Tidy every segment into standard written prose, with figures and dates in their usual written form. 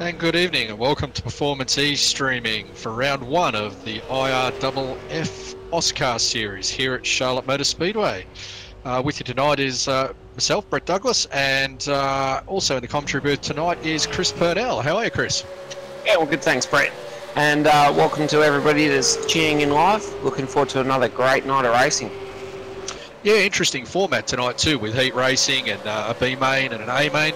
And good evening and welcome to Performance E streaming for round one of the IRFF AUSCAR series here at Charlotte Motor Speedway. With you tonight is myself, Brett Douglas, and also in the commentary booth tonight is Chris Purnell. How are you, Chris? Yeah, well, good, thanks, Brett. And welcome to everybody that's tuning in live. Looking forward to another great night of racing. Yeah, interesting format tonight too, with heat racing and a B main and an A main.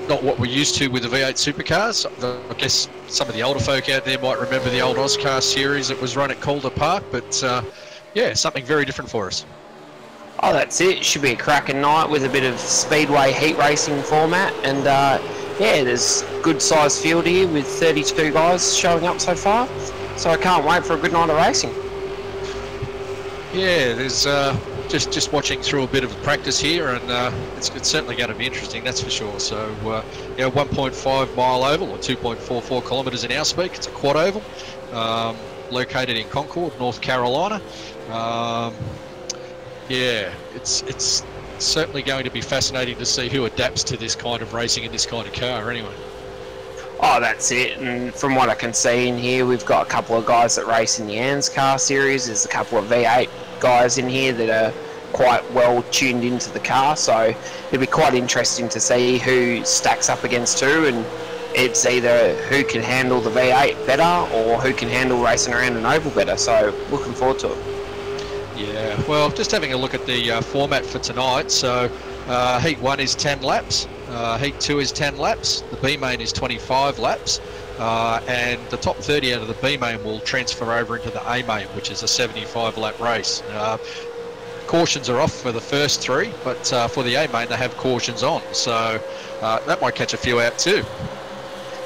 Not what we're used to with the V8 supercars. I guess some of the older folk out there might remember the old AUSCAR series that was run at Calder Park, but yeah, something very different for us. Oh, that's it. It should be a cracking night with a bit of speedway heat racing format. And yeah, there's a good sized field here with 32 guys showing up so far. So I can't wait for a good night of racing. Yeah, there's just watching through a bit of practice here, and it's certainly going to be interesting, that's for sure. So, you know, 1.5 mile oval, or 2.44 kilometres in our speak. It's a quad oval, located in Concord, North Carolina. Yeah, it's certainly going to be fascinating to see who adapts to this kind of racing in this kind of car, anyway. Oh, that's it. And from what I can see in here, we've got a couple of guys that race in the AUSCAR series. There's a couple of V8 guys in here that are quite well tuned into the car. So it'll be quite interesting to see who stacks up against who. And it's either who can handle the V8 better or who can handle racing around an oval better. So looking forward to it. Yeah, well, just having a look at the format for tonight. So Heat 1 is 10 laps. Heat 2 is 10 laps, the B main is 25 laps, and the top 30 out of the B main will transfer over into the A main, which is a 75 lap race. Cautions are off for the first three, but for the A main they have cautions on, so that might catch a few out too.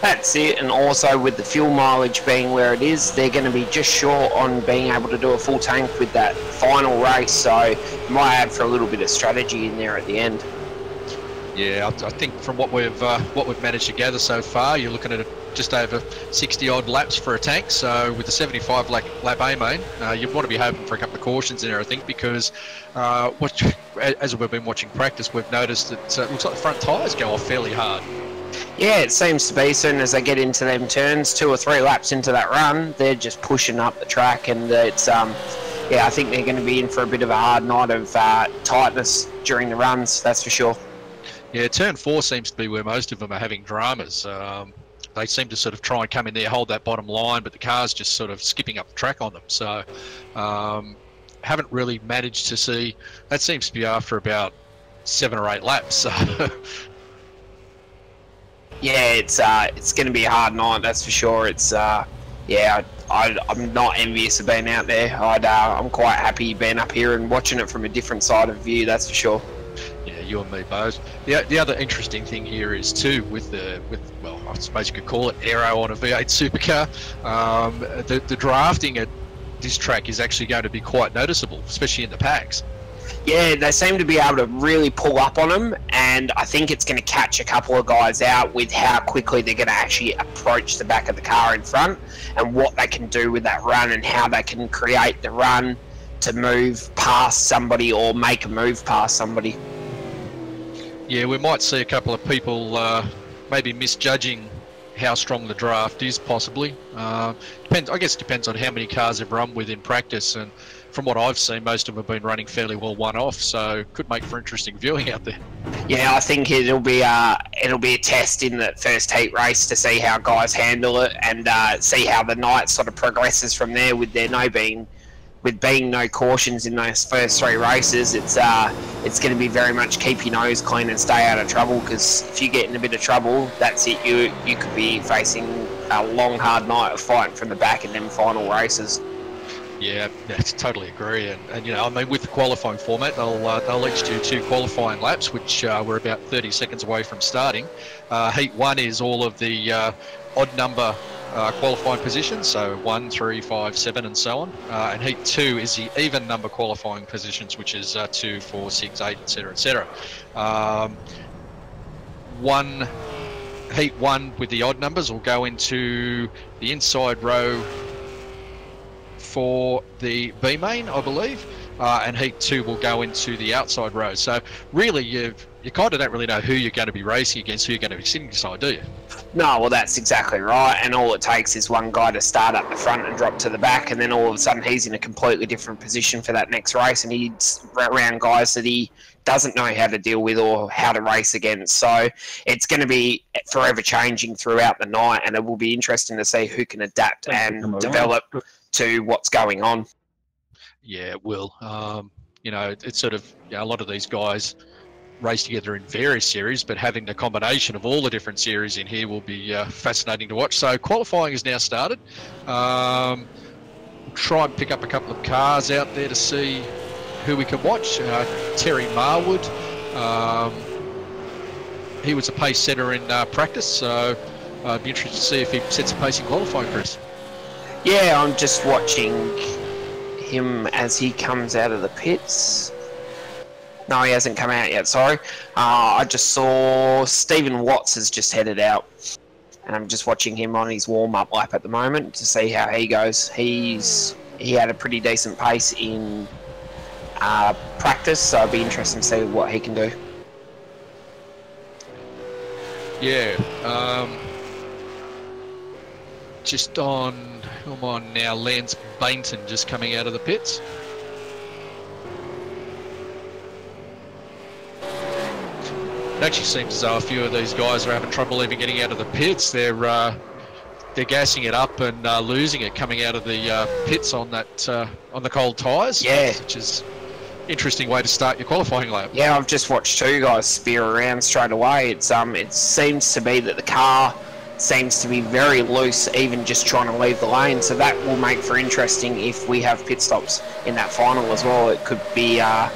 That's it, and also with the fuel mileage being where it is, they're going to be just short on being able to do a full tank with that final race, so you might add for a little bit of strategy in there at the end. Yeah, I think from what we've managed to gather so far, you're looking at just over 60 odd laps for a tank. So with the 75 lap A main, you want to be hoping for a couple of cautions in there, I think, because as we've been watching practice, we've noticed that it looks like the front tyres go off fairly hard. Yeah, it seems to be. As soon as they get into them turns, 2 or 3 laps into that run, they're just pushing up the track, and it's yeah, I think they're going to be in for a bit of a hard night of tightness during the runs. That's for sure. Yeah, turn 4 seems to be where most of them are having dramas. They seem to sort of try and come in there, hold that bottom line, but the car's just sort of skipping up the track on them. So haven't really managed to see. That seems to be after about 7 or 8 laps. So. Yeah, it's going to be a hard night, that's for sure. It's yeah, I'm not envious of being out there. I'm quite happy being up here and watching it from a different side of view, that's for sure. Yeah, you and me both. The other interesting thing here is too with well, I suppose you could call it aero on a V8 supercar. The drafting at this track is actually going to be quite noticeable, especially in the packs. Yeah, they seem to be able to really pull up on them, and I think it's going to catch a couple of guys out with how quickly they're going to actually approach the back of the car in front and what they can do with that run and how they can create the run to move past somebody or make a move past somebody. Yeah, we might see a couple of people maybe misjudging how strong the draft is, possibly. Depends. I guess it depends on how many cars they've run with in practice, and from what I've seen, most of them have been running fairly well one-off, so could make for interesting viewing out there. Yeah, I think it'll be a test in the first heat race to see how guys handle it and see how the night sort of progresses from there. With being no cautions in those first 3 races, it's going to be very much keep your nose clean and stay out of trouble, because if you get in a bit of trouble, that's it. You could be facing a long, hard night of fighting from the back in them final races. Yeah, totally agree. And you know, I mean, with the qualifying format, they'll each do 2 qualifying laps, which we're about 30 seconds away from starting. Heat 1 is all of the odd number qualifying positions, so 1, 3, 5, 7 and so on, and Heat 2 is the even number qualifying positions, which is 2, 4, 6, 8, etc, etc. Heat 1 with the odd numbers will go into the inside row for the B main, I believe, and Heat 2 will go into the outside row. So really you kind of don't really know who you're going to be racing against, who you're going to be sitting beside, do you? No, well, that's exactly right. And all it takes is one guy to start up the front and drop to the back, and then all of a sudden he's in a completely different position for that next race, and he's around guys that he doesn't know how to deal with or how to race against. So it's going to be forever changing throughout the night, and it will be interesting to see who can adapt and develop to what's going on. Yeah, it will. You know, it's sort of, you know, a lot of these guys race together in various series, but having the combination of all the different series in here will be fascinating to watch. So qualifying has now started. We'll try and pick up a couple of cars out there to see who we can watch. Terry Marwood, he was a pace setter in practice, so I'd be interested to see if he sets a pace in qualifying, Chris. Yeah, I'm just watching him as he comes out of the pits. No, he hasn't come out yet, sorry. I just saw Stephen Watts has just headed out. And I'm just watching him on his warm-up lap at the moment to see how he goes. He had a pretty decent pace in practice, so it'll be interesting to see what he can do. Yeah. Just on, who am I on now? Lance Bainton just coming out of the pits. It actually seems as though a few of these guys are having trouble even getting out of the pits. They're gassing it up and losing it coming out of the pits on that on the cold tyres. Yeah, which is an interesting way to start your qualifying lap. Yeah, I've just watched two guys spear around straight away. It seems to be that the car seems to be very loose, even just trying to leave the lane. So that will make for interesting if we have pit stops in that final as well. It could be a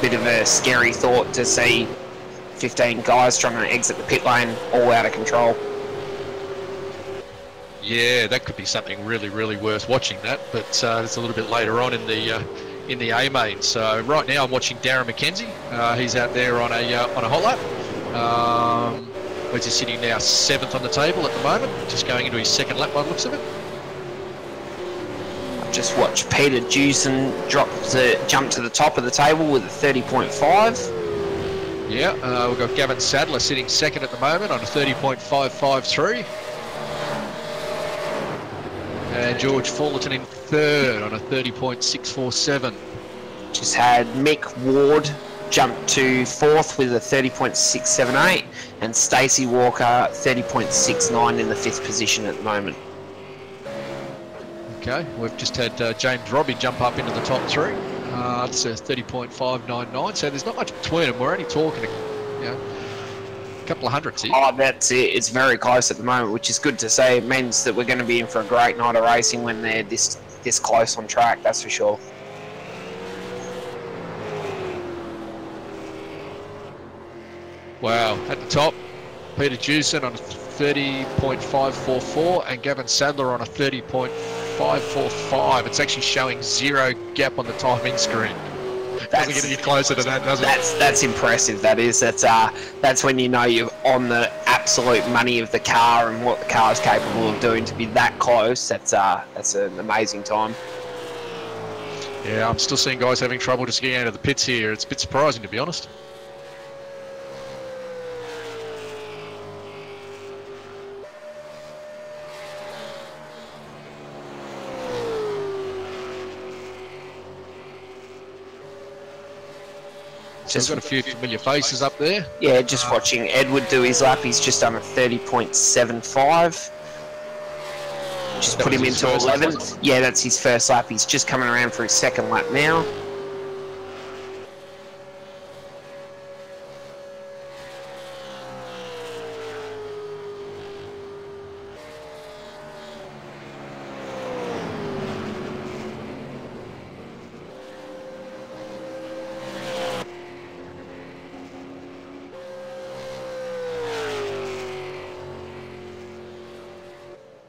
bit of a scary thought to see 15 guys trying to exit the pit lane all out of control. Yeah, that could be something really, really worth watching that, but it's a little bit later on in the A main. So right now I'm watching Darren McKenzie. He's out there on a hot lap. Where's he sitting now? 7th on the table at the moment, just going into his second lap by the looks of it. I've just watched Peter Jewson jump to the top of the table with a 30.5. Yeah, we've got Gavin Sadler sitting second at the moment on a 30.553. And George Fullerton in third on a 30.647. Just had Mick Ward jump to fourth with a 30.678, and Stacey Walker 30.69 in the 5th position at the moment. Okay, we've just had James Robbie jump up into the top 3. It's a 30.599, so there's not much between them. We're only talking, a couple of hundreds here. Oh, that's it. It's very close at the moment, which is good to see. It means that we're going to be in for a great night of racing when they're this close on track, that's for sure. Wow, at the top, Peter Jewson on a 30.544 and Gavin Sadler on a 30.545. It's actually showing 0 gap on the timing screen. Doesn't get any closer to that, does it? That's impressive. That is. That's when you know you're on the absolute money of the car and what the car is capable of doing to be that close. That's an amazing time. Yeah, I'm still seeing guys having trouble just getting out of the pits here. It's a bit surprising, to be honest. Just got a few familiar faces up there. Yeah, just watching Edward do his lap. He's just done a 30.75. Just put him into 11th. Yeah, that's his first lap. He's just coming around for his second lap now.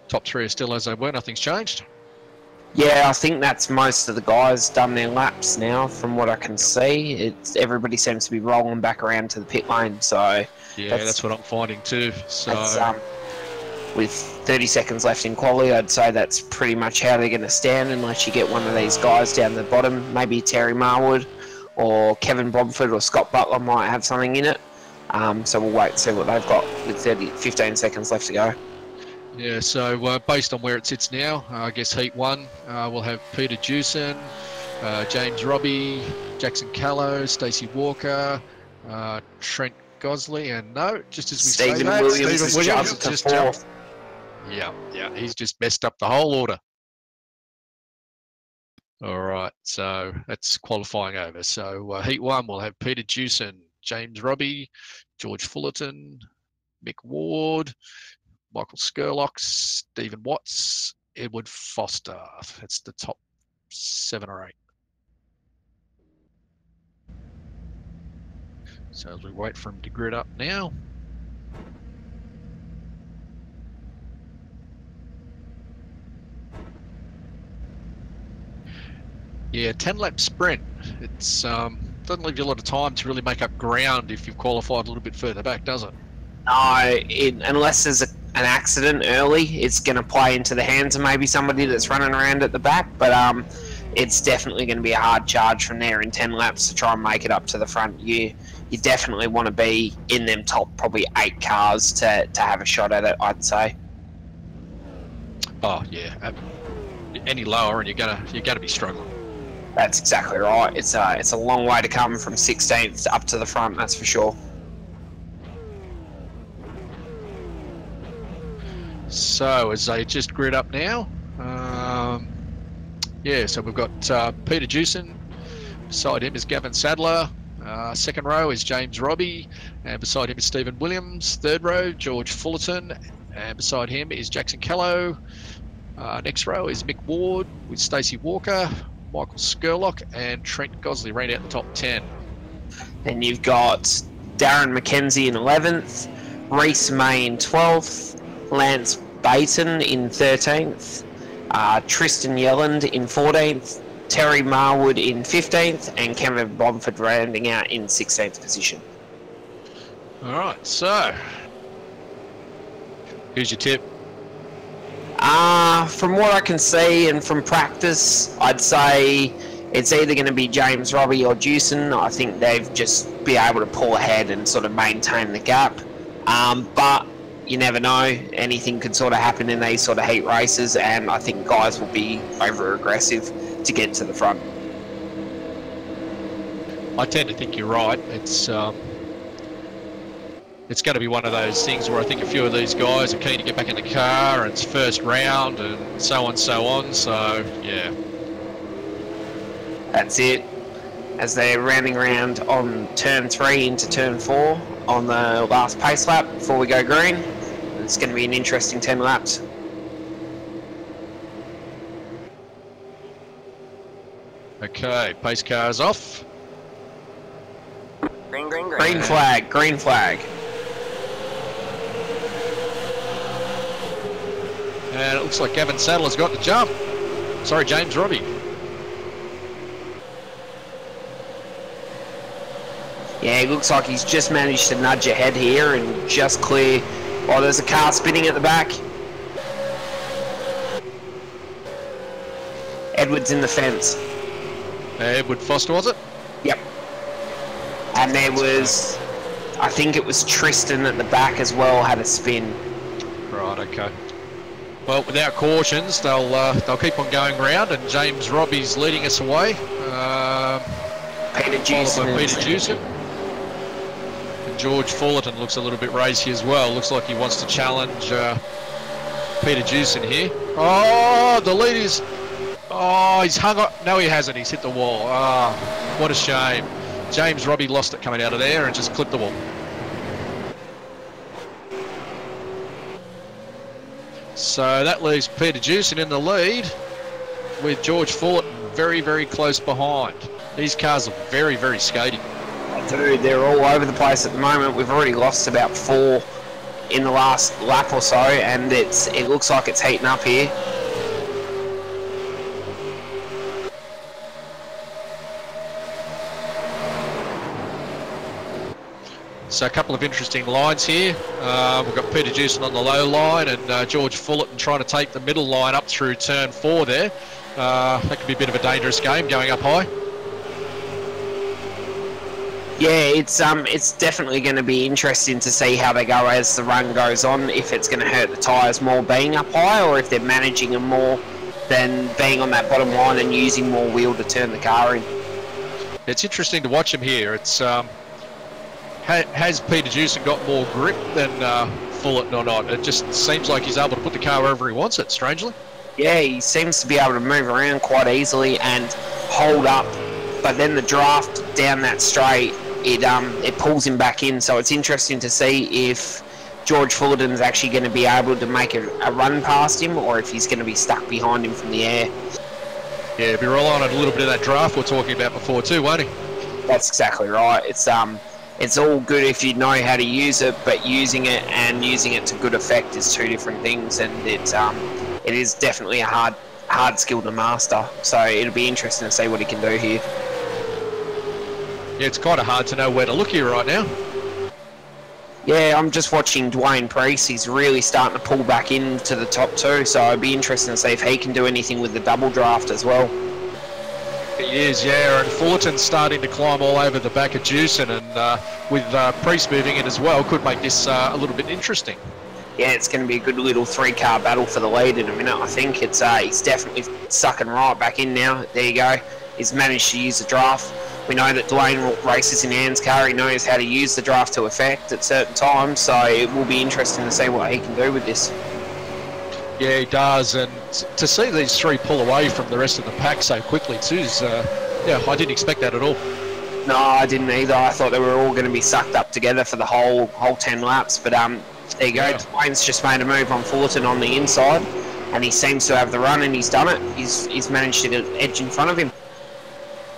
Top 3 are still as they were, nothing's changed. Yeah, I think that's most of the guys done their laps now, from what I can see. Everybody seems to be rolling back around to the pit lane, so... Yeah, that's what I'm finding too. So with 30 seconds left in quali, I'd say that's pretty much how they're going to stand, unless you get one of these guys down the bottom. Maybe Terry Marwood or Kevin Bromford or Scott Butler might have something in it. So we'll wait and see what they've got with 15 seconds left to go. Yeah, so based on where it sits now, I guess Heat 1, we'll have Peter Jewson, James Robbie, Jackson Callow, Stacey Walker, Trent Gosley, and no, just as we say Stephen that, Williams Stephen has Williams jumped to just 4th. jumped. Yeah, he's just messed up the whole order. All right, so that's qualifying over. So Heat 1, we'll have Peter Jewson, James Robbie, George Fullerton, Mick Ward, Michael Skurlock, Stephen Watts, Edward Foster. That's the top 7 or 8. So as we wait for him to grid up now. Yeah, 10-lap sprint. It's doesn't leave you a lot of time to really make up ground if you've qualified a little bit further back, does it? No, unless there's an accident early, it's going to play into the hands of maybe somebody that's running around at the back. But it's definitely going to be a hard charge from there in 10 laps to try and make it up to the front. You definitely want to be in them top probably 8 cars to have a shot at it, I'd say. Oh yeah, any lower and you're gonna be struggling. That's exactly right. It's a long way to come from 16th up to the front, that's for sure. So as they just grid up now, yeah, so we've got Peter Jewson, beside him is Gavin Sadler, second row is James Robbie, and beside him is Stephen Williams, third row George Fullerton, and beside him is Jackson Callow, next row is Mick Ward with Stacey Walker, Michael Skurlock, and Trent Gosley round out the top 10. Then you've got Darren McKenzie in 11th, Reese May in 12th, Lance Baton in 13th, Tristan Yelland in 14th, Terry Marwood in 15th, and Kevin Bomford rounding out in 16th position. All right, so who's your tip? From what I can see and from practice, I'd say it's either going to be James Robbie or Jewson. I think they've just be able to pull ahead and sort of maintain the gap. But you never know. Anything could sort of happen in these sort of heat races, and I think guys will be over aggressive to get to the front. I tend to think you're right. It's going to be one of those things where I think a few of these guys are keen to get back in the car, and it's first round and so on, so yeah. That's it. As they're rounding around on turn 3 into turn 4 on the last pace lap before we go green. It's going to be an interesting 10 laps. Okay, pace car's off. Green, green, green. Green flag, green flag. And it looks like Gavin Sadler's got the jump. Sorry, James Robbie. Yeah, it looks like he's just managed to nudge ahead here and just clear. Oh, there's a car spinning at the back. Edward's in the fence. Edward Foster, was it? Yep. And there was, I think it was Tristan at the back as well, had a spin. Right, okay. Well, without cautions, they'll keep on going round, and James Robbie's leading us away. Peter Jewson. Peter Jewson. And George Fullerton looks a little bit racy as well. Looks like he wants to challenge Peter Jewson here. Oh, the lead is... Oh, he's hung up. No, he hasn't. He's hit the wall. Oh, what a shame. James Robbie lost it coming out of there and just clipped the wall. So that leaves Peter Jewson in the lead with George Fullerton very, very close behind. These cars are very, very skaty. Dude, they're all over the place at the moment. We've already lost about 4 in the last lap or so, and it looks like it's heating up here. So a couple of interesting lines here. We've got Peter Jewson on the low line and George Fullerton trying to take the middle line up through turn 4 there. That could be a bit of a dangerous game going up high. Yeah, it's definitely going to be interesting to see how they go as the run goes on. If it's going to hurt the tyres more being up high, or if they're managing them more than being on that bottom line and using more wheel to turn the car in. It's interesting to watch him here. It's has Peter Jewson got more grip than Fullerton or not? It just seems like he's able to put the car wherever he wants it, strangely. Yeah, he seems to be able to move around quite easily and hold up, but then the draft down that straight, it pulls him back in. So it's interesting to see if George Fullerton's actually going to be able to make a run past him, or if he's going to be stuck behind him from the air. Yeah, be relying on a little bit of that draft we're talking about before too, won't he? That's exactly right. It's all good if you know how to use it, but using it and using it to good effect is two different things, and it is definitely a hard skill to master. So it'll be interesting to see what he can do here. Yeah, it's kind of hard to know where to look here right now. Yeah, I'm just watching Dwayne Priest. He's really starting to pull back into the top two, so it'd be interesting to see if he can do anything with the double draft as well. He is, yeah, and Fullerton's starting to climb all over the back of Jewson, and with Priest moving in as well, could make this a little bit interesting. Yeah, it's going to be a good little three-car battle for the lead in a minute. I think he's definitely sucking right back in now. There you go. He's managed to use the draft. We know that Dwayne races in AUSCAR. He knows how to use the draft to effect at certain times, so it will be interesting to see what he can do with this. Yeah, he does, and to see these three pull away from the rest of the pack so quickly too is, yeah, I didn't expect that at all. No, I didn't either. I thought they were all going to be sucked up together for the whole 10 laps, but there you go. Yeah. Dwayne's just made a move on Fullerton on the inside, and he seems to have the run, and he's done it. He's managed to get an edge in front of him.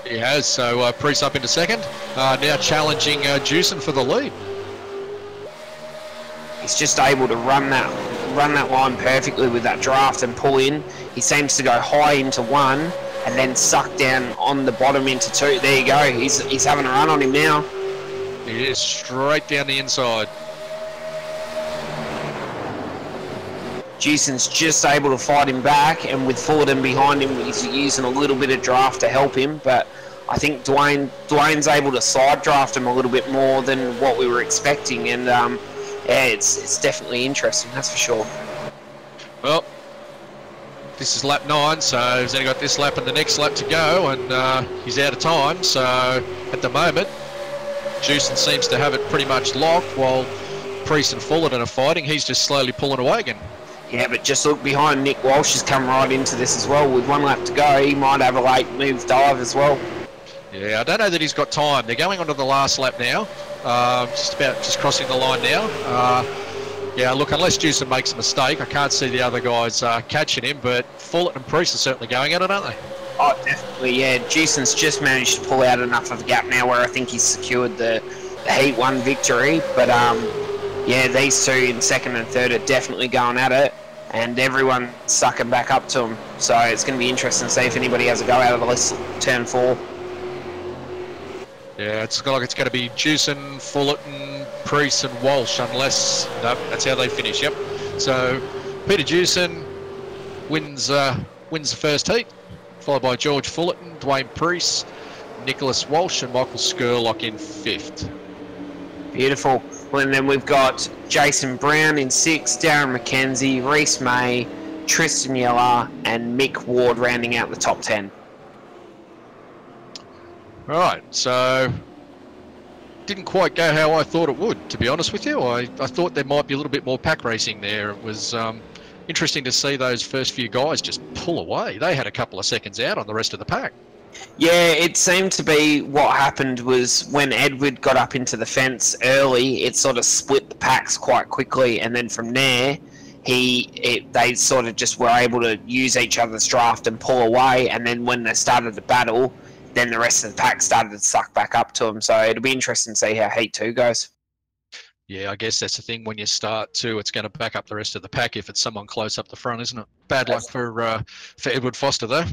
He has, so Priest up into second, now challenging Jewson for the lead. He's just able to run that line perfectly with that draft and pull in. He seems to go high into one and then suck down on the bottom into two. There you go. He's having a run on him now. He is straight down the inside. Jewson's just able to fight him back, and with Fullerton behind him, he's using a little bit of draft to help him, but I think Dwayne's able to side draft him a little bit more than what we were expecting, and yeah, it's definitely interesting, that's for sure. Well, this is lap 9, so he's only got this lap and the next lap to go, and he's out of time, so at the moment, Jewson seems to have it pretty much locked, while Priest and Fullerton are fighting. He's just slowly pulling away again. Yeah, but just look behind. Nick Walsh has come right into this as well. With one lap to go, he might have a late move dive as well. Yeah, I don't know that he's got time. They're going on to the last lap now. Just crossing the line now. Yeah, look, unless Jewson makes a mistake, I can't see the other guys catching him, but Fullerton and Priest are certainly going at it, aren't they? Oh, definitely, yeah. Jewson's just managed to pull out enough of a gap now where I think he's secured the Heat 1 victory, but yeah, these two in second and third are definitely going at it, and everyone's sucking back up to him. So it's going to be interesting to see if anybody has a go out of this turn 4. Yeah, it's like it's going to be Jewson, Fullerton, Priest and Walsh, unless... No, that's how they finish, yep. So Peter Jewson wins the first heat, followed by George Fullerton, Dwayne Priest, Nicholas Walsh and Michael Skurlock in 5th. Beautiful. And then we've got Jason Brown in 6th, Darren McKenzie, Reese May, Tristan Yeller and Mick Ward rounding out the top 10. Right, so didn't quite go how I thought it would, to be honest with you. I thought there might be a little bit more pack racing there. It was interesting to see those first few guys just pull away. They had a couple of seconds out on the rest of the pack. Yeah, it seemed to be what happened was when Edward got up into the fence early, it sort of split the packs quite quickly, and then from there, they sort of just were able to use each other's draft and pull away, and then when they started the battle, then the rest of the pack started to suck back up to them. So it'll be interesting to see how Heat 2 goes. Yeah, I guess that's the thing when you start too. It's going to back up the rest of the pack if it's someone close up the front, isn't it? Bad luck for Edward Foster though.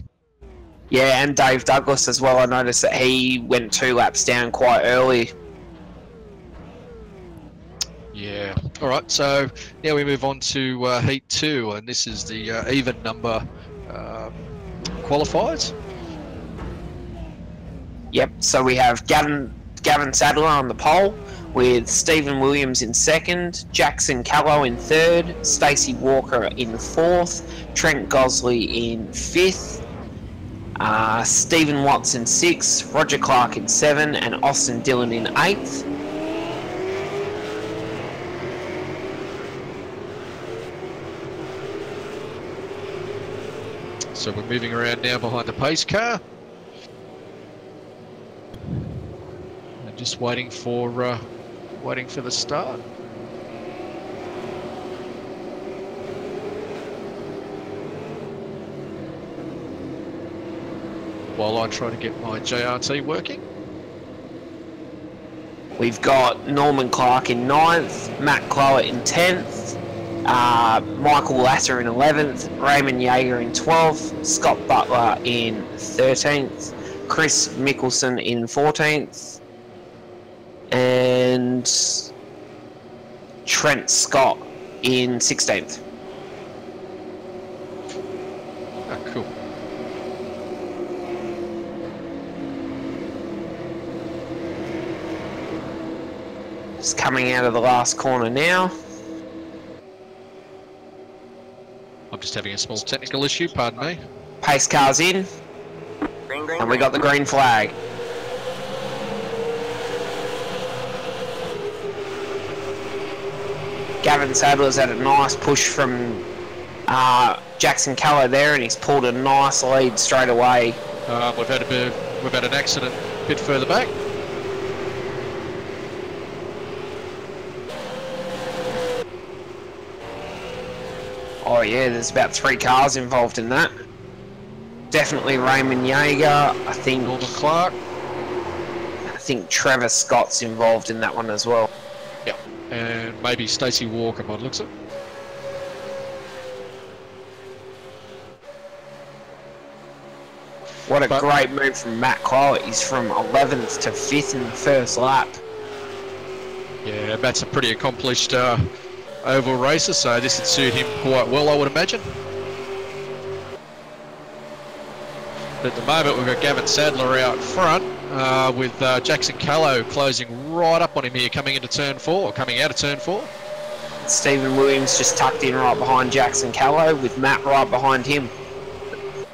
Yeah, and Dave Douglas as well. I noticed that he went 2 laps down quite early. Yeah. All right. So now we move on to Heat 2, and this is the even number qualifiers. Yep. So we have Gavin Gavin Sadler on the pole, with Stephen Williams in second, Jackson Callow in third, Stacey Walker in fourth, Trent Gosley in fifth, Stephen Watts in sixth, Roger Clark in seven, and Austin Dillon in eighth. So we're moving around now behind the pace car. And just waiting for the start. While I try to get my JRT working. We've got Norman Clark in 9th, Matt Clowett in 10th, Michael Lasser in 11th, Raymond Yeager in 12th, Scott Butler in 13th, Chris Mickelson in 14th, and Trent Scott in 16th. Oh, cool. Just coming out of the last corner now. I'm just having a small technical issue, pardon me. Pace car's in, and we got the green flag. Gavin Sadler's had a nice push from Jackson Callow there, and he's pulled a nice lead straight away. We've had an accident a bit further back. Oh yeah, there's about 3 cars involved in that. Definitely Raymond Yeager, I think Norman Clark. I think Trevor Scott's involved in that one as well. Yeah, and maybe Stacey Walker by the looks of it. What a great move from Matt Clowett. He's from 11th to 5th in the first lap. Yeah, Matt's a pretty accomplished oval racer, so this would suit him quite well, I would imagine. But at the moment, we've got Gavin Sadler out front with Jackson Callow closing right up on him here, coming into turn 4, coming out of turn 4. Stephen Williams just tucked in right behind Jackson Callow, with Matt right behind him.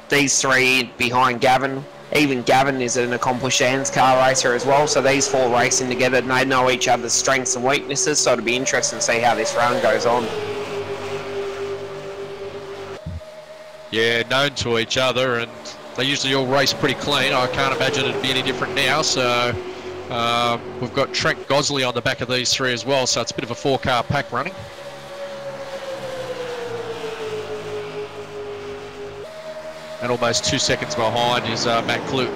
These 3 behind Gavin. Even Gavin is an accomplished AUSCAR racer as well, so these 4 racing together, and they know each other's strengths and weaknesses, so it'll be interesting to see how this run goes on. Yeah, known to each other, and they usually all race pretty clean. I can't imagine it'd be any different now, so we've got Trent Gosley on the back of these 3 as well, so it's a bit of a 4-car pack running. And almost 2 seconds behind is Matt Clute.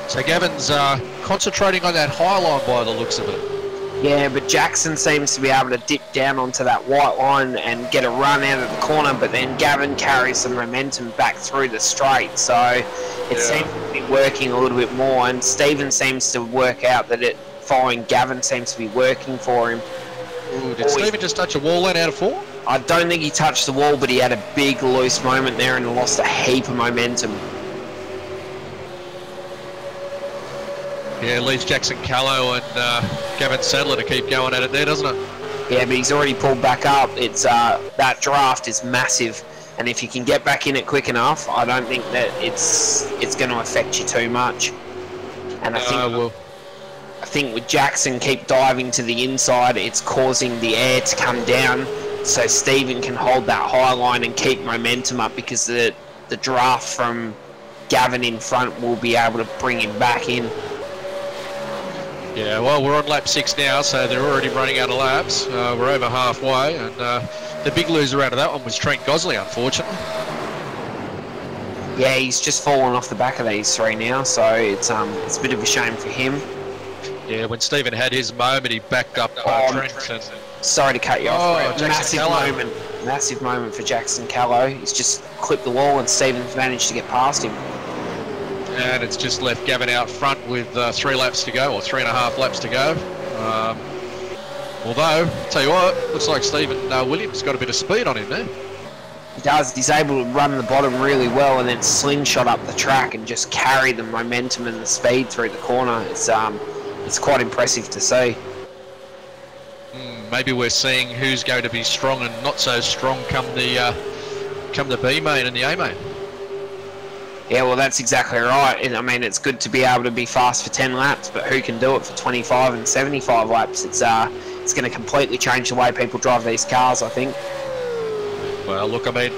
So Gavin's concentrating on that high line by the looks of it. Yeah, but Jackson seems to be able to dip down onto that white line and get a run out of the corner, but then Gavin carries some momentum back through the straight, so it seems to be working a little bit more, and Stephen seems to work out that it following Gavin seems to be working for him. Ooh, did Stephen just touch a wall then out of 4? I don't think he touched the wall, but he had a big loose moment there and lost a heap of momentum. Yeah, it leaves Jackson Callow and Gavin Sadler to keep going at it there, doesn't it? Yeah, but he's already pulled back up. It's that draft is massive, and if you can get back in it quick enough, I don't think that it's going to affect you too much. And I think with Jackson keep diving to the inside, it's causing the air to come down, so Stephen can hold that high line and keep momentum up, because the draft from Gavin in front will be able to bring him back in. Yeah, well, we're on lap 6 now, so they're already running out of laps. We're over halfway, and the big loser out of that one was Trent Gosley, unfortunately. Yeah, he's just fallen off the back of these 3 now, so it's a bit of a shame for him. Yeah, when Stephen had his moment, he backed up Trent. And sorry to cut you off. Jackson Massive moment for Jackson Callow. He's just clipped the wall, and Stephen's managed to get past him. And it's just left Gavin out front with 3 laps to go, or 3.5 laps to go. Although, tell you what, looks like Stephen Williams got a bit of speed on him there. He does. He's able to run the bottom really well and then slingshot up the track and just carry the momentum and the speed through the corner. It's quite impressive to see. Maybe we're seeing who's going to be strong and not so strong come the B main and the A main. Yeah, well, that's exactly right. And I mean, it's good to be able to be fast for 10 laps, but who can do it for 25 and 75 laps? It's going to completely change the way people drive these cars, I think. Well, look, I mean,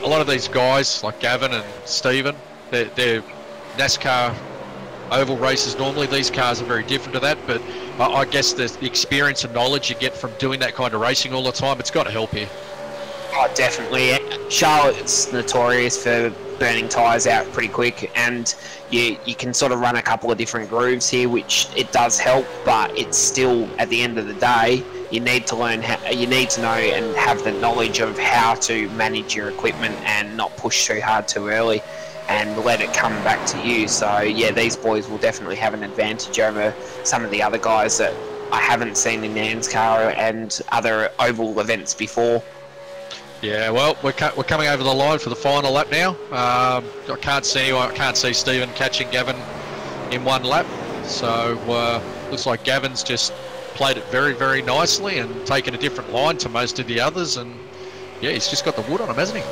a lot of these guys, like Gavin and Stephen, they're NASCAR oval races normally. These cars are very different to that, but I guess the experience and knowledge you get from doing that kind of racing all the time, it's got to help you. Oh, definitely. Charlotte's notorious for burning tyres out pretty quick, and you can sort of run a couple of different grooves here, which it does help, but it's still, at the end of the day, you need to learn you need to know and have the knowledge of how to manage your equipment and not push too hard too early and let it come back to you. So yeah, these boys will definitely have an advantage over some of the other guys that I haven't seen in AUSCAR and other oval events before. Yeah, well, we're coming over the line for the final lap now. I can't see Stephen catching Gavin in one lap, so looks like Gavin's just played it very, very nicely and taken a different line to most of the others, and yeah, he's just got the wood on him, hasn't he?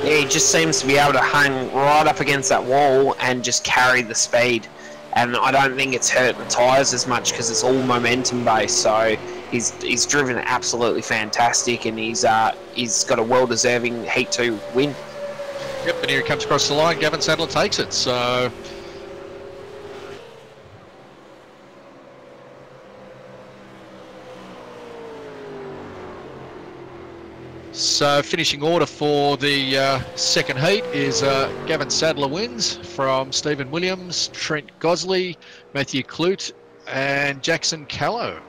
Yeah, he just seems to be able to hang right up against that wall and just carry the speed, and I don't think it's hurt the tyres as much because it's all momentum based. So he's driven absolutely fantastic, and he's got a well-deserving Heat 2 win. Yep, and here he comes across the line. Gavin Sadler takes it. So finishing order for the second heat is Gavin Sadler wins from Stephen Williams, Trent Gosley, Matthew Clute and Jackson Callow.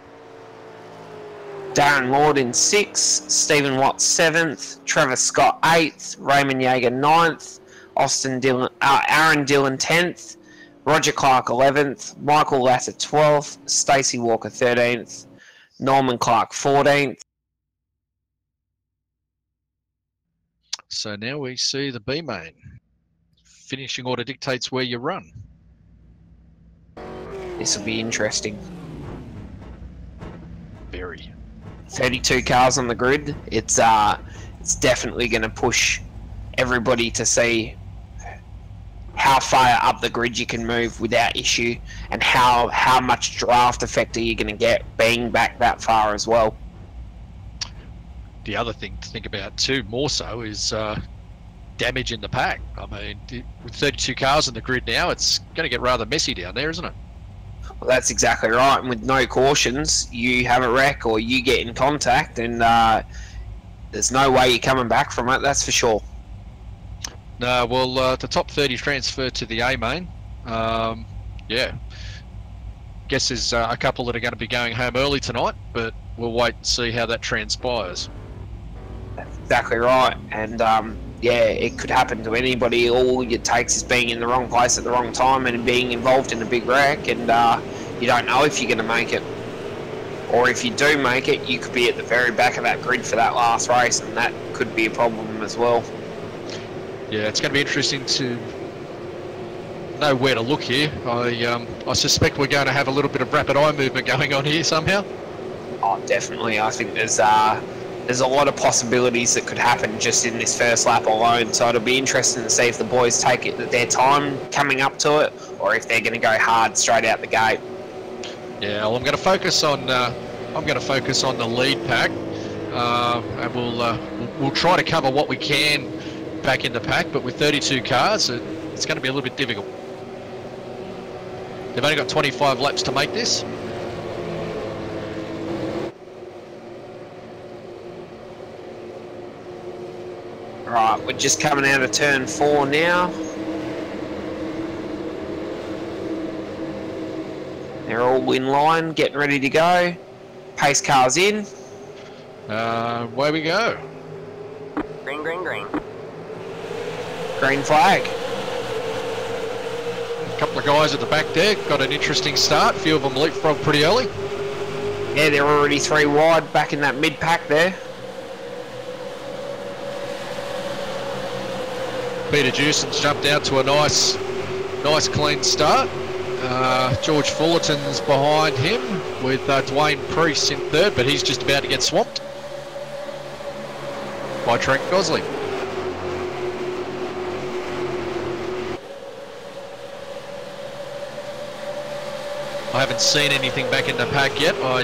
Darren Lord in 6th, Stephen Watts 7th, Travis Scott 8th, Raymond Yeager 9th, Aaron Dillon 10th, Roger Clark 11th, Michael Latta 12th, Stacey Walker 13th, Norman Clark 14th. So now we see the B main. Finishing order dictates where you run. This will be interesting. Very. 32 cars on the grid. It's definitely going to push everybody to see how far up the grid you can move without issue, and how much draft effect are you going to get being back that far as well. The other thing to think about too, more so, is damage in the pack. I mean, with 32 cars on the grid now, it's going to get rather messy down there, isn't it? Well, that's exactly right. And with no cautions, you have a wreck or you get in contact, and there's no way you're coming back from it, that's for sure. No, well, the top 30 transfer to the A main. Yeah. Guess there's a couple that are going to be going home early tonight, but we'll wait and see how that transpires. That's exactly right. And yeah, it could happen to anybody. All it takes is being in the wrong place at the wrong time and being involved in a big wreck, and you don't know if you're going to make it. Or if you do make it, you could be at the very back of that grid for that last race, and that could be a problem as well. Yeah, it's going to be interesting to know where to look here. I suspect we're going to have a little bit of rapid eye movement going on here somehow. Oh, definitely. I think there's a lot of possibilities that could happen just in this first lap alone. So it'll be interesting to see if the boys take their time coming up to it, or if they're going to go hard straight out the gate. Yeah, well, I'm going to focus on the lead pack, and we'll try to cover what we can back in the pack. But with 32 cars, it's going to be a little bit difficult. They've only got 25 laps to make this. Right, we're just coming out of turn 4 now. They're all in line, getting ready to go. Pace car's in. Away we go. Green, green, green. Green flag. A couple of guys at the back there got an interesting start. A few of them leapfrog pretty early. Yeah, they're already 3 wide back in that mid-pack there. Peter Jewson's jumped out to a nice clean start. George Fullerton's behind him with Dwayne Priest in third, but he's just about to get swamped by Trent Gosling. I haven't seen anything back in the pack yet. I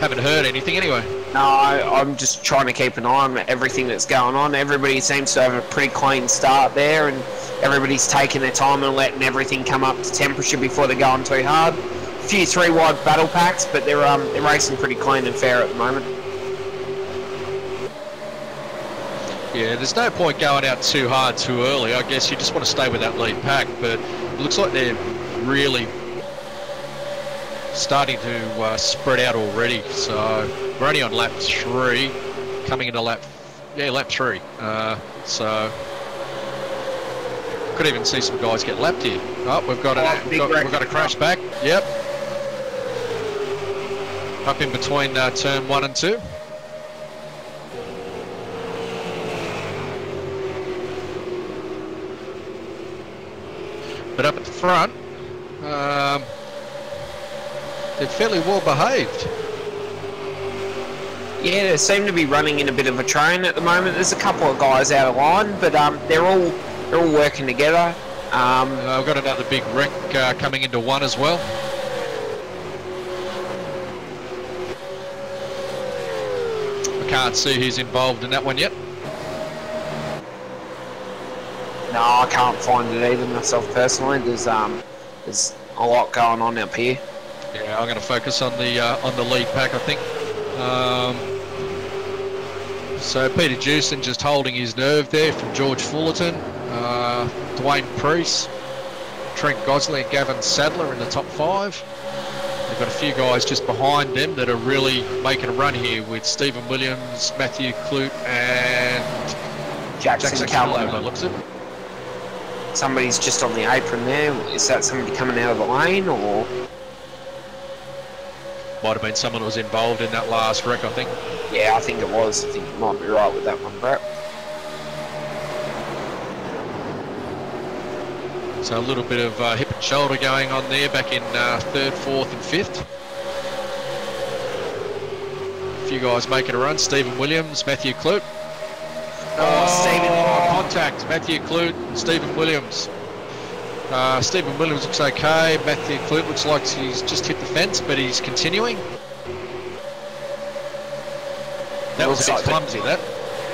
haven't heard anything anyway. No, I'm just trying to keep an eye on everything that's going on. Everybody seems to have a pretty clean start there, and everybody's taking their time and letting everything come up to temperature before they're going too hard. A few 3-wide battle packs, but they're racing pretty clean and fair at the moment. Yeah, there's no point going out too hard too early. I guess you just want to stay with that lead pack, but it looks like they're really starting to spread out already. So we're only on lap 3, coming into lap 3. So could even see some guys get lapped here. Oh, we've got a crash back. Yep. Up in between turn 1 and 2. But up at the front, they're fairly well behaved. Yeah, they seem to be running in a bit of a train at the moment. There's a couple of guys out of line, but they're all working together. I've got another big wreck coming into 1 as well. I can't see who's involved in that one yet. No, I can't find it either myself personally. There's a lot going on up here. Yeah, I'm going to focus on the lead pack, I think. So Peter Jewson just holding his nerve there from George Fullerton, Dwayne Priest, Trent Gosling, Gavin Sadler in the top 5. They've got a few guys just behind them that are really making a run here with Stephen Williams, Matthew Clute, and Jackson Callow, by the looks of it. Somebody's just on the apron there. Is that somebody coming out of the lane, or...? Might have been someone who was involved in that last wreck, I think. Yeah, I think it was. I think you might be right with that one, Brett. So a little bit of hip and shoulder going on there back in 3rd, 4th and 5th. A few guys making a run. Stephen Williams, Matthew Clute. Contact. Matthew Clute and Stephen Williams. Stephen Williams looks okay. Matthew Clute looks like he's just hit the fence, but he's continuing. That was a bit clumsy, that.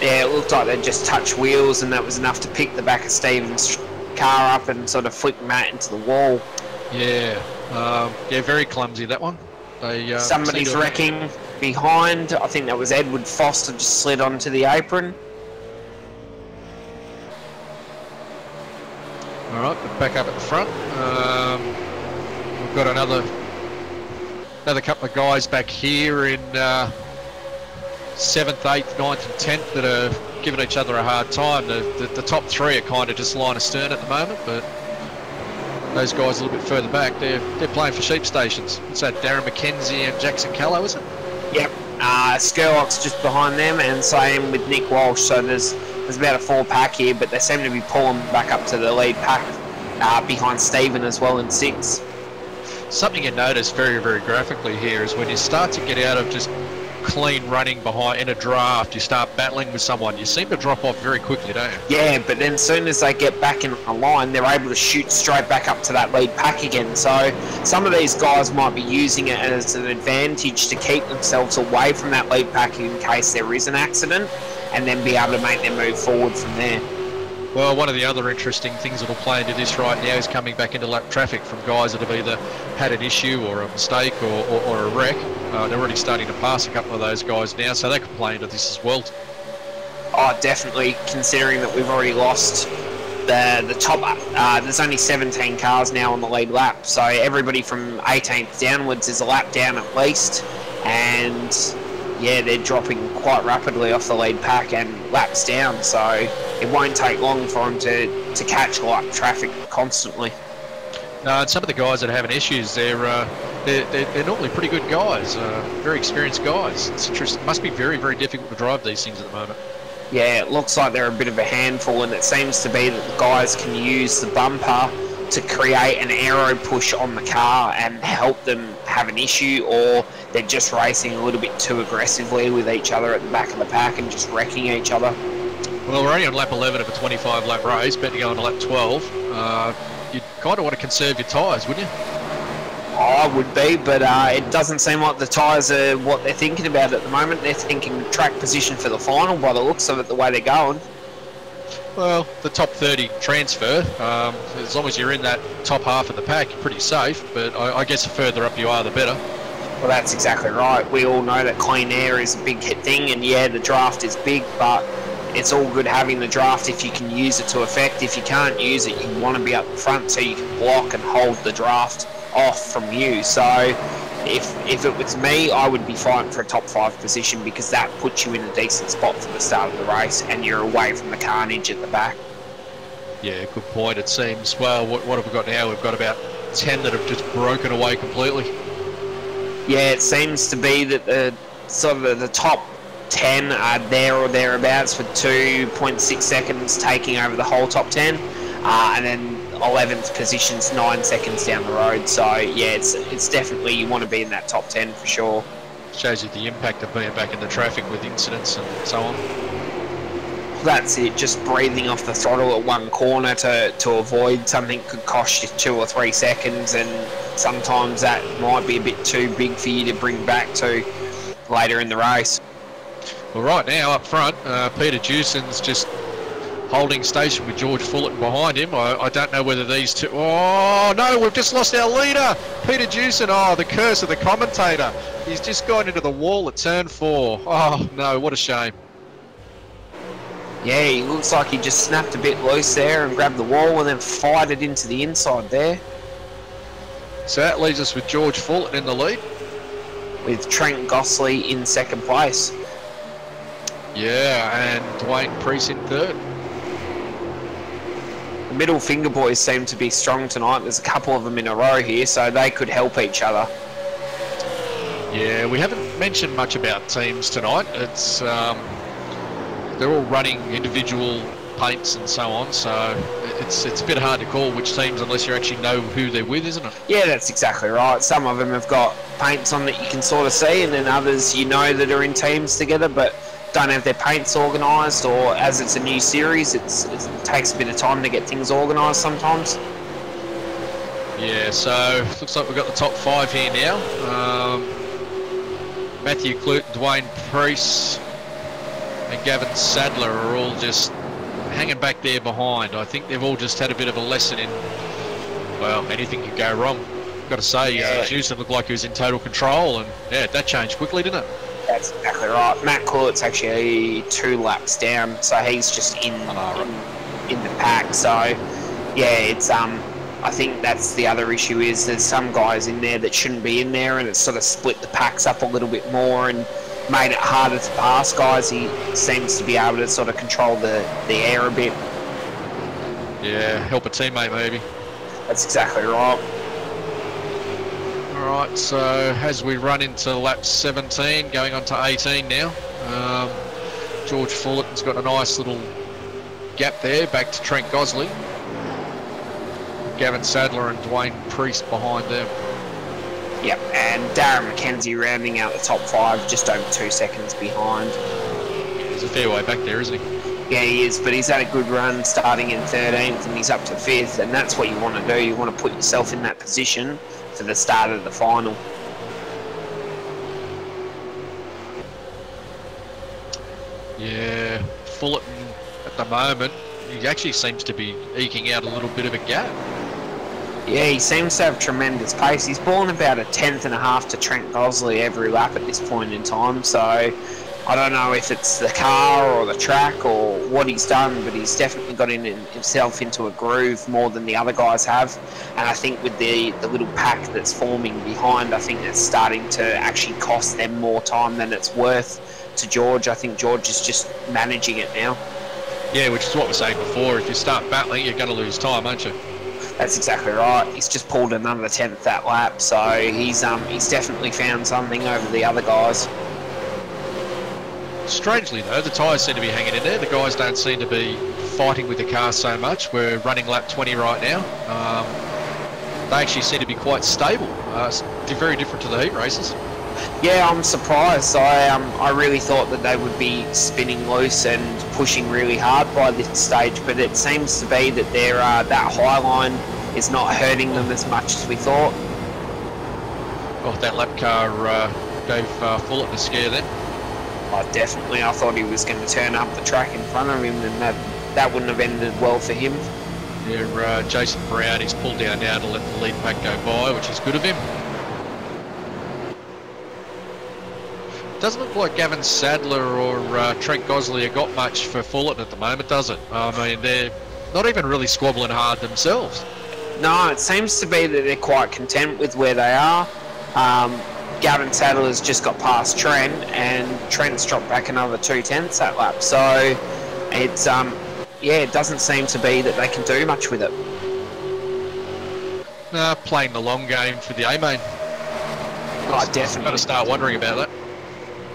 Yeah, it looked like they just touched wheels, and that was enough to pick the back of Stephen's car up and sort of flick Matt into the wall. Yeah, yeah, very clumsy, that one. Somebody's wrecking behind. I think that was Edward Foster, just slid onto the apron. All right, back up at the front. We've got another couple of guys back here in 7th, 8th, 9th and 10th that are giving each other a hard time. The top 3 are kind of just line astern at the moment, but those guys a little bit further back, they're playing for sheep stations. It's that Darren McKenzie and Jackson Callow, is it? Yep. Skurlock's just behind them, and same with Nick Walsh. So there's about a 4-pack here, but they seem to be pulling back up to the lead pack behind Stephen as well in 6. Something you notice very, very graphically here is when you start to get out of just clean running behind in a draft, you start battling with someone, you seem to drop off very quickly, don't you? Yeah, but then as soon as they get back in a line, they're able to shoot straight back up to that lead pack again. So some of these guys might be using it as an advantage to keep themselves away from that lead pack in case there is an accident, and then be able to make their move forward from there. Well, one of the other interesting things that will play into this right now is coming back into lap traffic from guys that have either had an issue or a mistake or a wreck. They're already starting to pass a couple of those guys now, so they could play into this as well. Oh, definitely, considering that we've already lost the top. There's only 17 cars now on the lead lap, so everybody from 18th downwards is a lap down at least, and yeah, they're dropping quite rapidly off the lead pack and laps down, so it won't take long for them to catch lap traffic constantly. No, and some of the guys that are having issues, they're normally pretty good guys, very experienced guys. It's interesting. It must be very, very difficult to drive these things at the moment. Yeah, it looks like they're a bit of a handful, and it seems to be that the guys can use the bumper to create an aero push on the car and help them have an issue, or they're just racing a little bit too aggressively with each other at the back of the pack and just wrecking each other. Well, we're only on lap 11 of a 25-lap race, better to go on to lap 12. You'd kind of want to conserve your tyres, wouldn't you? I would be, but it doesn't seem like the tyres are what they're thinking about at the moment. They're thinking track position for the final by the looks of it, the way they're going. Well, the top 30 transfer, as long as you're in that top half of the pack, you're pretty safe, but I guess the further up you are, the better. Well, that's exactly right. We all know that clean air is a big thing, and yeah, the draft is big, but it's all good having the draft if you can use it to effect. If you can't use it, you want to be up front so you can block and hold the draft off from you. So if it was me, I would be fighting for a top 5 position, because that puts you in a decent spot for the start of the race and you're away from the carnage at the back. Yeah, good point. It seems, well, what have we got now? We've got about 10 that have just broken away completely. Yeah, it seems to be that the sort of the top 10 are there or thereabouts, with 2.6 seconds taking over the whole top 10, and then 11th position's 9 seconds down the road. So yeah, it's definitely, you want to be in that top 10 for sure. Shows you the impact of being back in the traffic with incidents and so on. That's it, just breathing off the throttle at one corner to avoid something could cost you 2 or 3 seconds, and sometimes that might be a bit too big for you to bring back to later in the race. Well, right now up front, Peter Jewson's just holding station with George Fullerton behind him. I don't know whether these two... Oh, no, we've just lost our leader. Peter Jewson, oh, the curse of the commentator. He's just gone into the wall at turn 4. Oh, no, what a shame. Yeah, he looks like he just snapped a bit loose there and grabbed the wall and then fired it into the inside there. So that leaves us with George Fullerton in the lead. With Trent Gosling in second place. Yeah, and Dwayne Priest in third. The middle finger boys seem to be strong tonight. There's a couple of them in a row here, so they could help each other. Yeah, we haven't mentioned much about teams tonight. It's they're all running individual paints and so on, so it's a bit hard to call which teams unless you actually know who they're with, isn't it? Yeah, that's exactly right. Some of them have got paints on that you can sort of see, and then others you know that are in teams together but don't have their paints organised, or as it's a new series, it takes a bit of time to get things organised sometimes. Yeah, so looks like we've got the top 5 here now. Matthew Clute, Dwayne Priest and Gavin Sadler are all just hanging back there behind. I think they've all just had a bit of a lesson in, well, anything can go wrong. Got to say, Houston looked like he was in total control, and yeah, that changed quickly, didn't it? That's exactly right. Matt Clute's actually 2 laps down, so he's just in the pack. So yeah, it's I think that's the other issue, is there's some guys in there that shouldn't be in there, and it's sort of split the packs up a little bit more and made it harder to pass guys. He seems to be able to sort of control the air a bit. Yeah, help a teammate maybe. That's exactly right. Alright, so as we run into lap 17, going on to 18 now, George Fullerton's got a nice little gap there, back to Trent Gosling. Gavin Sadler and Dwayne Priest behind them. Yep, and Darren McKenzie rounding out the top 5, just over 2 seconds behind. He's a fair way back there, isn't he? Yeah, he is, but he's had a good run starting in 13th, and he's up to 5th, and that's what you want to do. You want to put yourself in that position for the start of the final. Yeah, Fullerton at the moment, he actually seems to be eking out a little bit of a gap. Yeah, he seems to have tremendous pace. He's balling about a 10th and a half to Trent Gosling every lap at this point in time, so I don't know if it's the car or the track or what he's done, but he's definitely got himself into a groove more than the other guys have. And I think with the little pack that's forming behind, I think it's starting to actually cost them more time than it's worth to George. I think George is just managing it now. Yeah, which is what we were saying before. If you start battling, you're going to lose time, aren't you? That's exactly right. He's just pulled another 10th that lap, so he's definitely found something over the other guys. Strangely though, the tyres seem to be hanging in there. The guys don't seem to be fighting with the car so much. We're running lap 20 right now. They actually seem to be quite stable. It's very different to the heat races. Yeah, I'm surprised. I really thought that they would be spinning loose and pushing really hard by this stage, but it seems to be that that high line is not hurting them as much as we thought. Oh, that lap car gave Fullerton a scare then. Oh, definitely. I thought he was going to turn up the track in front of him, and that wouldn't have ended well for him. Yeah, Jason Brown, he's pulled down now to let the lead pack go by, which is good of him. Doesn't look like Gavin Sadler or Trent Gosley have got much for Fullerton at the moment, does it? I mean, they're not even really squabbling hard themselves. No, it seems to be that they're quite content with where they are. Gavin Sadler's just got past Trent, and Trent's dropped back another 2/10 that lap. So it's yeah, it doesn't seem to be that they can do much with it. Playing the long game for the A-main. Oh, definitely. Got to start wondering about that.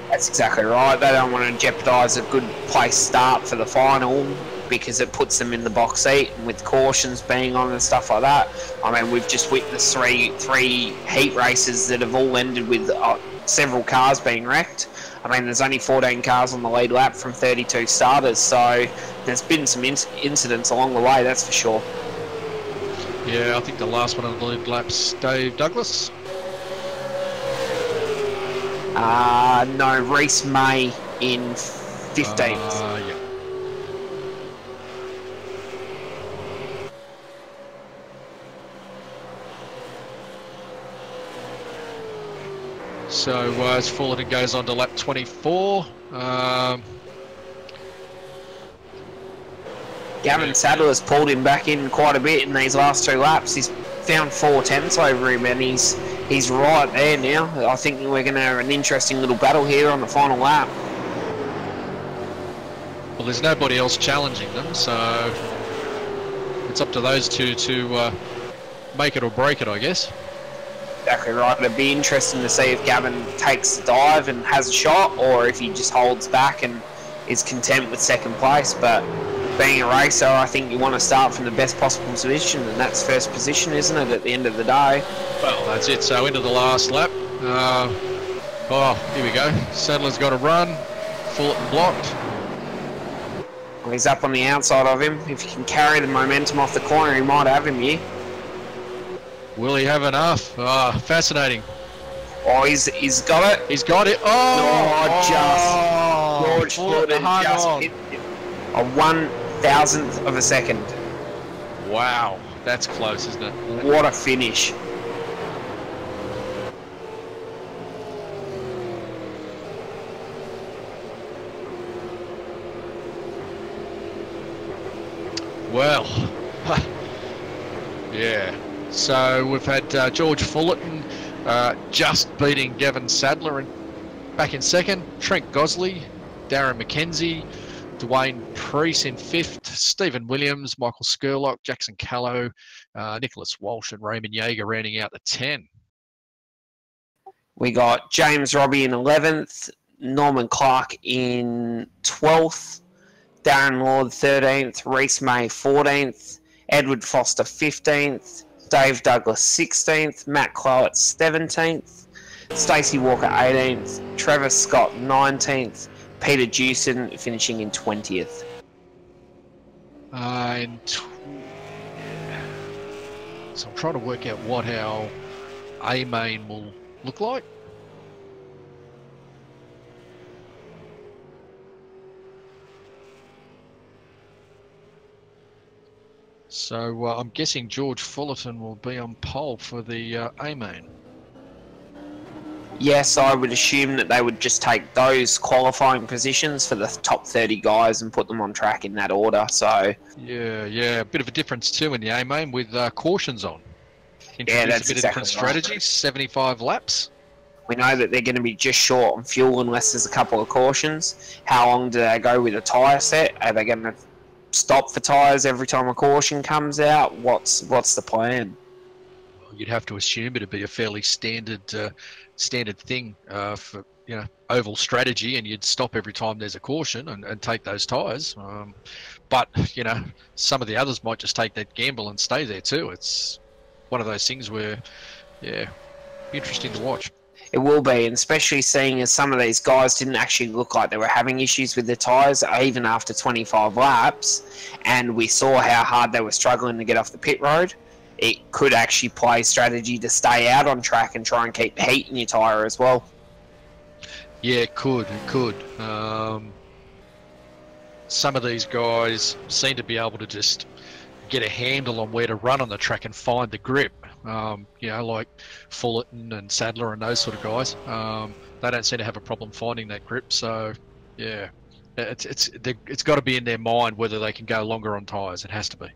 That's exactly right. They don't want to jeopardise a good place start for the final because it puts them in the box seat, and with cautions being on and stuff like that. I mean, we've just witnessed three heat races that have all ended with several cars being wrecked. I mean, there's only 14 cars on the lead lap from 32 starters, so there's been some incidents along the way, that's for sure. Yeah, I think the last one on the lead lap's Dave Douglas. No, Reese May in 15th. Yeah. So as Fullerton goes on to lap 24, Gavin Sadler's pulled him back in quite a bit in these last two laps. He's found 4/10 over him, and he's right there now. I think we're going to have an interesting little battle here on the final lap. Well, there's nobody else challenging them, so it's up to those two to make it or break it, I guess. Exactly right. It'd be interesting to see if Gavin takes the dive and has a shot, or if he just holds back and is content with second place. But being a racer, I think you want to start from the best possible position, and that's first position, isn't it, at the end of the day? Well, that's it. So into the last lap. Oh, here we go. Sadler's got a run. Fullerton blocked. Well, he's up on the outside of him. If he can carry the momentum off the corner, he might have him here. Will he have enough? Fascinating. Oh, he's got it. He's got it. George Fullerton just hit a 1,000th of a second. Wow, that's close, isn't it? What a finish. Well, yeah. So we've had George Fullerton just beating Gavin Sadler back in second. Trent Gosley, Darren McKenzie, Dwayne Preece in fifth, Stephen Williams, Michael Skurlock, Jackson Callow, Nicholas Walsh and Raymond Yeager rounding out the 10. We got James Robbie in 11th, Norman Clark in 12th, Darren Lord 13th, Reese May 14th, Edward Foster 15th, Dave Douglas 16th, Matt Clowett 17th, Stacey Walker 18th, Trevor Scott 19th, Peter Jewson finishing in 20th. So I'm trying to work out what our A-main will look like. So I'm guessing George Fullerton will be on pole for the A-main. Yes, I would assume that they would just take those qualifying positions for the top 30 guys and put them on track in that order. So yeah, a bit of a difference too in the A-main with cautions on. Yeah, that's a bit exactly of different strategy. 75 laps. We know that they're going to be just short on fuel unless there's a couple of cautions. How long do they go with a tyre set? Are they going to stop for tyres every time a caution comes out? What's the plan? You'd have to assume it'd be a fairly standard thing for oval strategy, and you'd stop every time there's a caution and take those tyres. But some of the others might just take that gamble and stay there too. It's one of those things where, yeah, interesting to watch. It will be, and especially seeing as some of these guys didn't actually look like they were having issues with the tyres even after 25 laps, and we saw how hard they were struggling to get off the pit road. It could actually play strategy to stay out on track and try and keep the heat in your tyre as well. Yeah, it could. Some of these guys seem to be able to just get a handle on where to run on the track and find the grip. Like Fullerton and Sadler and those sort of guys. They don't seem to have a problem finding that grip. So, yeah, it's got to be in their mind whether they can go longer on tyres. It has to be.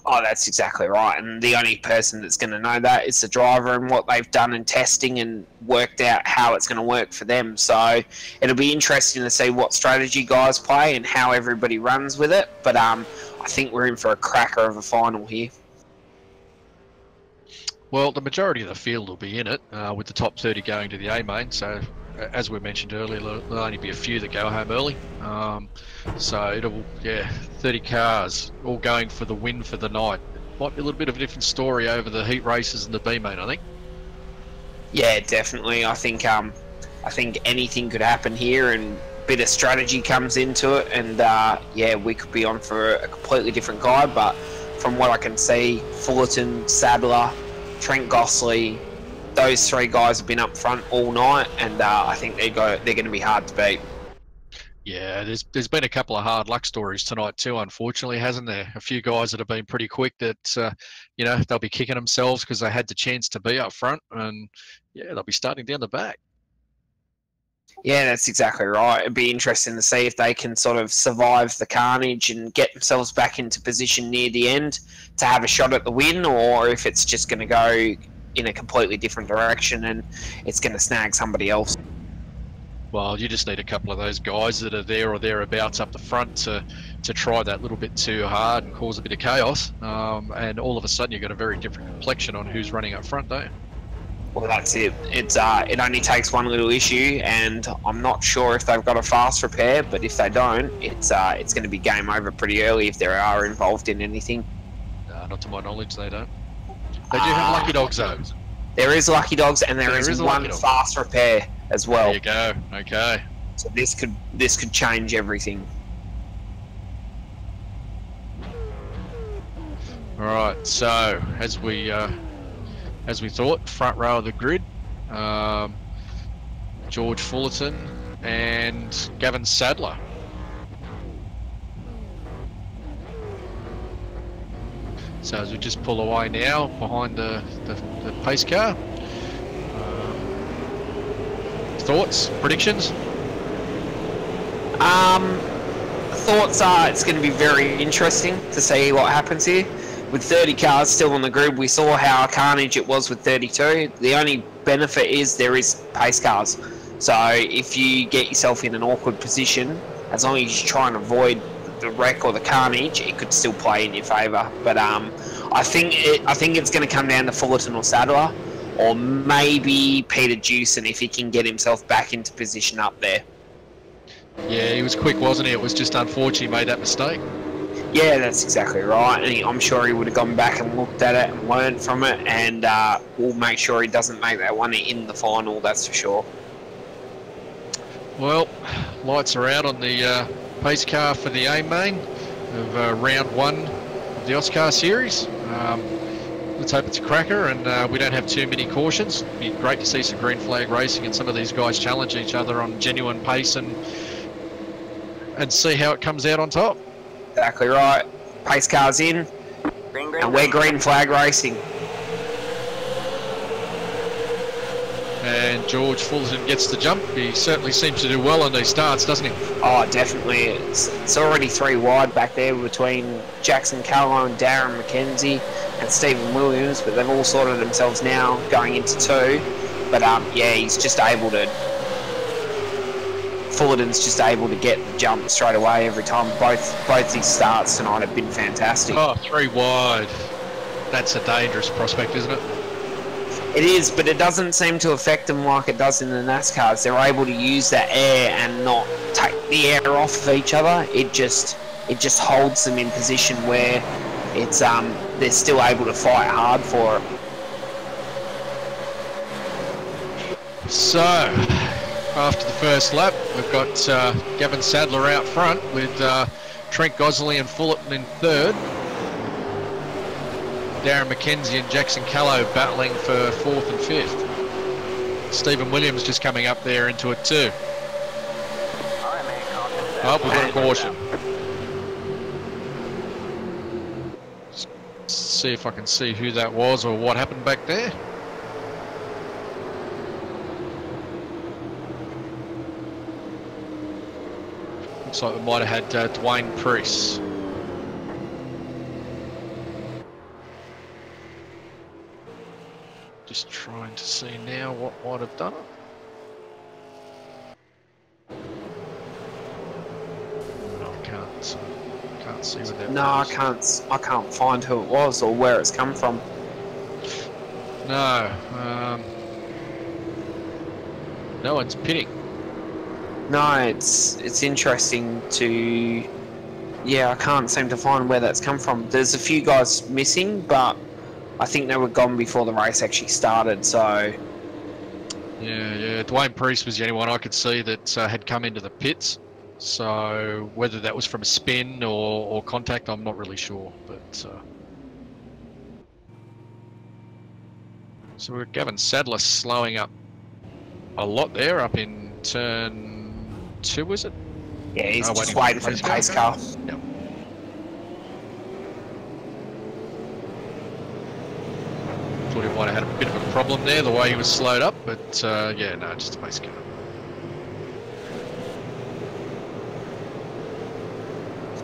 Oh, that's exactly right. And the only person that's going to know that is the driver and what they've done in testing and worked out how it's going to work for them. So it'll be interesting to see what strategy guys play and how everybody runs with it. But I think we're in for a cracker of a final here. Well, the majority of the field will be in it, with the top 30 going to the A-main. So, as we mentioned earlier, there'll only be a few that go home early. So it'll, 30 cars all going for the win for the night. Might be a little bit of a different story over the heat races and the B-main, I think. Yeah, definitely. I think anything could happen here, and a bit of strategy comes into it, and we could be on for a completely different guy. But from what I can see, Fullerton, Sadler, Trent Gossley, those three guys have been up front all night, and I think they're going to be hard to beat. Yeah, there's been a couple of hard luck stories tonight too, unfortunately, hasn't there? A few guys that have been pretty quick that, they'll be kicking themselves because they had the chance to be up front, and they'll be starting down the back. Yeah, that's exactly right. It'd be interesting to see if they can sort of survive the carnage and get themselves back into position near the end to have a shot at the win, or if it's just going to go in a completely different direction and it's going to snag somebody else. Well, you just need a couple of those guys that are there or thereabouts up the front to try that little bit too hard and cause a bit of chaos, and all of a sudden you've got a very different complexion on who's running up front, don't you? Well, that's it. It only takes one little issue, and I'm not sure if they've got a fast repair, but if they don't, it's going to be game over pretty early if they are involved in anything. Not to my knowledge, they don't. They do have lucky dogs, though. There is lucky dogs, and there is one fast repair as well. There you go. Okay. So this could change everything. All right. So as we thought, front row of the grid, George Fullerton and Gavin Sadler. So as we just pull away now behind the pace car, thoughts, predictions? Thoughts are it's going to be very interesting to see what happens here. With 30 cars still on the grid, we saw how carnage it was with 32. The only benefit is there is pace cars. So if you get yourself in an awkward position, as long as you try and avoid the wreck or the carnage, it could still play in your favour. But I think it's going to come down to Fullerton or Sadler, or maybe Peter Jewson if he can get himself back into position up there. Yeah, he was quick, wasn't he? It was just unfortunate he made that mistake. Yeah, that's exactly right. And I'm sure he would have gone back and looked at it and learned from it, and we'll make sure he doesn't make that one in the final, that's for sure. Well, lights are out on the pace car for the A-main of round 1 of the AUSCAR series. Let's hope it's a cracker and we don't have too many cautions. It'd be great to see some green flag racing and some of these guys challenge each other on genuine pace and see how it comes out on top. Exactly right. Pace car's in, and we're green flag racing. And George Fullerton gets the jump. He certainly seems to do well on these starts, doesn't he? Oh, definitely. It's already 3 wide back there between Jackson Callow and Darren McKenzie and Stephen Williams, but they've all sorted themselves now going into 2. But he's just able to... Fullerton's just able to get the jump straight away every time. Both these starts tonight have been fantastic. Oh, 3 wide. That's a dangerous prospect, isn't it? It is, but it doesn't seem to affect them like it does in the NASCARs. They're able to use that air and not take the air off of each other. It just holds them in position where it's they're still able to fight hard for it. So, after the first lap, we've got Gavin Sadler out front with Trent Gosley and Fullerton in third. Darren McKenzie and Jackson Callow battling for fourth and fifth. Stephen Williams just coming up there into it too. Oh, we've got a caution. Just see if I can see who that was or what happened back there. Looks like we might have had Dwayne Priest. Just trying to see now what might have done it. No, I can't see what that was. I can't find who it was or where it's come from. No, no one's pitting. No, it's interesting to... Yeah, I can't seem to find where that's come from. There's a few guys missing, but I think they were gone before the race actually started, so... Yeah, Dwayne Priest was the only one I could see that had come into the pits. So whether that was from a spin or contact, I'm not really sure. But so we're Gavin Sadler slowing up a lot there, up in turn 2, is it? Yeah, he's just waiting for the pace car. Yep. Thought he might have had a bit of a problem there, the way he was slowed up, but yeah, no, just a pace car.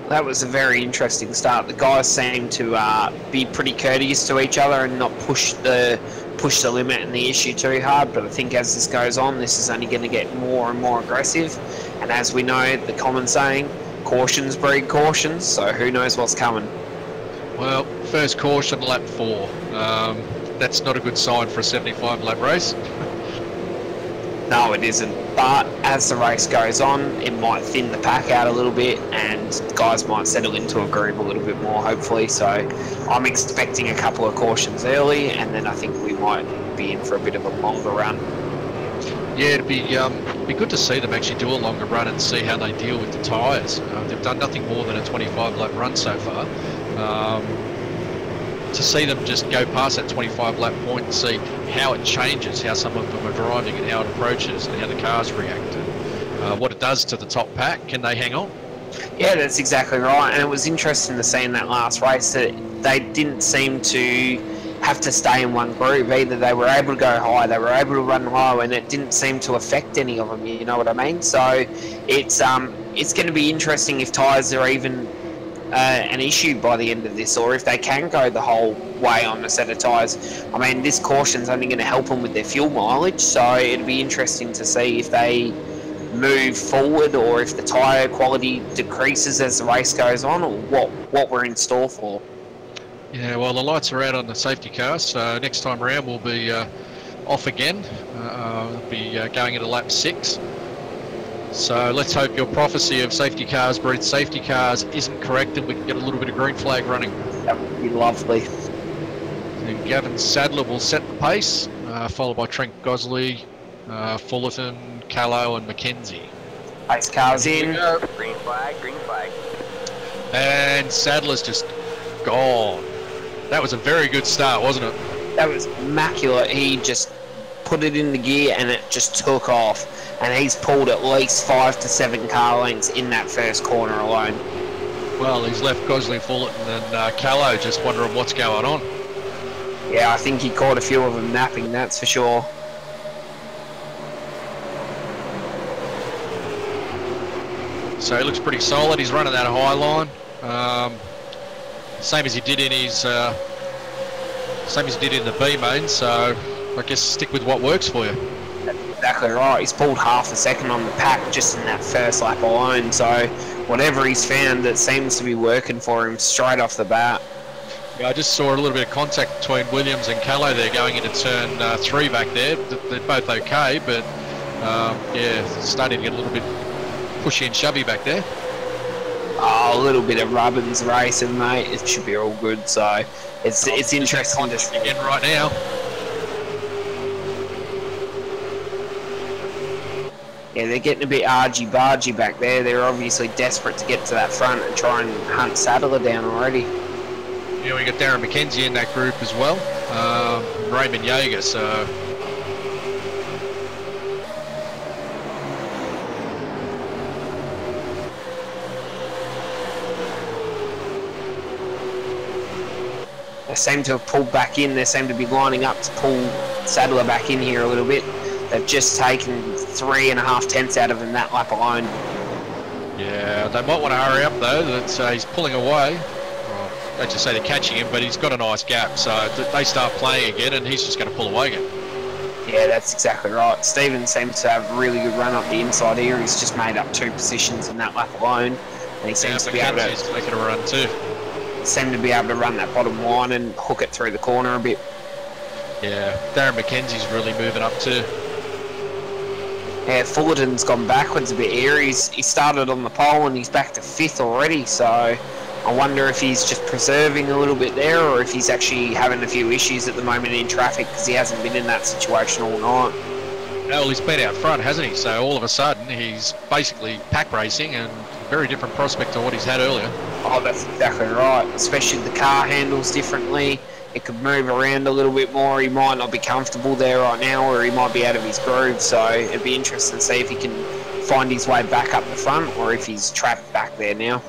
That was a very interesting start. The guys seemed to be pretty courteous to each other and not push the limit and the issue too hard, but I think as this goes on, this is only going to get more and more aggressive, and as we know, the common saying, cautions breed cautions, so who knows what's coming. Well, first caution, lap 4. That's not a good sign for a 75 lap race. No, it isn't. But as the race goes on, it might thin the pack out a little bit and guys might settle into a groove a little bit more, hopefully. So I'm expecting a couple of cautions early, and then I think we might be in for a bit of a longer run. Yeah, it'd be good to see them actually do a longer run and see how they deal with the tyres. They've done nothing more than a 25 lap run so far. To see them just go past that 25 lap point and see how it changes, how some of them are driving and how it approaches and how the cars react and what it does to the top pack. Can they hang on? Yeah, that's exactly right. And it was interesting to see in that last race that they didn't seem to have to stay in one groove either. They were able to go high, they were able to run low, and it didn't seem to affect any of them, you know what I mean? So it's going to be interesting if tyres are even an issue by the end of this, or if they can go the whole way on a set of tyres. I mean, this caution's only going to help them with their fuel mileage, so it'll be interesting to see if they move forward or if the tyre quality decreases as the race goes on, or what we're in store for. Yeah, well, the lights are out on the safety cars, so next time around we'll be off again. We'll be going into lap 6. So let's hope your prophecy of safety cars breed safety cars isn't correct and we can get a little bit of green flag running. That would be lovely. And Gavin Sadler will set the pace, followed by Trent Gosley, Fullerton, Callow and McKenzie. Pace cars in. Green flag, green flag. And Sadler's just gone. That was a very good start, wasn't it? That was immaculate. He just put it in the gear and it just took off. And he's pulled at least 5 to 7 car lengths in that first corner alone. Well, he's left Gosley, Fullerton and Callow just wondering what's going on. Yeah, I think he caught a few of them napping, that's for sure. So he looks pretty solid. He's running that high line, same as he did in his, same as he did in the B main. So I guess stick with what works for you. That's exactly right. He's pulled half a second on the pack just in that first lap alone. So whatever he's found, it seems to be working for him straight off the bat. Yeah, I just saw a little bit of contact between Williams and Callow there going into turn 3 back there. They're both okay, but yeah, starting to get a little bit pushy and shovey back there. Oh, a little bit of rubbins racing, mate. It should be all good. So it's interesting to see. Again right now. Yeah, they're getting a bit argy-bargy back there. They're obviously desperate to get to that front and try and hunt Sadler down already. Yeah, we got Darren McKenzie in that group as well. Raymond Yeager, so... They seem to have pulled back in. They seem to be lining up to pull Sadler back in here a little bit. They've just taken 3.5 tenths out of him that lap alone. Yeah, they might want to hurry up though. That he's pulling away. Well, they just say they're catching him, but he's got a nice gap. So they start playing again, and he's just going to pull away again. Yeah, that's exactly right. Stephen seems to have a really good run up the inside here. He's just made up 2 positions in that lap alone, and he seems to be able to making a run too. Seem to be able to run that bottom line and hook it through the corner a bit. Yeah, Darren McKenzie's really moving up too. Yeah, Fullerton's gone backwards a bit here. He started on the pole and he's back to 5th already, so I wonder if he's just preserving a little bit there or if he's actually having a few issues at the moment in traffic because he hasn't been in that situation all night. Well, he's been out front, hasn't he? So all of a sudden he's basically pack racing and a very different prospect to what he's had earlier. Oh, that's exactly right. Especially the car handles differently. It could move around a little bit more. He might not be comfortable there right now, or he might be out of his groove. So it'd be interesting to see if he can find his way back up the front, or if he's trapped back there now.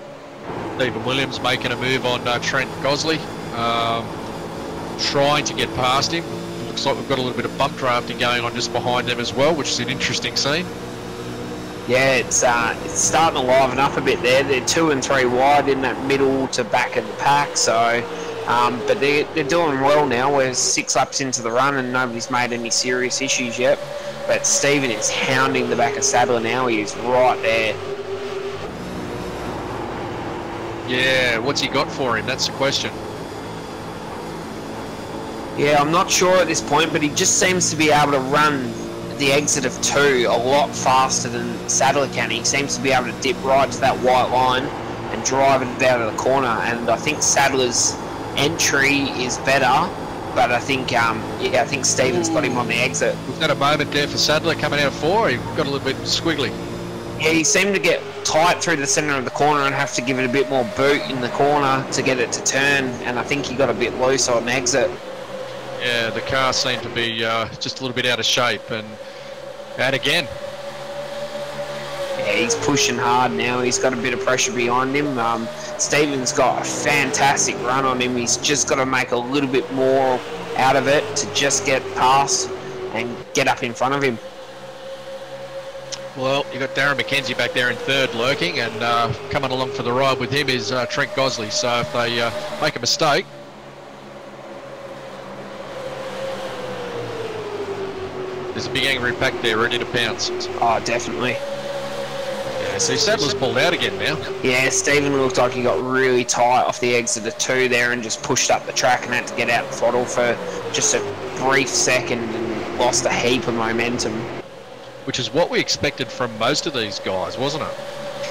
Stephen Williams making a move on Trent Gosley, trying to get past him. Looks like we've got a little bit of bump drafting going on just behind them as well, which is an interesting scene. Yeah, it's starting to liven up a bit there. They're 2 and 3 wide in that middle to back of the pack, so but they're doing well now. We're 6 laps into the run and nobody's made any serious issues yet. But Stephen is hounding the back of Sadler now. He is right there. Yeah, what's he got for him? That's the question. Yeah, I'm not sure at this point, but he just seems to be able to run the exit of 2 a lot faster than Sadler can. He seems to be able to dip right to that white line and drive it out of the corner. And I think Sadler's entry is better, but I think I think Stephen's got him on the exit. We've got a moment there for Sadler coming out of 4. He got a little bit squiggly. Yeah, he seemed to get tight through the centre of the corner and have to give it a bit more boot in the corner to get it to turn, and I think he got a bit loose on exit. Yeah, the car seemed to be just a little bit out of shape, and again. Yeah, he's pushing hard now. He's got a bit of pressure behind him. Stephen's got a fantastic run on him. He's just got to make a little bit more out of it to just get past and get up in front of him. Well, you got Darren McKenzie back there in 3rd lurking, and coming along for the ride with him is Trent Gosley. So if they make a mistake, there's a big angry pack there ready to pounce. Oh, definitely. Yeah, see, Sadler's pulled out again now. Yeah, Stephen looked like he got really tight off the exit of 2 there and just pushed up the track and had to get out the throttle for just a brief second and lost a heap of momentum. Which is what we expected from most of these guys, wasn't it?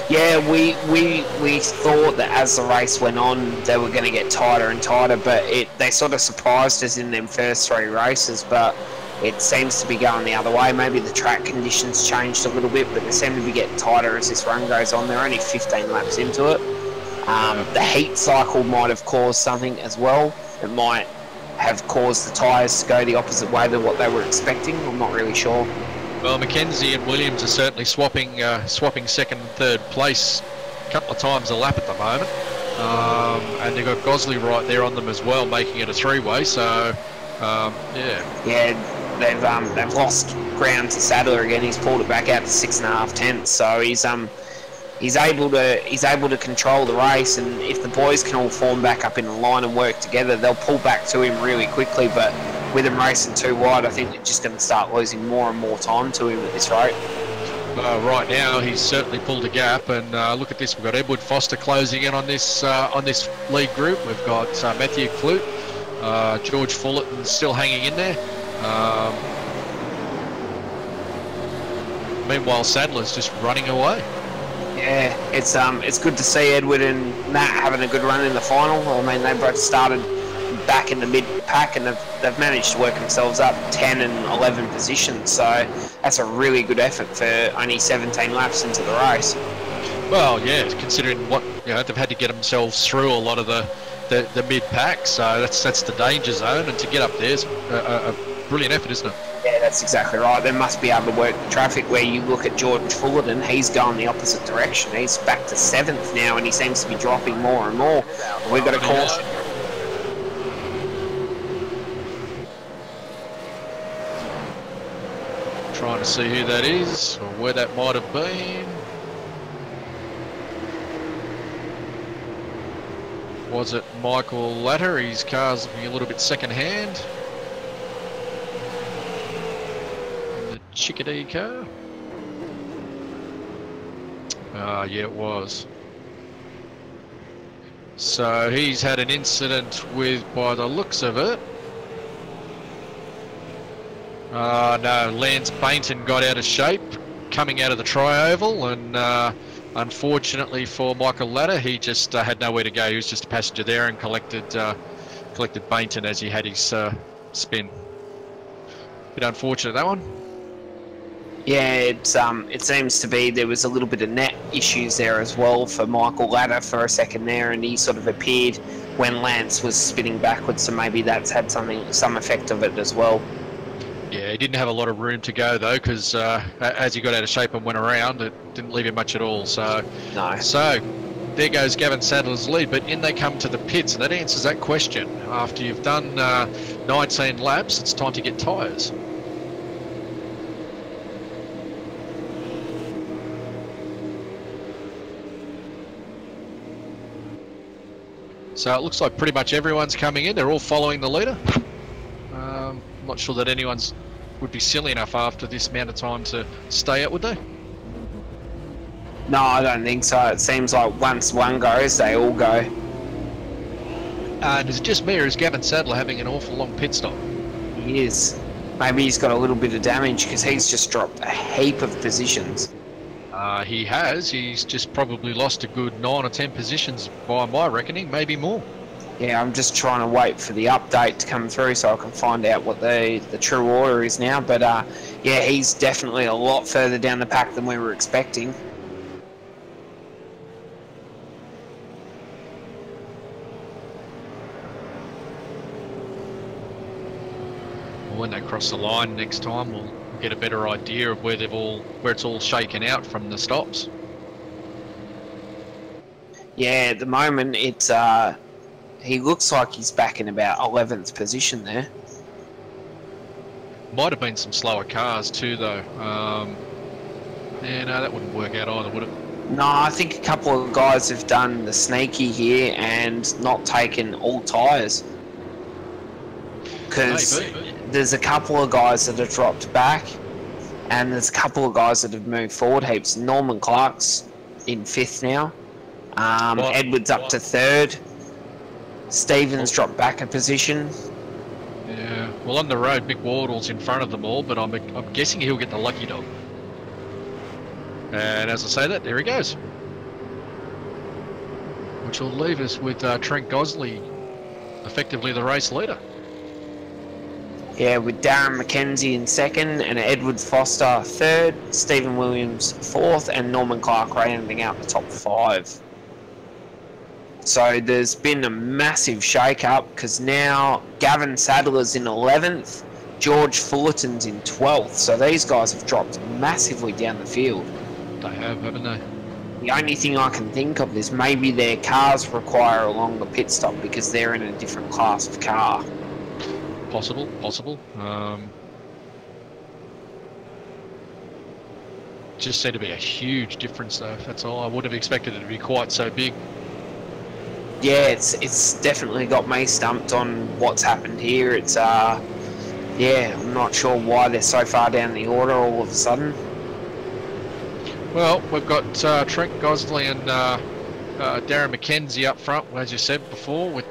Yeah, we thought that as the race went on, they were going to get tighter and tighter, but they sort of surprised us in them first 3 races, but it seems to be going the other way. Maybe the track conditions changed a little bit, but they seem to be getting tighter as this run goes on. They're only 15 laps into it. The heat cycle might have caused something as well. It might have caused the tyres to go the opposite way than what they were expecting. I'm not really sure. Well, McKenzie and Williams are certainly swapping 2nd and 3rd place a couple of times a lap at the moment. And they've got Gosley right there on them as well, making it a 3-way. So, yeah. Yeah, they've lost ground to Sadler again. He's pulled it back out to 6.5 tenths. So he's able to control the race. And if the boys can all form back up in a line and work together, they'll pull back to him really quickly. But with him racing 2 wide, I think they're just going to start losing more and more time to him at this rate. Right now, he's certainly pulled a gap, and look at this. We've got Edward Foster closing in on this lead group. We've got Matthew Clute, George Fullerton still hanging in there. Meanwhile, Sadler's just running away. Yeah, it's good to see Edward and Matt having a good run in the final. I mean, they both started back in the mid-pack, and they've managed to work themselves up 10 and 11 positions, so that's a really good effort for only 17 laps into the race. Well, yeah, considering what they've had to get themselves through a lot of the mid-pack, so that's the danger zone, and to get up there is a brilliant effort, isn't it? Yeah, that's exactly right. They must be able to work the traffic. Where you look at George Fullerton, he's going the opposite direction. He's back to 7th now, and he seems to be dropping more and more. We've got a caution. Trying to see who that is, or where that might have been. Was it Michael Latter? His car's looking a little bit second-hand. The Chickadee car. Yeah, it was. So he's had an incident with, by the looks of it. No, Lance Bainton got out of shape coming out of the tri-oval, and unfortunately for Michael Latter, he just had nowhere to go. He was just a passenger there and collected Bainton as he had his spin. Bit unfortunate, that one. Yeah, it seems to be there was a little bit of net issues there as well for Michael Latter for a second there, and he sort of appeared when Lance was spinning backwards, so maybe that's had some effect of it as well. Yeah, he didn't have a lot of room to go though, because as he got out of shape and went around, it didn't leave him much at all. So, no. So there goes Gavin Sadler's lead, but in they come to the pits, and that answers that question. After you've done 19 laps, it's time to get tyres. So it looks like pretty much everyone's coming in. They're all following the leader. I'm not sure that anyone's would be silly enough after this amount of time to stay out, would they? No, I don't think so. It seems like once one goes, they all go. And is it just me, or is Gavin Sadler having an awful long pit stop? He is. Maybe he's got a little bit of damage because he's just dropped a heap of positions. He has. He's just probably lost a good 9 or 10 positions by my reckoning, maybe more. Yeah, I'm just trying to wait for the update to come through so I can find out what the true order is now. But yeah, he's definitely a lot further down the pack than we were expecting. When they cross the line next time, we'll get a better idea of where it's all shaken out from the stops. Yeah, at the moment it's he looks like he's back in about 11th position there. Might have been some slower cars too, though. Yeah, no, that wouldn't work out either, would it? No, I think a couple of guys have done the sneaky here and not taken all tyres. Because there's a couple of guys that have dropped back, and there's a couple of guys that have moved forward heaps. Norman Clark's in 5th now. Edward's up to 3rd. Stevens dropped back a position. Yeah, well, on the road, Mick Wardle's in front of them all, but I'm guessing he'll get the lucky dog. And as I say that, there he goes. Which will leave us with Trent Gosley, effectively the race leader. Yeah, with Darren McKenzie in 2nd and Edward Foster 3rd, Stephen Williams 4th, and Norman Clark rounding out the top 5. So there's been a massive shake-up because now Gavin Sadler's in 11th, George Fullerton's in 12th. So these guys have dropped massively down the field. They have, haven't they? The only thing I can think of is maybe their cars require a longer pit stop because they're in a different class of car. Possible. Just seemed to be a huge difference, though. That's all. I would have expected it to be quite so big. Yeah, it's definitely got me stumped on what's happened here. It's yeah, I'm not sure why they're so far down the order all of a sudden. Well, we've got Trent Gosley and Darren McKenzie up front, as you said before, with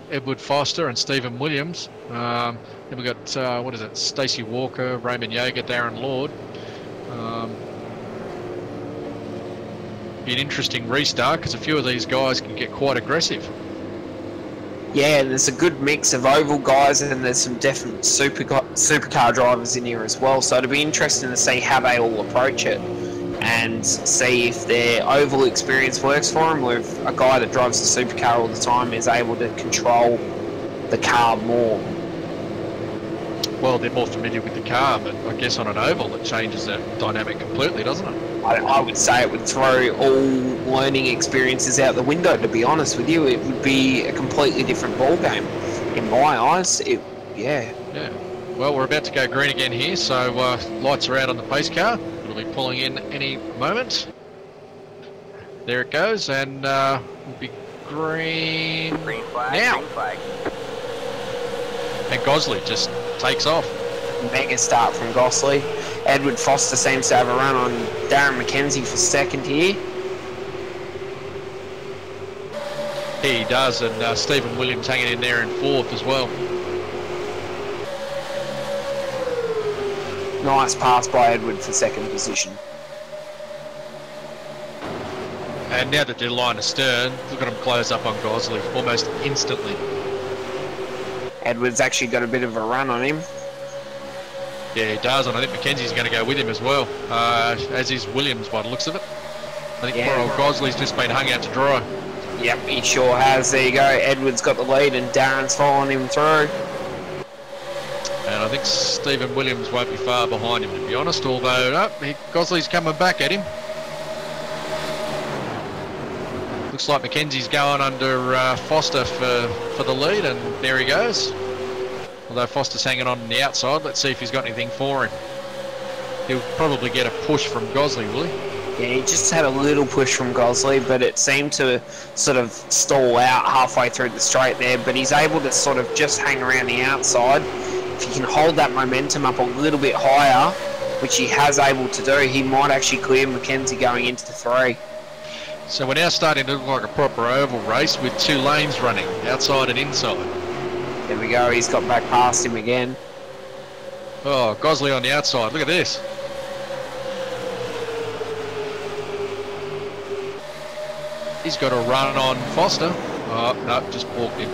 Edward Foster and Stephen Williams. Then we've got, what is it, Stacey Walker, Raymond Yeager, Darren Lord. Be an interesting restart because a few of these guys can get quite aggressive. Yeah, there's a good mix of oval guys and there's some definite supercar drivers in here as well. So it'll be interesting to see how they all approach it and see if their oval experience works for them, or if a guy that drives the supercar all the time is able to control the car more. Well, they're more familiar with the car, but I guess on an oval it changes that dynamic completely, doesn't it? I would say it would throw all learning experiences out the window, to be honest with you. It would be a completely different ball game in my eyes. Yeah. Well, we're about to go green again here, so lights are out on the pace car. It'll be pulling in any moment. There it goes, and we'll be green, Green flag, now. green flag. And Gosley just takes off. Mega start from Gosley. Edward Foster seems to have a run on Darren McKenzie for second here. He does, and Stephen Williams hanging in there in fourth as well. Nice pass by Edward for second position. And now that they're line astern, look at them close up on Gosley almost instantly. Edward's actually got a bit of a run on him. Yeah, he does, and I think Mackenzie's going to go with him as well, as is Williams by the looks of it. I think poor old Gosley's just been hung out to dry. Yep, he sure has. There you go. Edward's got the lead and Darren's following him through. And I think Stephen Williams won't be far behind him, to be honest, although Gosley's coming back at him. Looks like Mackenzie's going under Foster for the lead, and there he goes. Although Foster's hanging on the outside, let's see if he's got anything for him. He'll probably get a push from Gosley, will he? Yeah, he just had a little push from Gosley, but it seemed to sort of stall out halfway through the straight there, but he's able to sort of just hang around the outside. If he can hold that momentum up a little bit higher, which he has able to do, he might actually clear Mackenzie going into the 3. So we're now starting to look like a proper oval race with 2 lanes running, outside and inside. There we go, he's got back past him again. Oh, Gosley on the outside, look at this. He's got a run on Foster. Oh, no, just walked him.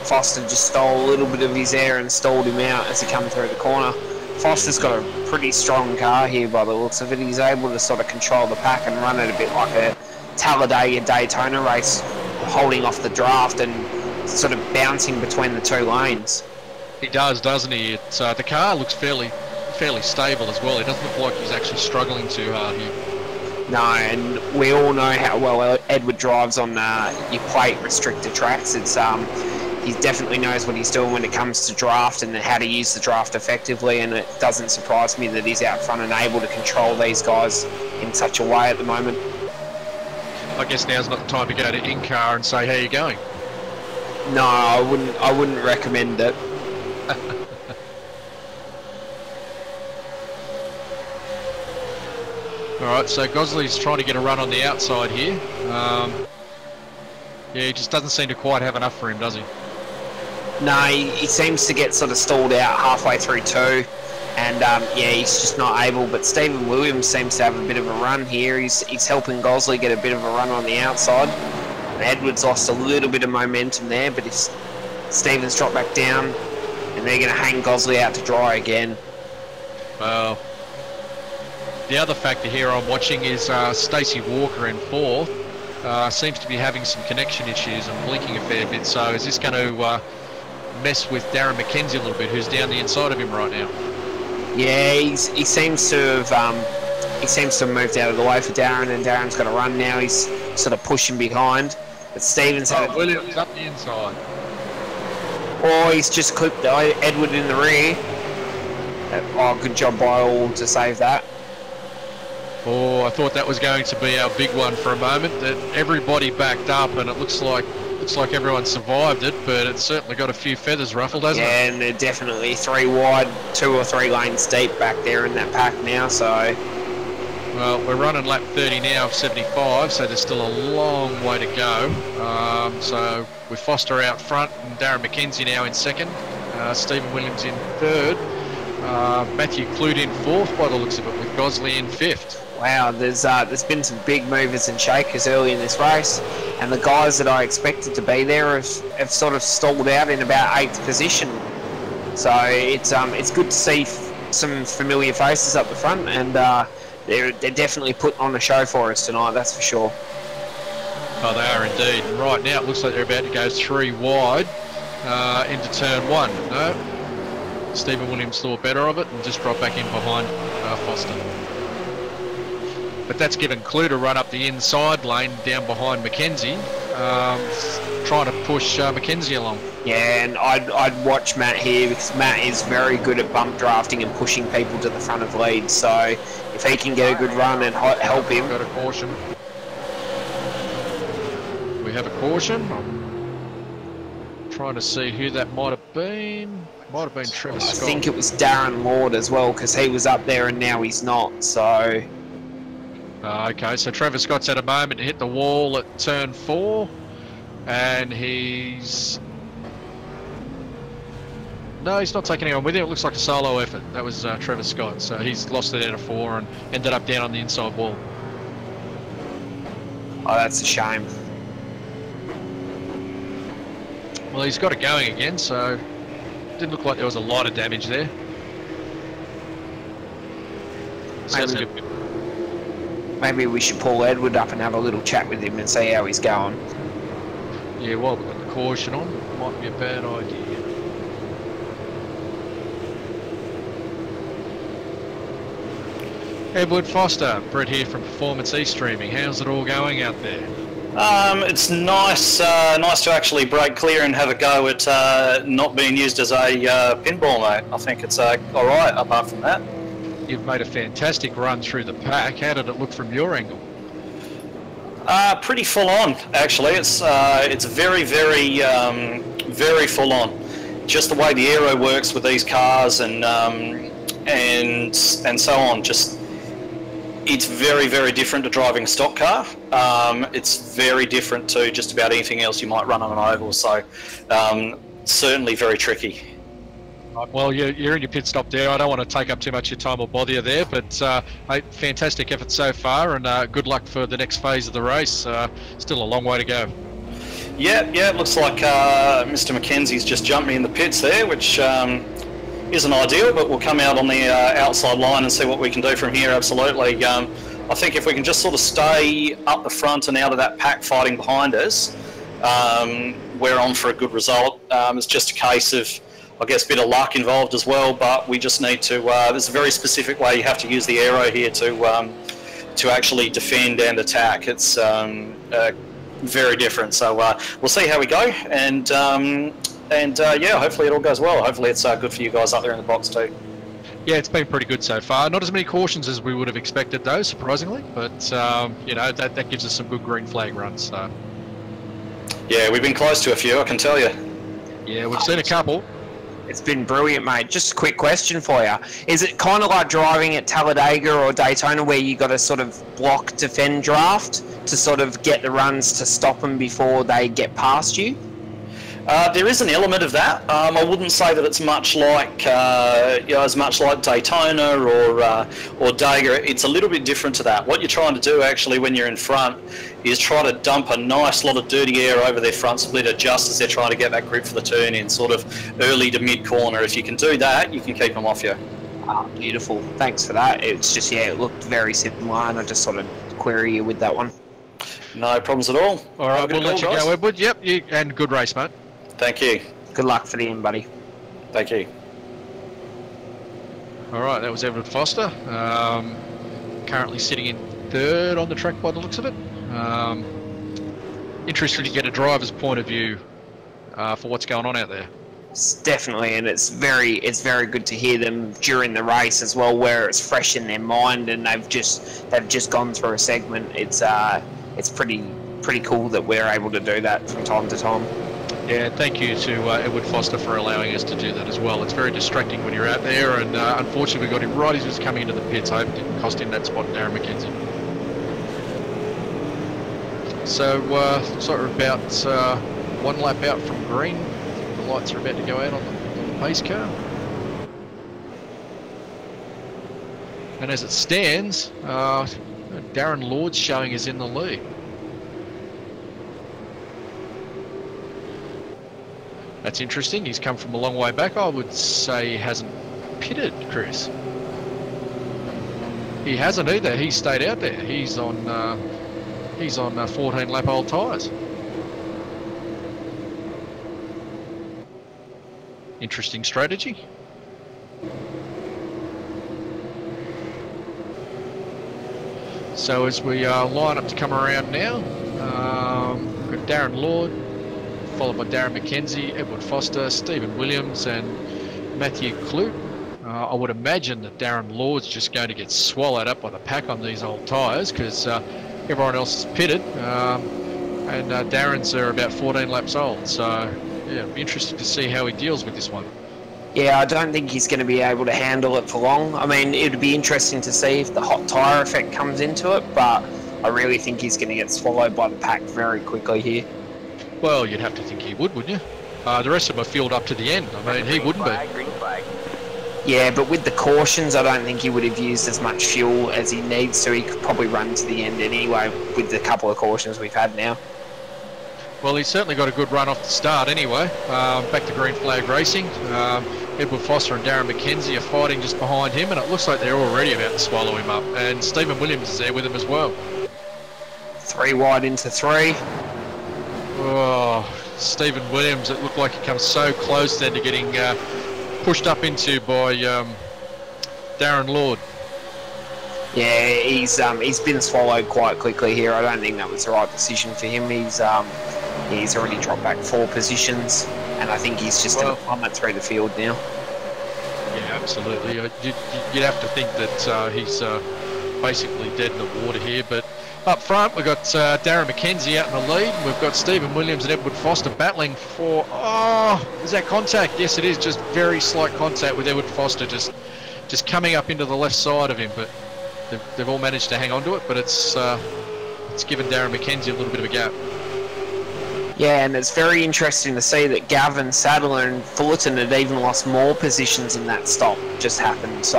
Foster just stole a little bit of his air and stalled him out as he come through the corner. Foster's got a pretty strong car here by the looks of it. He's able to sort of control the pack and run it a bit like a Talladega Daytona race, holding off the draft and sort of bouncing between the 2 lanes. He does, doesn't he? It's, the car looks fairly stable as well. It doesn't look like he's actually struggling too hard here. No, and we all know how well Edward drives on your plate restricted tracks. It's he definitely knows what he's doing when it comes to draft and how to use the draft effectively, and it doesn't surprise me that he's out front and able to control these guys in such a way at the moment. I guess now's not the time to go to in-car and say, how you going? No, I wouldn't recommend it. Alright, so Gosley's trying to get a run on the outside here. Yeah, he just doesn't seem to quite have enough for him, does he? No, he seems to get sort of stalled out halfway through 2, and yeah, he's just not able. But Stephen Williams seems to have a bit of a run here. He's helping Gosley get a bit of a run on the outside. And Edwards lost a little bit of momentum there, but if Stephen's dropped back down, and they're going to hang Gosley out to dry again. Well, the other factor here I'm watching is Stacey Walker in 4th. Seems to be having some connection issues and blinking a fair bit. So is this going to mess with Darren McKenzie a little bit, who's down the inside of him right now? Yeah, he seems to have moved out of the way for Darren, and Darren's got a run now. He's sort of pushing behind, but Stephen's had Williams up the inside. Oh, he's just clipped Edward in the rear. Oh, good job by all to save that. Oh, I thought that was going to be our big one for a moment, that everybody backed up, and it looks like Looks like everyone survived it, but it's certainly got a few feathers ruffled, hasn't it? Yeah, and they're definitely 3 wide, 2 or 3 lanes deep back there in that pack now, so... Well, we're running lap 30 now of 75, so there's still a long way to go. So with Foster out front and Darren McKenzie now in second, Stephen Williams in third, Matthew Clute in fourth by the looks of it, with Gosley in fifth. Wow, there's been some big movers and shakers early in this race, and the guys that I expected to be there have sort of stalled out in about 8th position. So it's good to see some familiar faces up the front, and they're definitely putting on a show for us tonight, that's for sure. Oh, they are indeed. And right now it looks like they're about to go 3 wide into turn 1. No, Stephen Williams thought better of it and just dropped back in behind Foster. But that's given Clue to run up the inside lane down behind McKenzie, trying to push McKenzie along. Yeah, and I'd watch Matt here, because Matt is very good at bump drafting and pushing people to the front of leads. So if he can get a good run and help him. Got a caution. We have a caution. I'm trying to see who that might have been. Might have been Trevor Scott. I think it was Darren Lord as well, because he was up there and now he's not. So. Okay, so Trevor Scott's had a moment to hit the wall at turn 4, and he's... No, he's not taking anyone with him. It looks like a solo effort. That was Trevor Scott, so he's lost it out of 4 and ended up down on the inside wall. Oh, that's a shame. Well, he's got it going again, so didn't look like there was a lot of damage there. Maybe we should pull Edward up and have a little chat with him and see how he's going. Yeah, while we've got the caution on, might be a bad idea. Edward Foster, Brett here from Performance E-Streaming. How's it all going out there? It's nice to actually break clear and have a go at not being used as a pinball, mate. I think it's all right apart from that. You've made a fantastic run through the pack. How did it look from your angle? Pretty full on, actually. It's very, very, very full on. Just the way the aero works with these cars and so on. Just it's very, very different to driving a stock car. It's very different to just about anything else you might run on an oval. So certainly very tricky. Well, you're in your pit stop there. I don't want to take up too much of your time or bother you there, but mate, fantastic effort so far, and good luck for the next phase of the race. Still a long way to go. Yeah, it looks like Mr. McKenzie's just jumped me in the pits there, which isn't ideal, but we'll come out on the outside line and see what we can do from here, absolutely. I think if we can just sort of stay up the front and out of that pack fighting behind us, we're on for a good result. It's just a case of, I guess, a bit of luck involved as well, but we just need to, there's a very specific way you have to use the aero here to actually defend and attack. It's very different. So we'll see how we go, and yeah, hopefully it all goes well. Hopefully it's good for you guys up there in the box too. Yeah, it's been pretty good so far. Not as many cautions as we would have expected though, surprisingly, but you know, that gives us some good green flag runs. So. Yeah, we've been close to a few, I can tell you. Yeah, we've seen a couple. It's been brilliant, mate. Just a quick question for you. Is it kind of like driving at Talladega or Daytona where you got to sort of block, defend, draft to sort of get the runs to stop them before they get past you? There is an element of that. I wouldn't say that it's much like, as much like Daytona or Dega. It's a little bit different to that. What you're trying to do actually when you're in front is try to dump a nice lot of dirty air over their front splitter just as they're trying to get that grip for the turn in, sort of early to mid corner. If you can do that, you can keep them off you. Oh, beautiful. Thanks for that. It's just, yeah, it looked very similar, and I just sort of query you with that one. No problems at all. All right, we'll let you go, Edward. Yep, and good race, mate. Thank you. Good luck for the end, buddy. Thank you. All right, that was Edward Foster. Currently sitting in third on the track by the looks of it. Interested to get a driver's point of view for what's going on out there. Definitely, and it's very good to hear them during the race as well, where it's fresh in their mind and they've just gone through a segment. It's pretty pretty cool that we're able to do that from time to time. Yeah, thank you to Edward Foster for allowing us to do that as well. It's very distracting when you're out there, and unfortunately we got him right as he was coming into the pits. I hope it didn't cost him that spot, Darren McKenzie. So, looks like we're about 1 lap out from green. The lights are about to go out on the pace car. And as it stands, Darren Lord's showing us in the lead. That's interesting. He's come from a long way back. I would say he hasn't pitted, Chris. He hasn't either. He stayed out there. He's on 14 lap old tyres. Interesting strategy. So as we line up to come around now, we've got Darren Lord, followed by Darren McKenzie, Edward Foster, Stephen Williams and Matthew Clute. I would imagine that Darren Lord's just going to get swallowed up by the pack on these old tyres because everyone else is pitted, and Darren's are about 14 laps old. So yeah, it'll be interesting to see how he deals with this one. Yeah, I don't think he's going to be able to handle it for long. I mean, it would be interesting to see if the hot tyre effect comes into it, but I really think he's going to get swallowed by the pack very quickly here. Well, you'd have to think he would, wouldn't you? The rest of them are filled up to the end. I mean, he wouldn't be. Green flag. Yeah, but with the cautions, I don't think he would have used as much fuel as he needs to. He could probably run to the end anyway with the couple of cautions we've had now. Well, he's certainly got a good run off the start anyway. Back to green flag racing. Edward Foster and Darren McKenzie are fighting just behind him, and it looks like they're already about to swallow him up. And Stephen Williams is there with him as well. 3 wide into 3. Oh, Stephen Williams, it looked like he comes so close then to getting pushed up into by Darren Lord. Yeah, he's been swallowed quite quickly here. I don't think that was the right decision for him. He's already dropped back 4 positions, and I think he's just going to plummet through the field now. Yeah, absolutely. You'd have to think that he's basically dead in the water here. But up front, we've got Darren McKenzie out in the lead. We've got Stephen Williams and Edward Foster battling for... Oh, is that contact? Yes, it is. Just very slight contact with Edward Foster just coming up into the left side of him. But they've all managed to hang on to it. But it's given Darren McKenzie a little bit of a gap. Yeah, and it's very interesting to see that Gavin, Sadler and Fullerton had even lost more positions in that stop just happened. So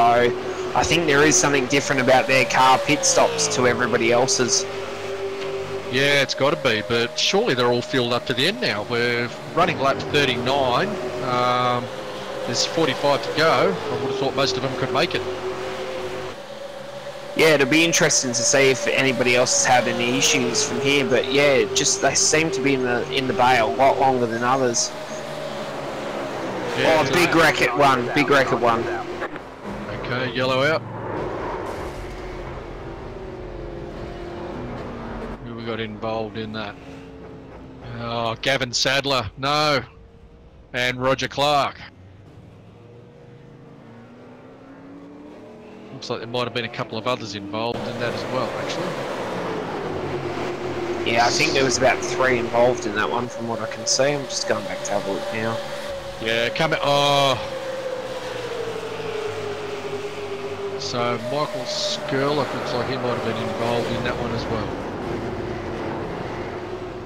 I think there is something different about their car pit stops to everybody else's. Yeah, it's got to be, but surely they're all filled up to the end now. We're running lap 39. There's 45 to go. I would have thought most of them could make it. Yeah, it'll be interesting to see if anybody else has had any issues from here. But yeah, just they seem to be in the bay a lot longer than others. Yeah, oh, big wreck at 1. Big wreck at 1. Okay, yellow out. Who we got involved in that? Oh, Gavin Sadler, no. And Roger Clark. Looks like there might have been a couple of others involved in that as well, actually. Yeah, I think there was about 3 involved in that one from what I can see. I'm just going back to have a look now. Yeah, coming. Oh. So Michael Skurlock looks like he might have been involved in that one as well.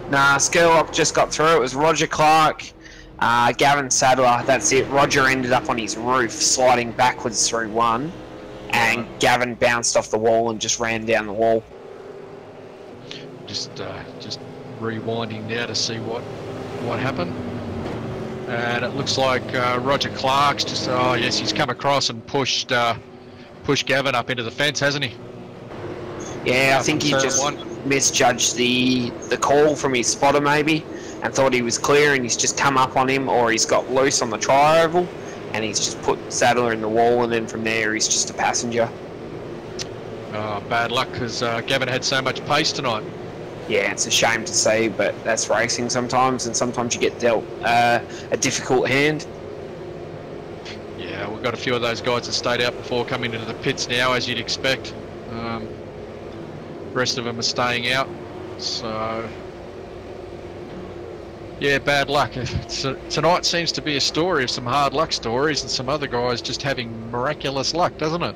Nah, Skurlock just got through. It was Roger Clark, Gavin Sadler. That's it. Roger ended up on his roof, sliding backwards through 1. And Gavin bounced off the wall and just ran down the wall. Just rewinding now to see what happened. And it looks like Roger Clark's just... Oh, yes, he's come across and pushed Gavin up into the fence, hasn't he? Yeah, I think he just misjudged the call from his spotter maybe and thought he was clear, and he's just come up on him, or he's got loose on the tri-oval. And he's just put Sadler in the wall, and then from there he's just a passenger. Oh, bad luck, because Gavin had so much pace tonight. Yeah, it's a shame to see, but that's racing sometimes, and sometimes you get dealt a difficult hand. Yeah, we've got a few of those guys that stayed out before coming into the pits now, as you'd expect. The rest of them are staying out, so Yeah, bad luck. Tonight seems to be a story of some hard luck stories and some other guys just having miraculous luck, doesn't it?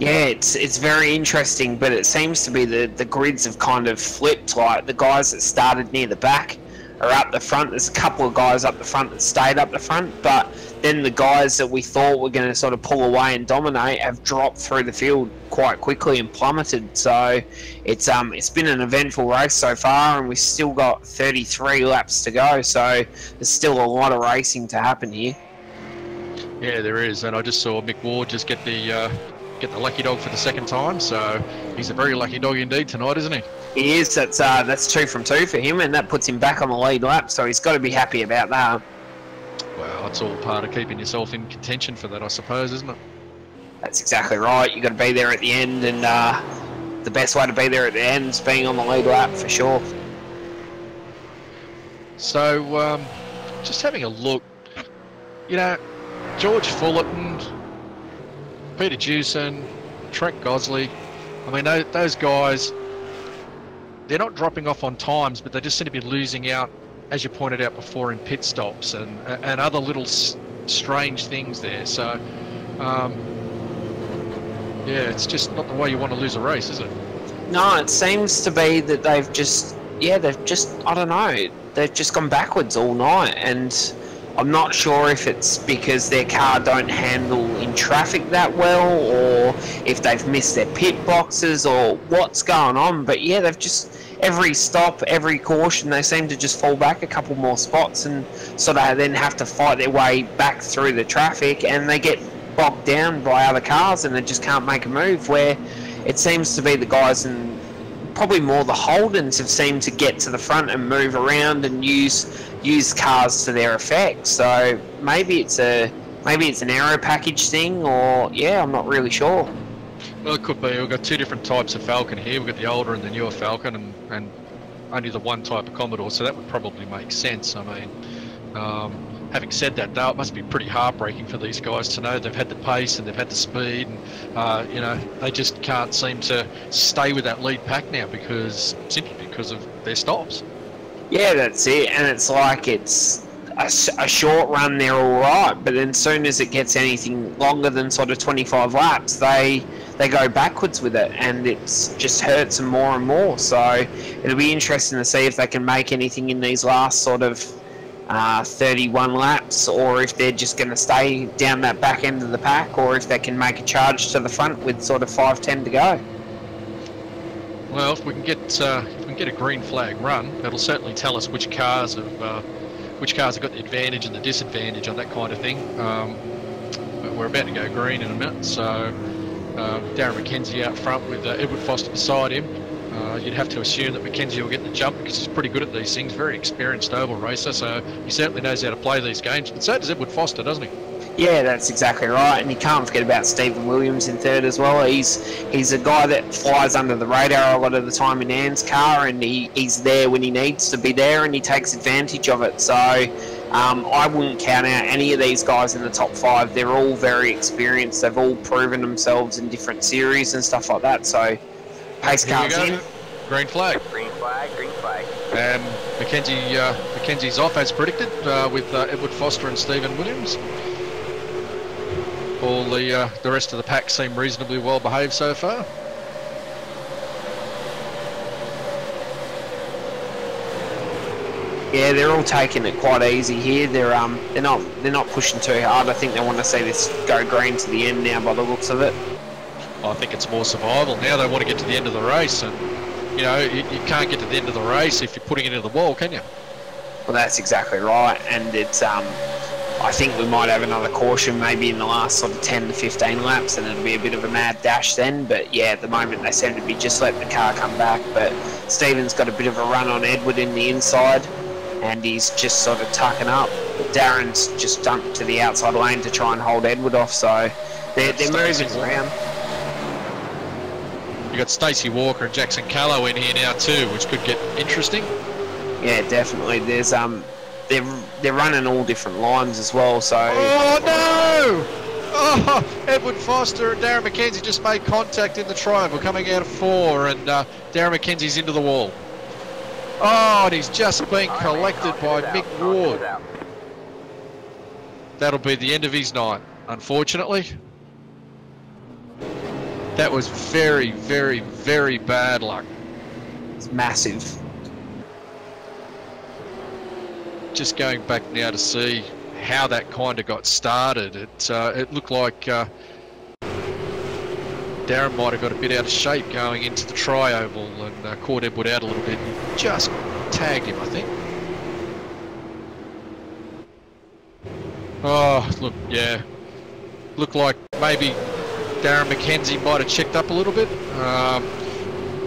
Yeah, it's very interesting, but it seems to be the grids have kind of flipped. Like the guys that started near the back are up the front. There's a couple of guys up the front that stayed up the front, but then the guys that we thought were going to sort of pull away and dominate have dropped through the field quite quickly and plummeted. So it's been an eventful race so far, and we've still got 33 laps to go. So there's still a lot of racing to happen here. Yeah, there is, and I just saw Mick Ward just get the lucky dog for the second time. So he's a very lucky dog indeed tonight, isn't he? He is. That's 2 from 2 for him, and that puts him back on the lead lap. So he's got to be happy about that. Well, it's all part of keeping yourself in contention for that, I suppose, isn't it? That's exactly right. You've got to be there at the end, and the best way to be there at the end is being on the lead lap for sure. So, just having a look, George Fullerton, Peter Jewson, Trent Gosley, I mean, those guys, they're not dropping off on times, but they just seem to be losing out, as you pointed out before, in pit stops and other little strange things there. So, yeah, it's just not the way you want to lose a race, is it? No, it seems to be that they've just, I don't know, they've just gone backwards all night, and I'm not sure if it's because their car don't handle in traffic that well, or if they've missed their pit boxes, or what's going on. But yeah, they've just, every stop, every caution, they seem to just fall back a couple more spots and sort of then have to fight their way back through the traffic, and they get bogged down by other cars and they just can't make a move, where it seems to be the guys, and probably more the Holdens, have seemed to get to the front and move around and use cars to their effect. So maybe it's an aero package thing, or yeah, I'm not really sure. Well, it could be. We've got 2 different types of Falcon here. We've got the older and the newer Falcon, and only the one type of Commodore, so that would probably make sense. I mean, having said that, though, it must be pretty heartbreaking for these guys to know they've had the pace and they've had the speed, and they just can't seem to stay with that lead pack now simply because of their stops. Yeah, that's it. And it's like it's a short run, they're all right, but then as soon as it gets anything longer than sort of 25 laps, they go backwards with it, and it's just hurts them more and more. So it'll be interesting to see if they can make anything in these last sort of 31 laps, or if they're just going to stay down that back end of the pack, or if they can make a charge to the front with sort of 5:10 to go. Well, if we can get a green flag run, that'll certainly tell us which cars have got the advantage and the disadvantage on that kind of thing. But we're about to go green in a minute, so Darren McKenzie out front with Edward Foster beside him. You'd have to assume that McKenzie will get the jump because he's pretty good at these things, very experienced oval racer, so he certainly knows how to play these games. But so does Edward Foster, doesn't he? Yeah, that's exactly right, and you can't forget about Stephen Williams in third as well. He's a guy that flies under the radar a lot of the time in Ann's car, and he's there when he needs to be there, and he takes advantage of it. So I wouldn't count out any of these guys in the top 5. They're all very experienced. They've all proven themselves in different series and stuff like that. So pace car's in. Green flag. Green flag, green flag. And Mackenzie's off as predicted with Edward Foster and Stephen Williams. All the rest of the pack seem reasonably well behaved so far. Yeah, they're all taking it quite easy here. They're not pushing too hard. I think they want to see this go green to the end now, by the looks of it. I think it's more survival now. They want to get to the end of the race, and you can't get to the end of the race if you're putting it into the wall, can you? Well, that's exactly right, and it's I think we might have another caution maybe in the last sort of 10 to 15 laps, and it'll be a bit of a mad dash then. But yeah, at the moment they seem to be just letting the car come back. But Stephen's got a bit of a run on Edward in the inside, and he's just sort of tucking up. Darren's just jumped to the outside lane to try and hold Edward off, so they're moving around. You got Stacey Walker and Jackson Callow in here now too, which could get interesting. Yeah, definitely. There's they're running all different lines as well, so... Oh, no! Oh, Edward Foster and Darren McKenzie just made contact in the triangle, coming out of 4, and Darren McKenzie's into the wall. Oh, and he's just been collected by Mick Ward. That'll be the end of his night, unfortunately. That was very, very, very bad luck. It's massive. Just going back now to see how that kind of got started. It looked like Darren might have got a bit out of shape going into the tri-oval and caught Edward out a little bit and just tagged him, I think. Oh, look, yeah. Looked like maybe Darren McKenzie might have checked up a little bit.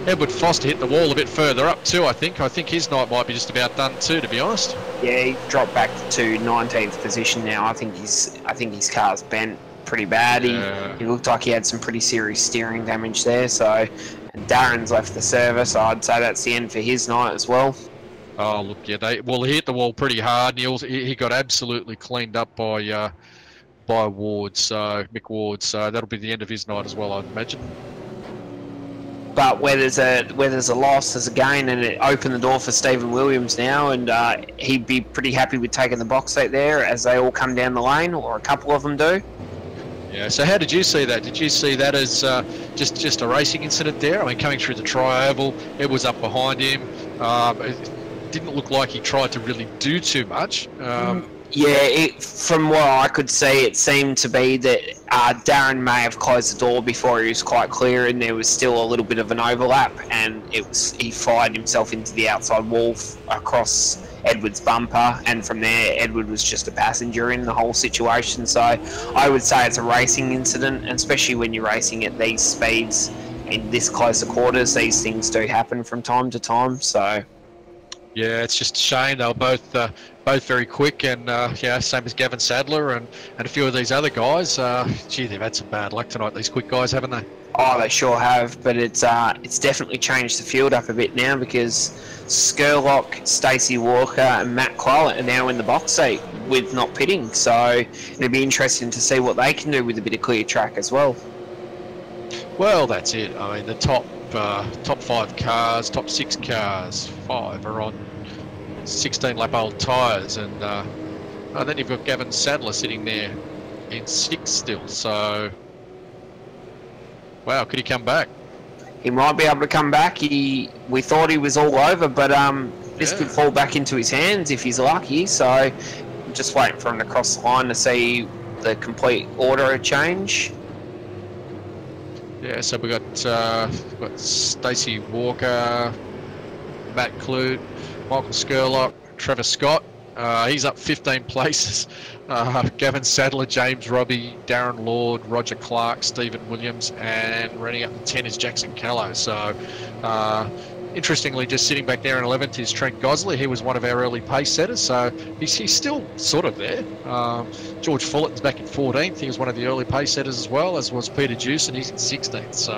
Edward Foster hit the wall a bit further up too, I think. I think his night might be just about done too, to be honest. Yeah, he dropped back to 19th position now. I think his car's bent pretty bad. Yeah. He looked like he had some pretty serious steering damage there. So, and Darren's left the service. I'd say that's the end for his night as well. Oh, look, yeah, he hit the wall pretty hard. And he got absolutely cleaned up by Ward, so Mick Ward. So that'll be the end of his night as well, I'd imagine. But where there's a loss, there's a gain, and it opened the door for Stephen Williams now, and he'd be pretty happy with taking the box seat there as they all come down the lane, or a couple of them do. Yeah. So how did you see that? Did you see that as just a racing incident there? I mean, coming through the tri-oval, it was up behind him. It didn't look like he tried to really do too much. Yeah, from what I could see, it seemed to be that Darren may have closed the door before he was quite clear, and there was still a little bit of an overlap, and he fired himself into the outside wall across Edward's bumper, and from there Edward was just a passenger in the whole situation. So I would say it's a racing incident, and especially when you're racing at these speeds in this closer quarters, these things do happen from time to time. So yeah, it's just a shame. They were both very quick, and yeah, same as Gavin Sadler and a few of these other guys. Gee, they've had some bad luck tonight, these quick guys, haven't they? Oh, they sure have, but it's definitely changed the field up a bit now, because Skurlock, Stacey Walker and Matt Quillett are now in the box seat with not pitting, so it'll be interesting to see what they can do with a bit of clear track as well. Well, that's it. I mean, the top 5 cars, top 6 cars, 5 are on 16-lap old tyres, and then you've got Gavin Sadler sitting there in 6th still. So, wow, could he come back? He might be able to come back. We thought he was all over, but this could fall back into his hands if he's lucky. So, I'm just waiting for him to cross the line to see the complete order change. Yeah, so we've got Stacey Walker, Matt Clute, Michael Skurlock, Trevor Scott. He's up 15 places. Gavin Sadler, James Robbie, Darren Lord, Roger Clark, Stephen Williams, and running up to 10 is Jackson Callow. So, interestingly, just sitting back there in 11th is Trent Gosley. He was one of our early pace setters, so he's still sort of there. George Fullerton's back in 14th. He was one of the early pace setters as well, as was Peter Juice, and he's in 16th. So,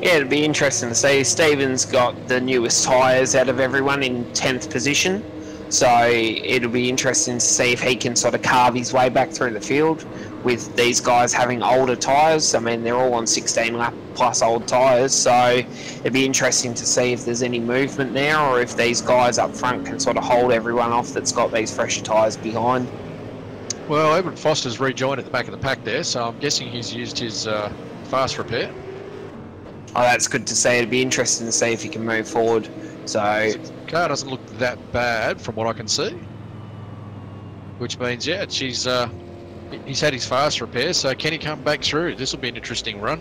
yeah, it'll be interesting to see. Stephen's got the newest tyres out of everyone in 10th position. So it'll be interesting to see if he can sort of carve his way back through the field with these guys having older tyres. I mean, they're all on 16 lap plus old tyres, so it'd be interesting to see if there's any movement there, or if these guys up front can sort of hold everyone off that's got these fresher tyres behind. Well, Edward Foster's rejoined at the back of the pack there, so I'm guessing he's used his fast repair. Oh, that's good to see. It'd be interesting to see if he can move forward. So the car doesn't look that bad from what I can see, which means, yeah, he's had his fast repair, so can he come back through? This will be an interesting run.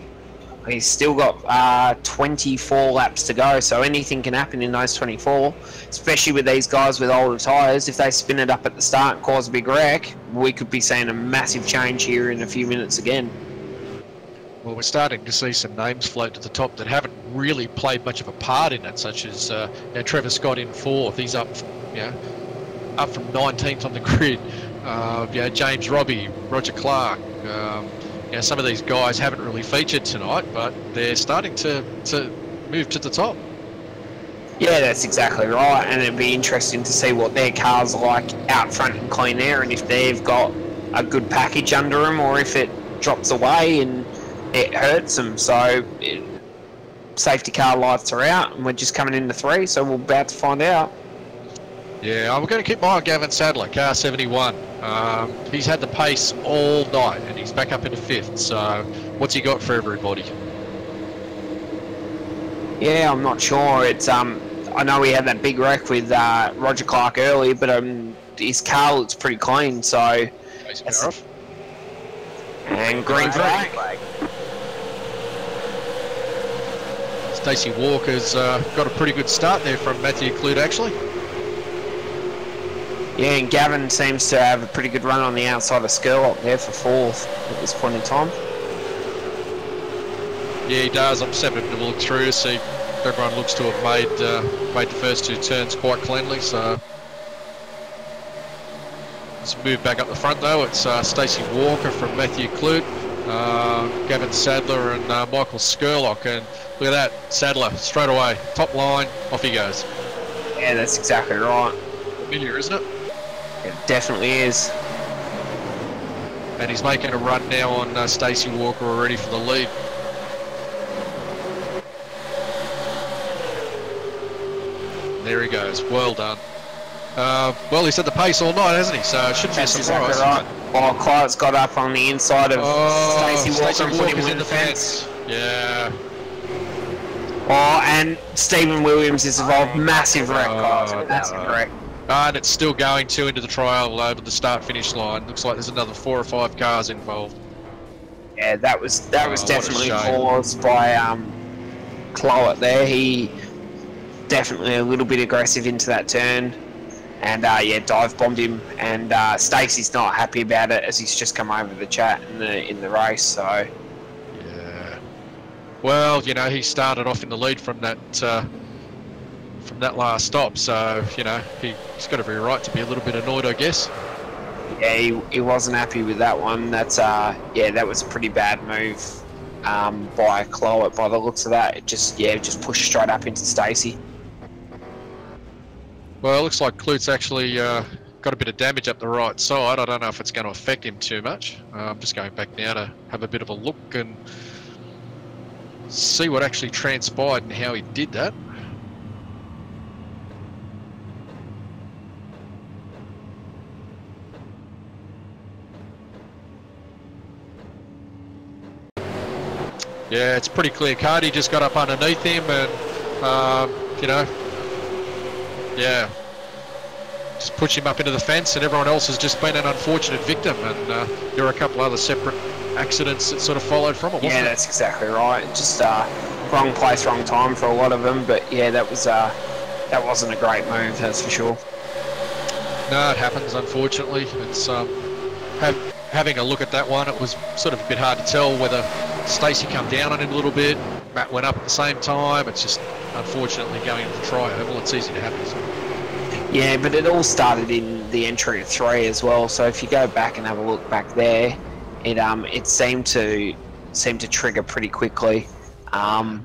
He's still got 24 laps to go, so anything can happen in those 24, especially with these guys with older tyres. If they spin it up at the start and cause a big wreck, we could be seeing a massive change here in a few minutes again. Well, we're starting to see some names float to the top that haven't really played much of a part in it, such as Trevor Scott in 4th. He's up from 19th on the grid. James Robbie, Roger Clark. Some of these guys haven't really featured tonight, but they're starting to move to the top. Yeah, that's exactly right, and it'd be interesting to see what their cars are like out front in clean air, and if they've got a good package under them, or if it drops away and it hurts them. So safety car lights are out, and we're just coming into 3, so we're about to find out. Yeah, we're going to keep my eye on Gavin Sadler, car 71. He's had the pace all night, and he's back up into 5th. So, what's he got for everybody? Yeah, I'm not sure. It's I know we had that big wreck with Roger Clark early, but his car looks pretty clean. So, and green flag. Stacey Walker's got a pretty good start there from Matthew Clute, actually. Yeah, and Gavin seems to have a pretty good run on the outside of Skurlock there for 4th at this point in time. Yeah, he does. I'm just having a look through to see if everyone looks to have made the first 2 turns quite cleanly. So let's move back up the front though. It's Stacey Walker from Matthew Clute, Gavin Sadler and Michael Skurlock. And look at that, Sadler straight away, top line, off he goes. Yeah, that's exactly right. Familiar, isn't it? It definitely is. And he's making a run now on Stacey Walker already for the lead. There he goes. Well done. Well, he's at the pace all night, hasn't he? So it shouldn't be a surprise. Exactly right. Oh, Clyde's got up on the inside of Stacey Walker and put him in the fence. Yeah. Oh, and Stephen Williams is involved. Massive wreck, guys. Massive wreck. And it's still going into the trial over the start-finish line. Looks like there's another 4 or 5 cars involved. Yeah, that was definitely caused by Clowett there. He definitely a little bit aggressive into that turn, and yeah, dive bombed him. And Stacey's not happy about it as he's just come over the chat in the race. So yeah, well, you know, he started off in the lead from that last stop, so you know he's got every right to be a little bit annoyed, I guess. Yeah, he wasn't happy with that one. That's yeah, that was a pretty bad move by Clowett by the looks of that. It just pushed straight up into Stacey. Well, it looks like Clute's actually got a bit of damage up the right side. I don't know if it's going to affect him too much. I'm just going back now to have a bit of a look and see what actually transpired and how he did that. Yeah, it's pretty clear cut. He just got up underneath him and, you know, yeah, just pushed him up into the fence, and everyone else has just been an unfortunate victim. And there were a couple other separate accidents that sort of followed from it, wasn't it? That's exactly right. Just wrong place, wrong time for a lot of them. But yeah, that wasn't a great move, that's for sure. No, it happens, unfortunately. It's having a look at that one, it was sort of a bit hard to tell whether Stacey come down on him a little bit, Matt went up at the same time. It's just, unfortunately, going into the tri-oval, it's easy to happen. Yeah, but it all started in the entry of 3 as well. So if you go back and have a look back there, it seemed to trigger pretty quickly. I'm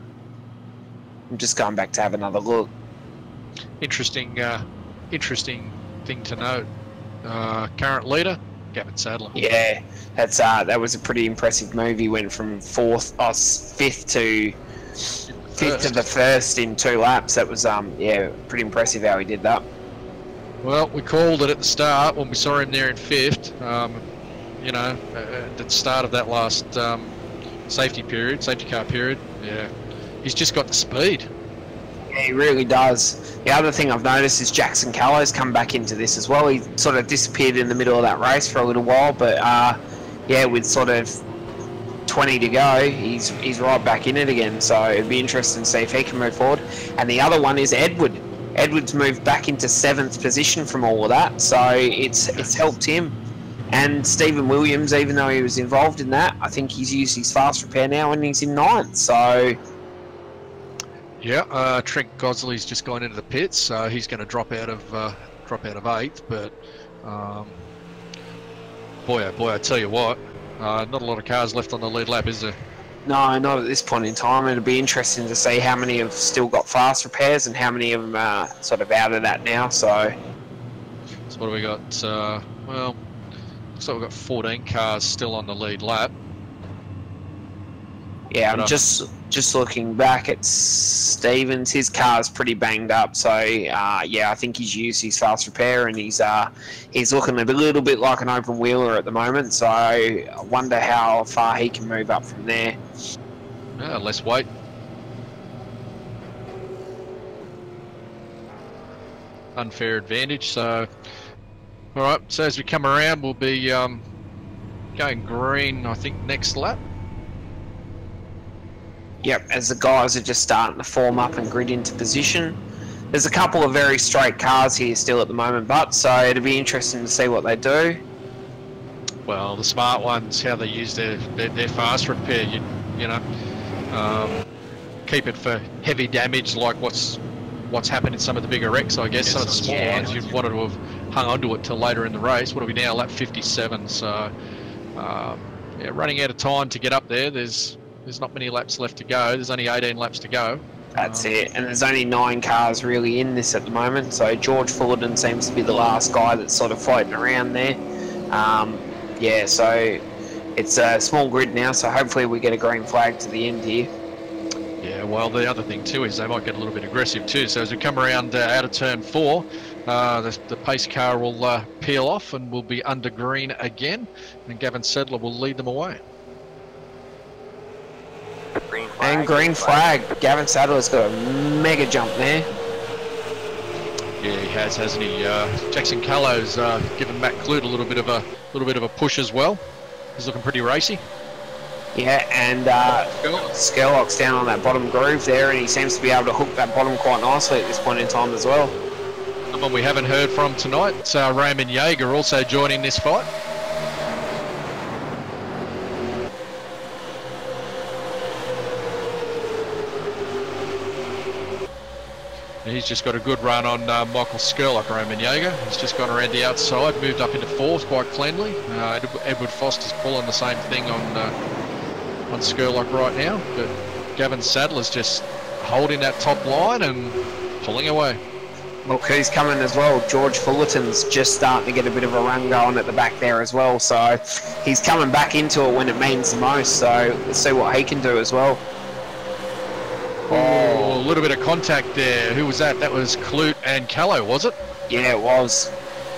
just going back to have another look. Interesting thing to note. Current leader, Gavin Sadler. Yeah, that was a pretty impressive move. He went from 5th to the first in 2 laps. That was yeah, pretty impressive how he did that. Well, we called it at the start when we saw him there in 5th. You know, at the start of that last safety car period. Yeah, he's just got the speed. Yeah, he really does. The other thing I've noticed is Jackson Callo's come back into this as well. He sort of disappeared in the middle of that race for a little while, but yeah, with sort of 20 to go, he's right back in it again. So it'd be interesting to see if he can move forward. And the other one is Edward. Edward's moved back into 7th position from all of that, so it's helped him. And Stephen Williams, even though he was involved in that, I think he's used his fast repair now and he's in 9th. So yeah, Trent Gosley's just gone into the pits, so he's going to drop out of 8th. But boy, oh boy, I tell you what, not a lot of cars left on the lead lap, is there? no, not at this point in time. It'll be interesting to see how many have still got fast repairs and how many of them are sort of out of that now. So what do we got? Well, looks like we've got 14 cars still on the lead lap. yeah, I'm just just looking back at Stevens, his car's pretty banged up. So yeah, I think he's used his fast repair, and he's looking a little bit like an open wheeler at the moment. So I wonder how far he can move up from there. Less weight. Unfair advantage. So, all right. So as we come around, we'll be going green, I think, next lap. Yep, as the guys are just starting to form up and grid into position. There's a couple of very straight cars here still at the moment, but so it'll be interesting to see what they do. Well, the smart ones, how they use their fast repair, you know, keep it for heavy damage like what's happened in some of the bigger wrecks, I guess. Some of the smaller ones you'd wanted to have hung onto it till later in the race. What are we now? Lap 57. So, yeah, running out of time to get up there. There's not many laps left to go. There's only 18 laps to go. That's it. And there's only 9 cars really in this at the moment. So George Fullerton seems to be the last guy that's sort of floating around there. Yeah, so it's a small grid now. So hopefully we get a green flag to the end here. Yeah, well, the other thing too is they might get a little bit aggressive too. So as we come around out of turn 4, the pace car will peel off and we'll be under green again. And Gavin Sedler will lead them away. Green flag, And green flag. Gavin Sadler's got a mega jump there. Yeah, he has, hasn't he? Jackson Callo's given Matt Clute a little bit of a push as well. He's looking pretty racy. Yeah, and Skerlock's down on that bottom groove there, and he seems to be able to hook that bottom quite nicely at this point in time as well. Someone we haven't heard from tonight, Raymond Yeager also joining this fight. He's just got a good run on Michael Skerlock, Raymond Yeager. He's just gone around the outside, moved up into 4th quite cleanly. Edward Foster's pulling the same thing on Skerlock right now, but Gavin Sadler's just holding that top line and pulling away. Look who's coming as well. George Fullerton's just starting to get a bit of a run going at the back there as well, so he's coming back into it when it means the most, so let's see what he can do as well. Oh, a little bit of contact there. Who was that? That was Clute and Callow, was it? Yeah, it was.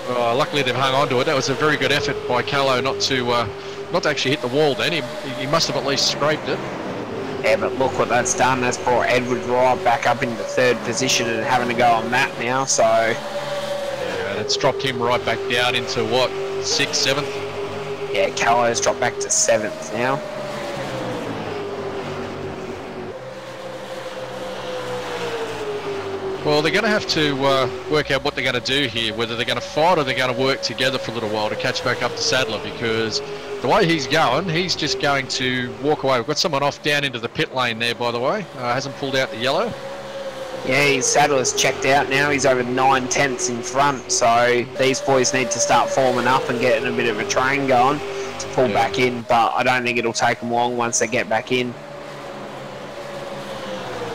Luckily they've hung on to it. That was a very good effort by Callow not to actually hit the wall then. He must have at least scraped it. Yeah, but look what that's done. That's brought Edward right back up into 3rd position and having to go on Matt now, so... Yeah, that's dropped him right back down into, what, 6th, 7th? Yeah, Callow's dropped back to 7th now. Well, they're going to have to work out what they're going to do here, whether they're going to fight or they're going to work together for a little while to catch back up to Sadler, because the way he's going, he's just going to walk away. We've got someone off down into the pit lane there, by the way. Hasn't pulled out the yellow. Yeah, Sadler's checked out now. He's over 9/10 in front, so these boys need to start forming up and getting a bit of a train going to pull back in, but I don't think it'll take them long once they get back in.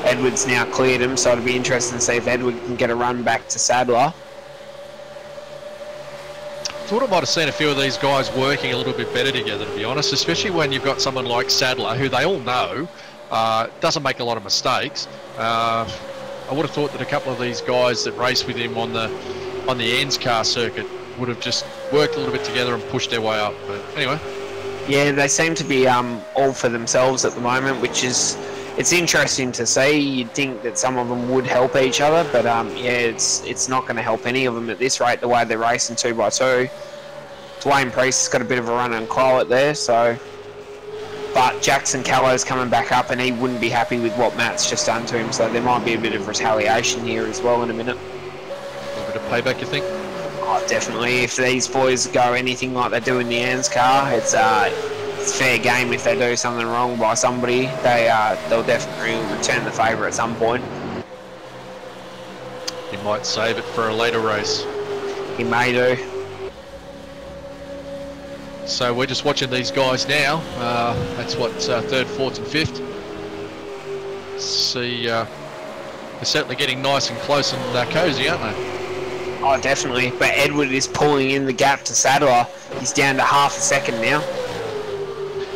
Edward's now cleared him, so it'll be interesting to see if Edward can get a run back to Sadler. Thought I might have seen a few of these guys working a little bit better together, to be honest, especially when you've got someone like Sadler, who they all know doesn't make a lot of mistakes. I would have thought that a couple of these guys that race with him on the AUSCAR circuit would have just worked a little bit together and pushed their way up. But anyway. Yeah, they seem to be all for themselves at the moment, which is... It's interesting to see. You'd think that some of them would help each other, but yeah, it's not going to help any of them at this rate, the way they're racing 2x2. Dwayne Priest has got a bit of a run on Cloet there, so... But Jackson Callow's coming back up, and he wouldn't be happy with what Matt's just done to him, so there might be a bit of retaliation here as well in a minute. A little bit of payback, you think? Oh, definitely. If these boys go anything like they do in the AUSCAR, it's fair game. If they do something wrong by somebody, they'll definitely return the favour at some point. He might save it for a later race. He may do. So we're just watching these guys now. That's what, 3rd, 4th and 5th. See, they're certainly getting nice and close and cosy, aren't they? Oh, definitely. But Edward is pulling in the gap to Sadler. He's down to half a second now.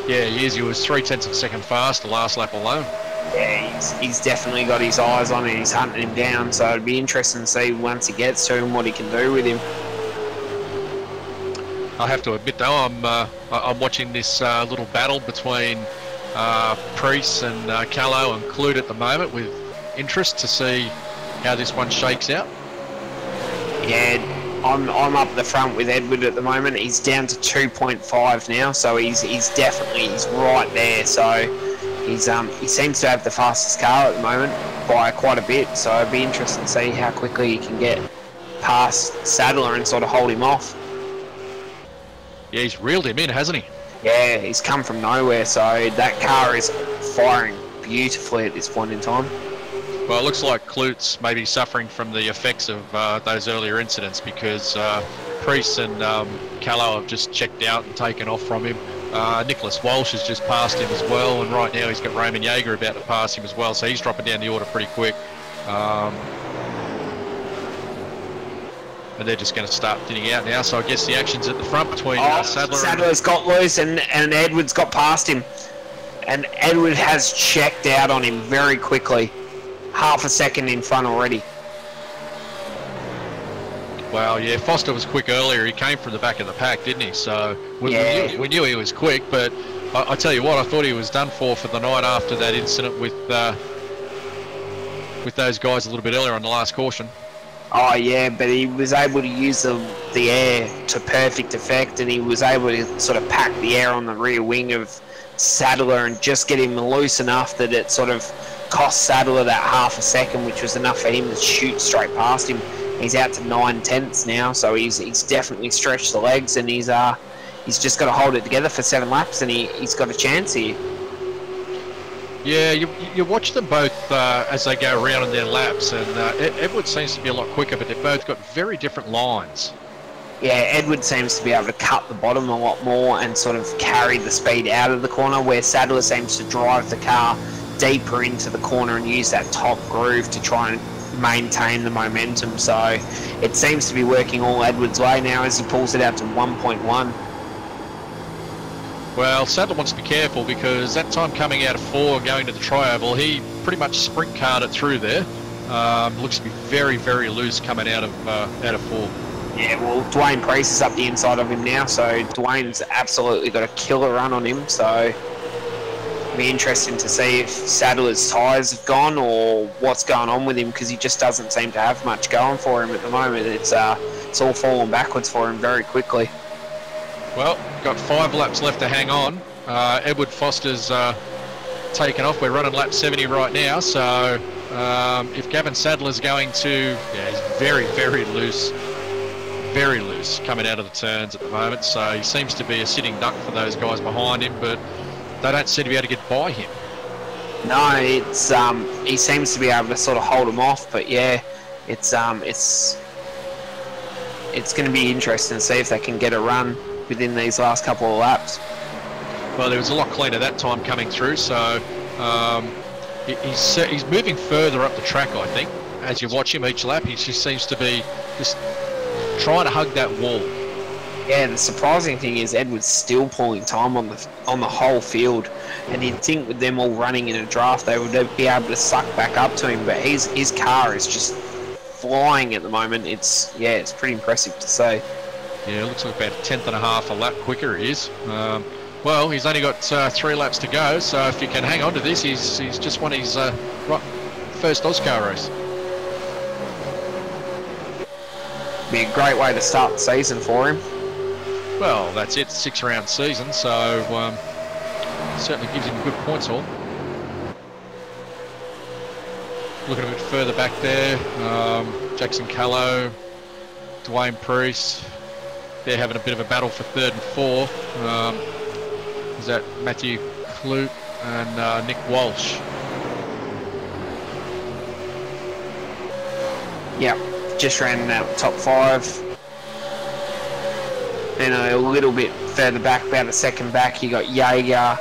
Yeah, he is. He was 0.3 of a second fast the last lap alone. Yeah, he's definitely got his eyes on it. He's hunting him down, so it'd be interesting to see once he gets to him what he can do with him. I have to admit though, I'm watching this little battle between Priest and Callow and Clute at the moment with interest to see how this one shakes out. Yeah, I'm up the front with Edward at the moment. He's down to 2.5 now, so he's right there. So he seems to have the fastest car at the moment by quite a bit. So it'd be interesting to see how quickly he can get past Sadler and sort of hold him off. Yeah, he's reeled him in, hasn't he? Yeah, he's come from nowhere, so that car is firing beautifully at this point in time. Well, it looks like Clute's maybe suffering from the effects of those earlier incidents because Priest and Callow have just checked out and taken off from him. Nicholas Walsh has just passed him as well, and right now he's got Roman Jaeger about to pass him as well, so he's dropping down the order pretty quick. And they're just going to start thinning out now, so I guess the action's at the front between Sadler. Sadler's got loose and Edward's got past him. And Edward has checked out on him very quickly. Half a second in front already. Well, yeah, Foster was quick earlier. He came from the back of the pack, didn't he? So we knew he was quick, but I tell you what, I thought he was done for the night after that incident with those guys a little bit earlier on the last caution. Oh yeah, but he was able to use the air to perfect effect, and he was able to sort of pack the air on the rear wing of Sadler and just get him loose enough that it sort of cost Sadler that half a second, which was enough for him to shoot straight past him. He's out to 9/10 now, so he's definitely stretched the legs, and he's just got to hold it together for 7 laps, and he's got a chance here. Yeah, you watch them both as they go around in their laps, and Edward seems to be a lot quicker, but they've both got very different lines. Yeah, Edward seems to be able to cut the bottom a lot more and sort of carry the speed out of the corner, where Sadler seems to drive the car deeper into the corner and use that top groove to try and maintain the momentum. So it seems to be working all Edward's way now as he pulls it out to 1.1. Well, Sadler wants to be careful because that time coming out of 4 going to the tri-oval, he pretty much sprint carred it through there. Looks to be very, very loose coming out of 4. Yeah, well, Dwayne Priest is up the inside of him now, so Dwayne's absolutely got a killer run on him. So it'll be interesting to see if Sadler's tyres have gone or what's going on with him, because he just doesn't seem to have much going for him at the moment. It's all falling backwards for him very quickly. Well, got 5 laps left to hang on. Edward Foster's taken off. We're running lap 70 right now, so if Gavin Sadler's going to... Yeah, he's very, very loose coming out of the turns at the moment, so he seems to be a sitting duck for those guys behind him, but they don't seem to be able to get by him. No, it's he seems to be able to sort of hold him off, but yeah, it's going to be interesting to see if they can get a run within these last couple of laps. Well, there was a lot cleaner that time coming through, so he's moving further up the track, I think. As you watch him each lap, he just seems to be just trying to hug that wall. Yeah, the surprising thing is Edward's still pulling time on the whole field, and you'd think with them all running in a draft they would be able to suck back up to him, but his car is just flying at the moment. It's pretty impressive to see. Yeah, it looks like about 1/10.5 a lap quicker he is. Well, he's only got 3 laps to go, so if he can hang on to this, he's just won his first AUSCAR race. Be a great way to start the season for him. Well, that's it, 6-round season, so certainly gives him good points haul. Looking a bit further back there, Jackson Callow, Dwayne Priest, they're having a bit of a battle for 3rd and 4. Is that Matthew Clute and Nick Walsh? Yep, just ran out top 5. Then a little bit further back, about a second back, you got Jaeger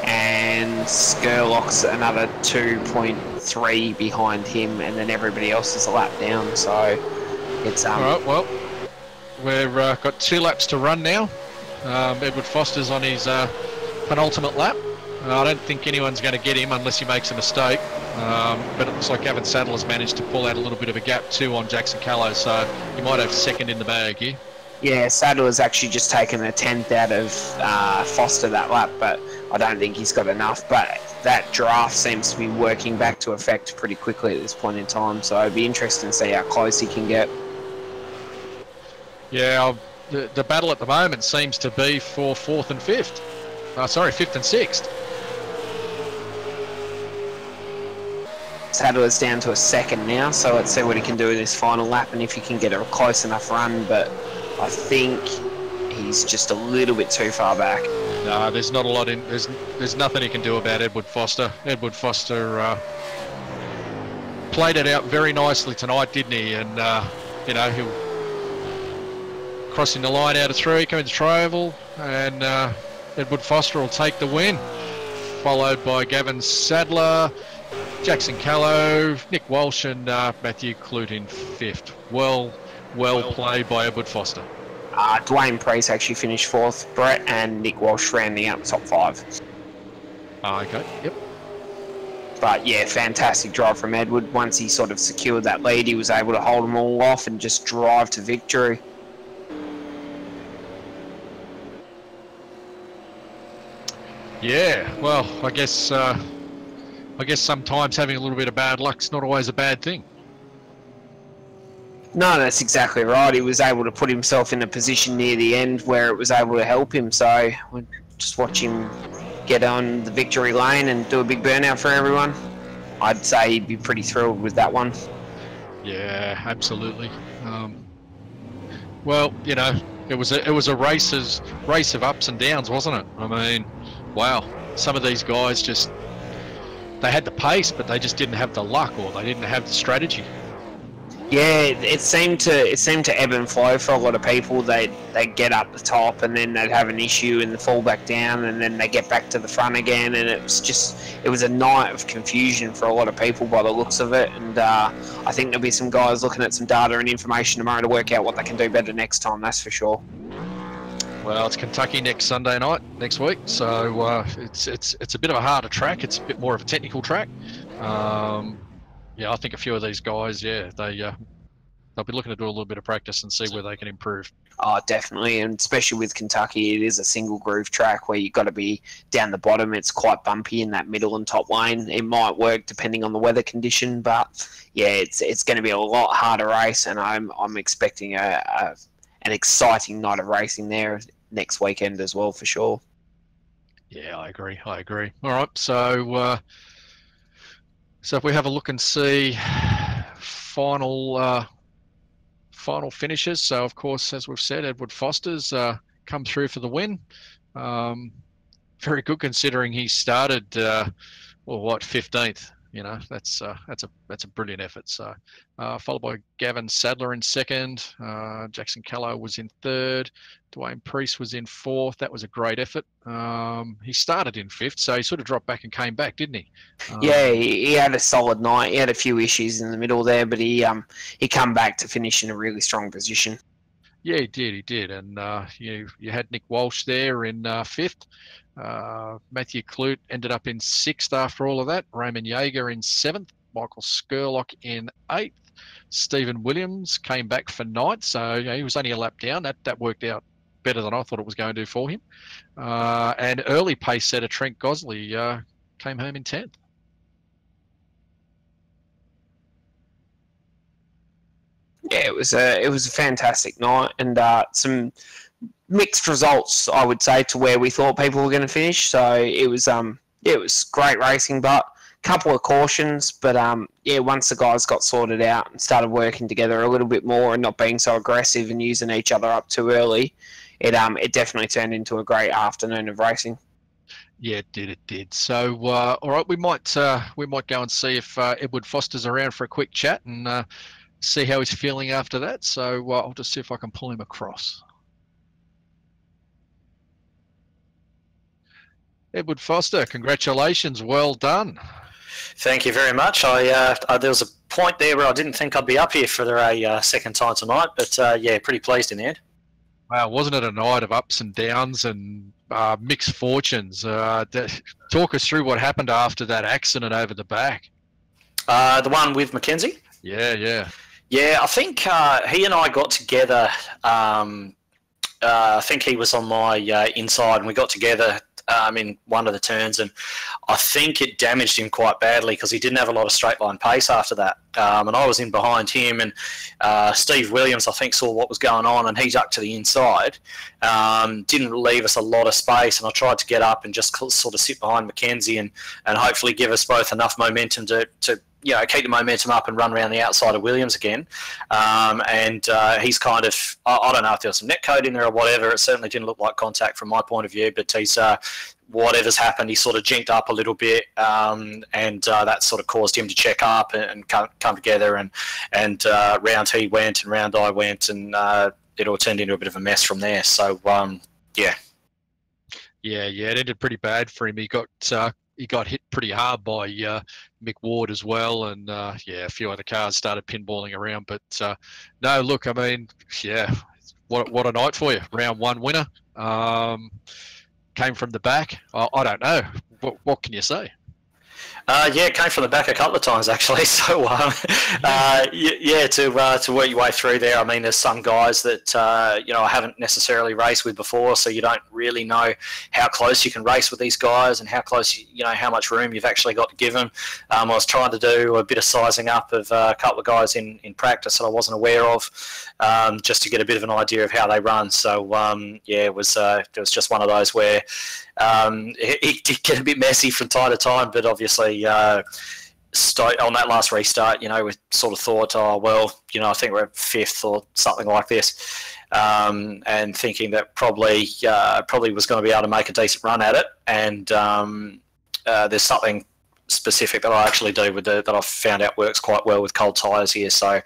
and Skurlock's another 2.3 behind him, and then everybody else is a lap down. So it's All right, well, we've got 2 laps to run now. Edward Foster's on his penultimate lap. I don't think anyone's going to get him unless he makes a mistake. But it looks like Gavin Sadler's managed to pull out a little bit of a gap too on Jackson Callow, so he might have second in the bag here. Yeah, Sadler's actually just taken a 10th out of Foster that lap, but I don't think he's got enough. But that draft seems to be working back to effect pretty quickly at this point in time, so it'd be interesting to see how close he can get. Yeah, the battle at the moment seems to be for 4th and 5th. Fifth and 6th. Sadler's down to a second now, so let's see what he can do in this final lap and if he can get a close enough run, but I think he's just a little bit too far back. No, there's not a lot in. There's nothing he can do about Edward Foster. Edward Foster played it out very nicely tonight, didn't he? And you know, he'll crossing the line out of 3, coming to Troval, and Edward Foster will take the win, followed by Gavin Sadler, Jackson Callow, Nick Walsh, and Matthew Clute in 5th. Well played by Edward Foster. Dwayne Priest actually finished 4th, Brett and Nick Walsh rounding out the top 5. Okay, yep. But yeah, fantastic drive from Edward. Once he sort of secured that lead, he was able to hold them all off and just drive to victory. Yeah, well, I guess sometimes having a little bit of bad luck's not always a bad thing. No, that's exactly right. He was able to put himself in a position near the end where it was able to help him. So we'll just watch him get on the victory lane and do a big burnout for everyone. I'd say he'd be pretty thrilled with that one. Yeah, absolutely. Well, you know, it was a race of ups and downs, wasn't it? I mean, wow, some of these guys just, they had the pace, but they just didn't have the luck, or they didn't have the strategy. Yeah, it seemed to ebb and flow for a lot of people. They'd get up the top and then they'd have an issue and fall back down, and then they get back to the front again, and it was a night of confusion for a lot of people by the looks of it. And I think there'll be some guys looking at some data and information tomorrow to work out what they can do better next time. That's for sure. Well, it's Kentucky next Sunday night, next week, so it's a bit of a harder track. It's a bit more of a technical track. Yeah, I think a few of these guys, yeah, they'll be looking to do a little bit of practice and see where they can improve. Oh, definitely, and especially with Kentucky, it is a single groove track where you've got to be down the bottom. It's quite bumpy in that middle and top lane. It might work depending on the weather condition, but yeah, it's going to be a lot harder race, and I'm expecting an exciting night of racing there next weekend as well, for sure. Yeah, I agree. All right, so if we have a look and see final finishes. So, of course, as we've said, Edward Foster's come through for the win. Very good considering he started, 15th. You know, that's a brilliant effort. So, followed by Gavin Sadler in 2nd. Jackson Callow was in 3rd. Dwayne Priest was in 4th. That was a great effort. He started in 5th, so he sort of dropped back and came back, didn't he? Yeah, he had a solid night. He had a few issues in the middle there, but he come back to finish in a really strong position. Yeah, he did. And you had Nick Walsh there in 5th. Matthew Clute ended up in 6th after all of that. Raymond Yeager in 7th. Michael Skurlock in 8th. Stephen Williams came back for 9th, so he was only a lap down. That worked out better than I thought it was going to do for him. And early pace setter Trent Gosley came home in 10th. Yeah, it was a fantastic night, and some mixed results, I would say, to where we thought people were going to finish. So it was great racing, but a couple of cautions. But once the guys got sorted out and started working together a little bit more and not being so aggressive and using each other up too early, it definitely turned into a great afternoon of racing. Yeah, it did. So, all right, we might go and see if Edward Foster's around for a quick chat and see how he's feeling after that. So I'll just see if I can pull him across. Edward Foster, congratulations, well done. Thank you very much. There was a point there where I didn't think I'd be up here for a second time tonight, but pretty pleased in the end. Wow, wasn't it a night of ups and downs and mixed fortunes. Talk us through what happened after that accident over the back. The one with Mackenzie? Yeah. Yeah, I think he and I got together. I think he was on my inside, and we got together in one of the turns, and I think it damaged him quite badly because he didn't have a lot of straight line pace after that. And I was in behind him, and Steve Williams, I think, saw what was going on, and he's up to the inside. Didn't leave us a lot of space, and I tried to get up and just sort of sit behind Mackenzie and hopefully give us both enough momentum to keep the momentum up and run around the outside of Williams again. He's kind of, I don't know if there was some net code in there or whatever. It certainly didn't look like contact from my point of view, but he's, whatever's happened, he sort of jinked up a little bit, that sort of caused him to check up and come together. And round he went and round I went, and it all turned into a bit of a mess from there. So, yeah. Yeah, it ended pretty bad for him. He got hit pretty hard by Mick Ward as well, and a few other cars started pinballing around. But no, look, I mean, what a night for you. Round one winner. Came from the back. I don't know. What can you say? It came from the back a couple of times actually. So to work your way through there. I mean, there's some guys that I haven't necessarily raced with before, so you don't really know how close you can race with these guys and how close how much room you've actually got to give them. I was trying to do a bit of sizing up of a couple of guys in practice that I wasn't aware of, just to get a bit of an idea of how they run. So it was just one of those where it did get a bit messy from time to time, but obviously on that last restart, we sort of thought, I think we're 5th or something like this, and thinking that probably was going to be able to make a decent run at it, and there's something specific that I actually do with that I've found out works quite well with cold tyres here. So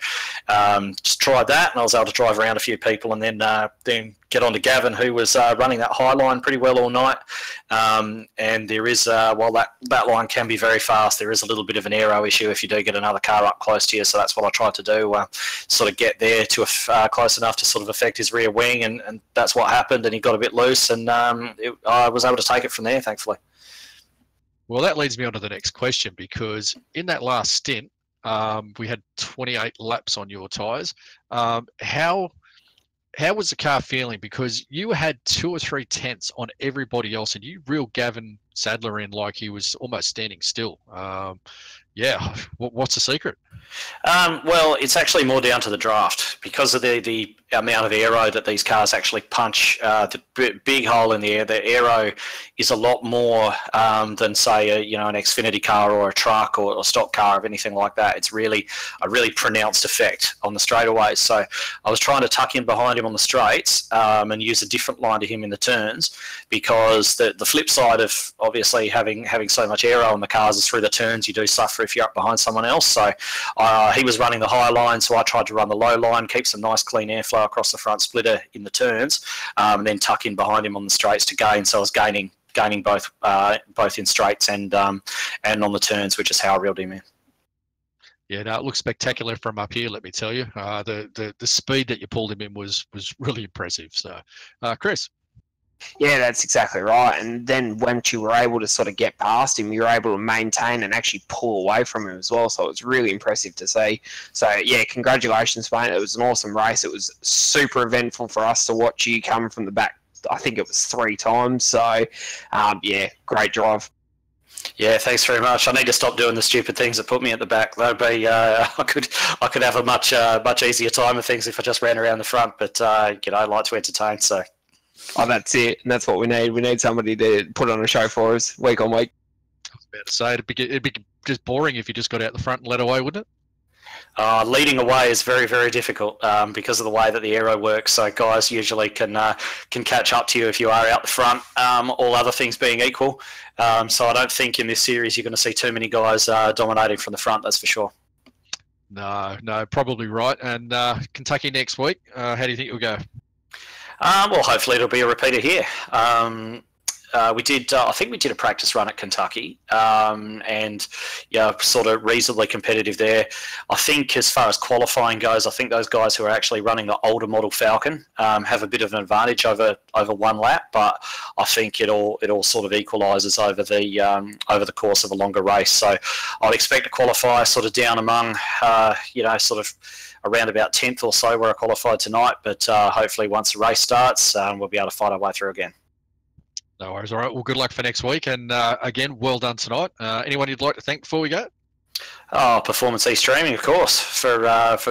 just tried that, and I was able to drive around a few people, and then get on to Gavin, who was running that high line pretty well all night. And there is, while that line can be very fast, there is a little bit of an aero issue if you do get another car up close to you. So that's what I tried to do, sort of get there to close enough to sort of affect his rear wing, and that's what happened. And he got a bit loose, and I was able to take it from there, thankfully. Well, that leads me on to the next question, because in that last stint, we had 28 laps on your tyres. How was the car feeling? Because you had 2 or 3 tenths on everybody else, and you reeled Gavin Sadler in like he was almost standing still. What's the secret? Well, it's actually more down to the draft because of the amount of aero that these cars actually punch. The big hole in the air, the aero is a lot more than say an Xfinity car or a truck or a stock car or anything like that. It's really a really pronounced effect on the straightaways. So I was trying to tuck in behind him on the straights and use a different line to him in the turns, because the flip side of obviously having so much aero on the cars is through the turns you do suffer if you're up behind someone else. So he was running the high line, so I tried to run the low line, keep some nice clean airflow across the front splitter in the turns, and then tuck in behind him on the straights to gain. So I was gaining both in straights and on the turns, which is how I reeled him in. Yeah, no, it looks spectacular from up here, let me tell you. The speed that you pulled him in was really impressive. So, Chris. Yeah, that's exactly right. And then once you were able to sort of get past him, you were able to maintain and actually pull away from him as well. So it was really impressive to see. So, yeah, congratulations, mate. It was an awesome race. It was super eventful for us to watch you come from the back. I think it was 3 times. So, great drive. Yeah, thanks very much. I need to stop doing the stupid things that put me at the back. That'd be I could have a much easier time of things if I just ran around the front. But I like to entertain, so. Oh, that's it. And that's what we need. We need somebody to put on a show for us week on week. I was about to say, it'd be just boring if you just got out the front and led away, wouldn't it? Leading away is very, very difficult because of the way that the aero works. So guys usually can catch up to you if you are out the front, all other things being equal. So I don't think in this series you're going to see too many guys dominating from the front, that's for sure. No, probably right. And Kentucky next week, how do you think it'll go? Well, hopefully it'll be a repeater here. We did. I think we did a practice run at Kentucky, and yeah, sort of reasonably competitive there. I think as far as qualifying goes, I think those guys who are actually running the older model Falcon have a bit of an advantage over one lap, but I think it all sort of equalises over the course of a longer race. So I'd expect to qualify sort of down among sort of around about 10th or so where I qualified tonight, but hopefully once the race starts, we'll be able to fight our way through again. No worries. All right. Well, good luck for next week. And again, well done tonight. Anyone you'd like to thank before we go? Oh, Performance E-Streaming, of course, for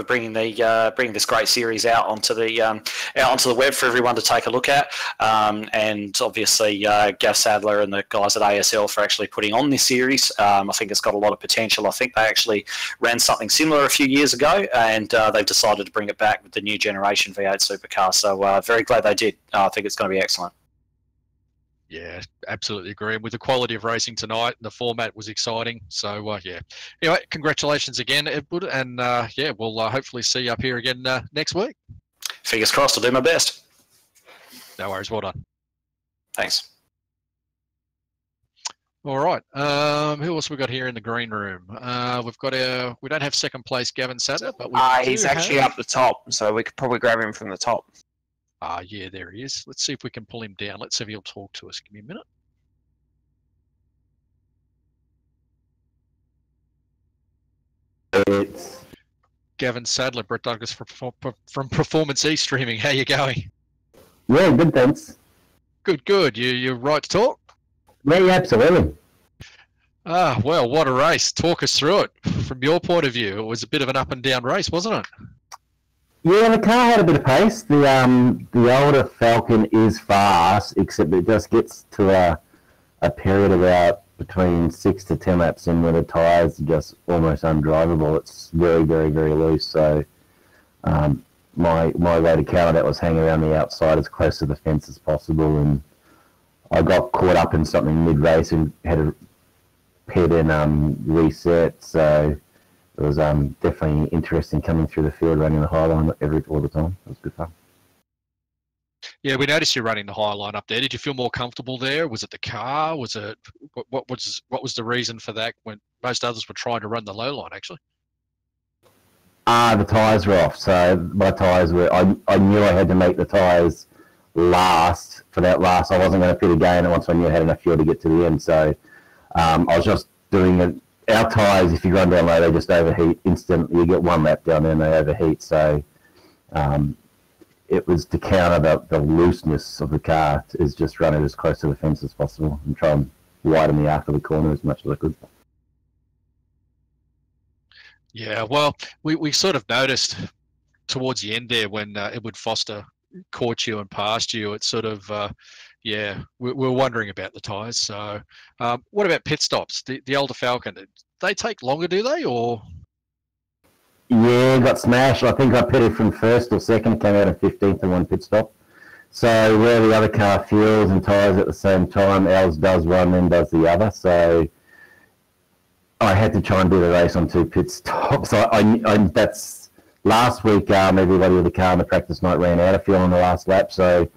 bringing this great series out onto the web for everyone to take a look at, and obviously Gav Sadler and the guys at ASL for actually putting on this series. I think it's got a lot of potential. I think they actually ran something similar a few years ago, and they've decided to bring it back with the new generation V8 supercar. So very glad they did. I think it's going to be excellent. Yeah, absolutely agree. And with the quality of racing tonight, the format was exciting. So, yeah. Anyway, congratulations again, Edward. And, yeah, we'll hopefully see you up here again next week. Fingers crossed. I'll do my best. No worries. Well done. Thanks. All right. Who else we got here in the green room? We've got we don't have second place Gavin Sadler, but he's actually up the top, so we could probably grab him from the top. Yeah, there he is. Let's see if we can pull him down. Let's see if he'll talk to us. Give me a minute. It's Gavin Sadler, Brett Douglas from Performance E-Streaming. How you going? yeah, good, thanks. Good, good. You're right to talk? Yeah, absolutely. Well, what a race. Talk us through it. From your point of view, it was a bit of an up and down race, wasn't it? Yeah, the car had a bit of pace. The older Falcon is fast, except it just gets to a period about between 6 to 10 laps in where the tyres are just almost undrivable. It's very, very, very loose. So my way to counter that was hang around the outside as close to the fence as possible, and I got caught up in something mid-race and had to pit and reset. So it was definitely interesting coming through the field, running the high line all the time. It was good fun. Yeah, we noticed you running the high line up there. Did you feel more comfortable there? Was it the car? Was it what was the reason for that when most others were trying to run the low line, actually? The tyres were off. So my tyres were, I knew I had to make the tyres last for that last. I wasn't going to pit again once I knew I had enough fuel to get to the end. So I was just doing it. Our tyres, if you run down low, they just overheat instantly. You get one lap down there and they overheat. So it was to counter the looseness of the car, is just run it as close to the fence as possible and try and widen the arc of the corner as much as I could. Yeah, well, we sort of noticed towards the end there when Edward Foster caught you and passed you, it's sort of, yeah, we're wondering about the tyres. So what about pit stops? The older Falcon, they take longer, do they, or? Yeah, got smashed. I think I pitted from first or second, came out of 15th in one pit stop. So where the other car fuels and tyres at the same time, ours does one, then does the other. So I had to try and do the race on 2 pit stops. I that's last week. Everybody with the car on the practice night ran out of fuel on the last lap, so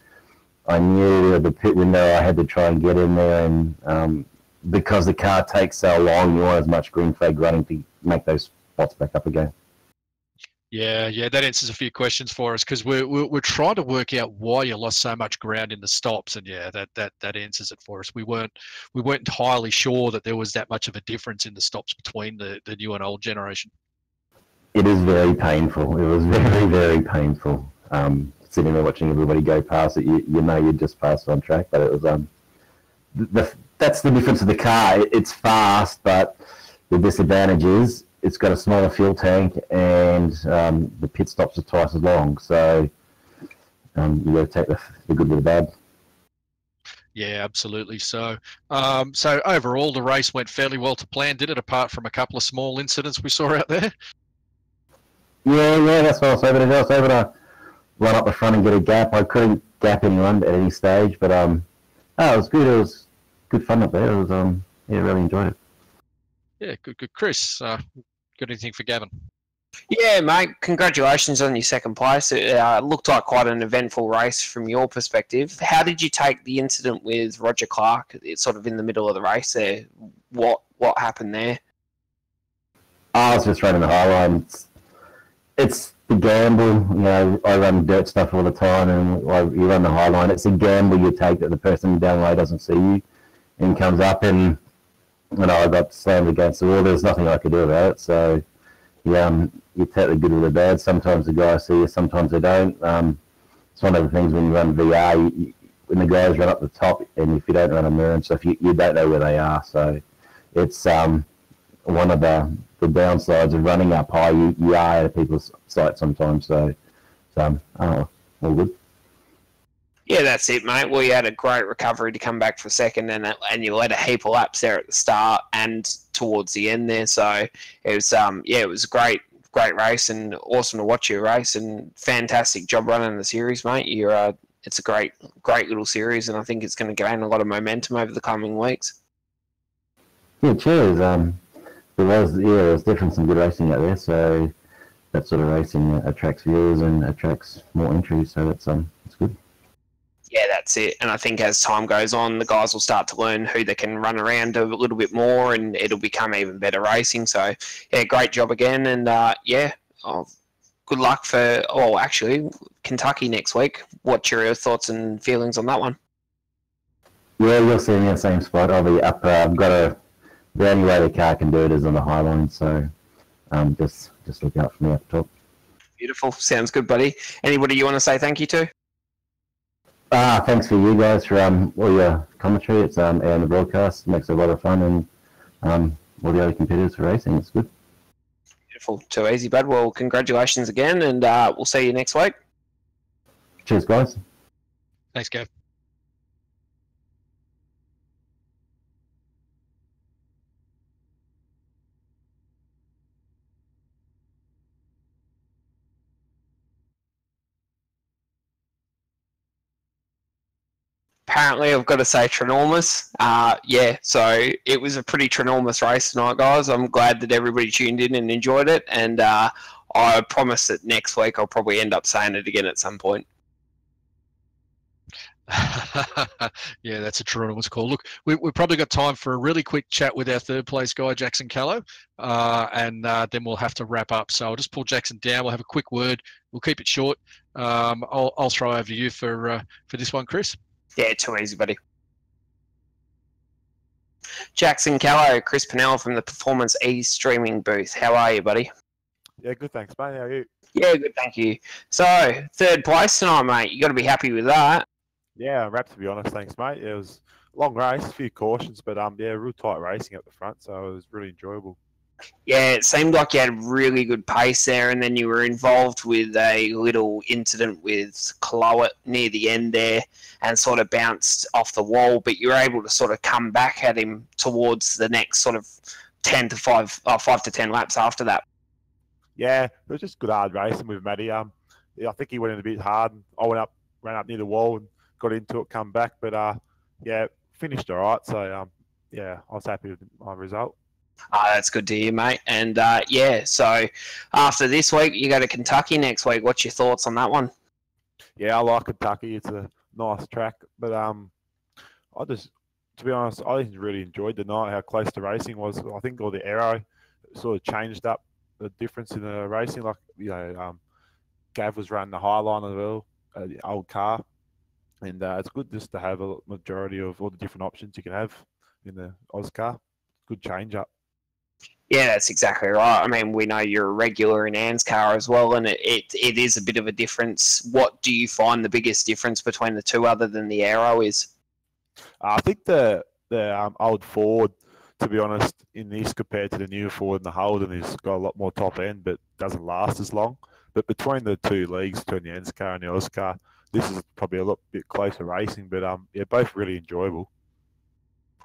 I knew the pit window. I had to try and get in there, and because the car takes so long, you want as much green flag running to make those spots back up again. Yeah, that answers a few questions for us, because we're trying to work out why you lost so much ground in the stops, and yeah, that answers it for us. We weren't entirely sure that there was that much of a difference in the stops between the new and old generation. It is very painful. It was very, very painful. Sitting there watching everybody go past it, you know you just passed on track, but it was that's the difference of the car. It's fast, but the disadvantage is it's got a smaller fuel tank, and the pit stops are twice as long. So you got to take the good with the bad. Yeah, absolutely. So, so overall, the race went fairly well to plan, did it? Apart from a couple of small incidents we saw out there. Yeah, that's what I was hoping to do. I was hoping to run up the front and get a gap. I couldn't gap anyone at any stage, but it was good. It was good fun up there. It was yeah, really enjoyed it. Yeah, good. Chris, got anything for Gavin? Yeah, mate. Congratulations on your second place. It looked like quite an eventful race from your perspective. How did you take the incident with Roger Clark? It's sort of in the middle of the race there. What happened there? I was just running the high line. It's the gamble. You know, I run dirt stuff all the time, and you run the high line. It's a gamble you take that the person down low doesn't see you and comes up, and I got slammed against the wall. There's nothing I could do about it. So, yeah, you take the good with the bad. Sometimes the guys see you, sometimes they don't. It's one of the things when you run VR, when the guys run up the top, and if you don't run a mirror and stuff, you don't know where they are. So, it's one of the downsides of running up high. You are out of people's sight sometimes. So all good. Yeah, that's it, mate. Well, you had a great recovery to come back for second, and you led a heap of laps there at the start and towards the end there. So it was it was a great race and awesome to watch you race, and fantastic job running the series, mate. It's a great little series, and I think it's going to gain a lot of momentum over the coming weeks. Yeah, cheers. There was definitely some good racing out there. So that sort of racing attracts viewers and attracts more entries. So it's good. Yeah, that's it. And I think as time goes on, the guys will start to learn who they can run around a little bit more, and it'll become even better racing. So, yeah, great job again. And, good luck for, actually, Kentucky next week. What's your thoughts and feelings on that one? Yeah, you'll see me in the same spot. I'll be up. The only way the car can do it is on the high line. So just look out for me up top. Beautiful. Sounds good, buddy. Anybody you want to say thank you to? Thanks for you guys for all your commentary. It's out on the broadcast. It makes it a lot of fun, and all the other competitors for racing. It's good. Beautiful. Too easy, bud. Well, congratulations again, and we'll see you next week. Cheers, guys. Thanks, Gav. Apparently, I've got to say Trinormous. So it was a pretty Trinormous race tonight, guys. I'm glad that everybody tuned in and enjoyed it, and I promise that next week I'll probably end up saying it again at some point. Yeah, that's a tremendous call. Look, we've probably got time for a really quick chat with our third place guy, Jackson Callow, and then we'll have to wrap up. So I'll just pull Jackson down. We'll have a quick word. We'll keep it short. I'll throw over to you for this one, Chris. Yeah, too easy, buddy. Jackson Callow, Chris Pennell from the Performance E streaming booth. How are you, buddy? Yeah, good, thanks, mate. How are you? Yeah, good, thank you. So, third place tonight, mate. You got to be happy with that. Yeah, I'm wrapped, to be honest. Thanks, mate. It was a long race, a few cautions, but real tight racing at the front, so it was really enjoyable. Yeah, it seemed like you had really good pace there, and then you were involved with a little incident with Clowett near the end there and sort of bounced off the wall, but you were able to sort of come back at him towards the next sort of 5 to 10 laps after that. Yeah, it was just good hard racing with Matty. I think he went in a bit hard, and I ran up near the wall and got into it, come back, but finished all right. So I was happy with my result. That's good to hear, mate. And so after this week, you go to Kentucky next week. What's your thoughts on that one? Yeah, I like Kentucky. It's a nice track, but to be honest, I really enjoyed the night. How close the racing was. I think all the aero sort of changed up the difference in the racing. Like Gav was running the high line as well, the old car, and it's good just to have a majority of all the different options you can have in the AUSCAR. Good change up. Yeah, that's exactly right. I mean, we know you're a regular in AUSCAR as well, and it is a bit of a difference. What do you find the biggest difference between the two, other than the aero, is? I think the old Ford, to be honest, in this compared to the new Ford and the Holden, has got a lot more top end, but doesn't last as long. But between the two leagues, between the AUSCAR and the AUSCAR, this is probably a lot bit closer racing, but both really enjoyable.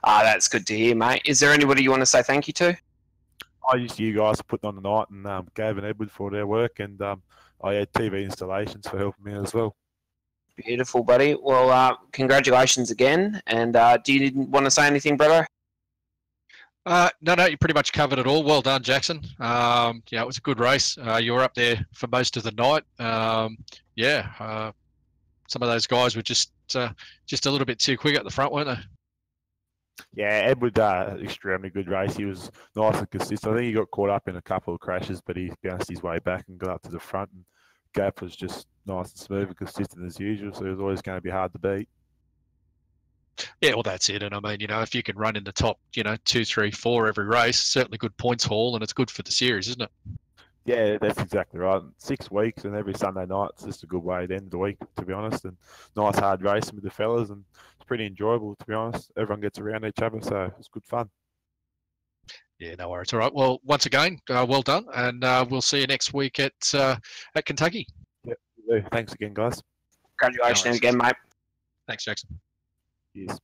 That's good to hear, mate. Is there anybody you want to say thank you to? I used you guys for putting on the night, and Gav and Edward for their work, and I had TV installations for helping me as well. Beautiful, buddy. Well, congratulations again. And do you want to say anything, brother? No, you pretty much covered it all. Well done, Jackson. Yeah, it was a good race. You were up there for most of the night. Some of those guys were just a little bit too quick at the front, weren't they? Yeah, Edward, extremely good race. He was nice and consistent. I think he got caught up in a couple of crashes, but he bounced his way back and got up to the front. And Gap was just nice and smooth and consistent as usual, so it was always going to be hard to beat. Yeah, well, that's it. And I mean, if you can run in the top, 2, 3, 4 every race, certainly good points haul, and it's good for the series, isn't it? Yeah, that's exactly right. 6 weeks and every Sunday night, it's just a good way to end the week, to be honest. And nice hard racing with the fellas, and it's pretty enjoyable, to be honest. Everyone gets around each other, so it's good fun. Yeah, no worries. All right. Well, once again, well done, and we'll see you next week at Kentucky. Yeah, thanks again, guys. Congratulations again, mate. Thanks, Jackson. Yes.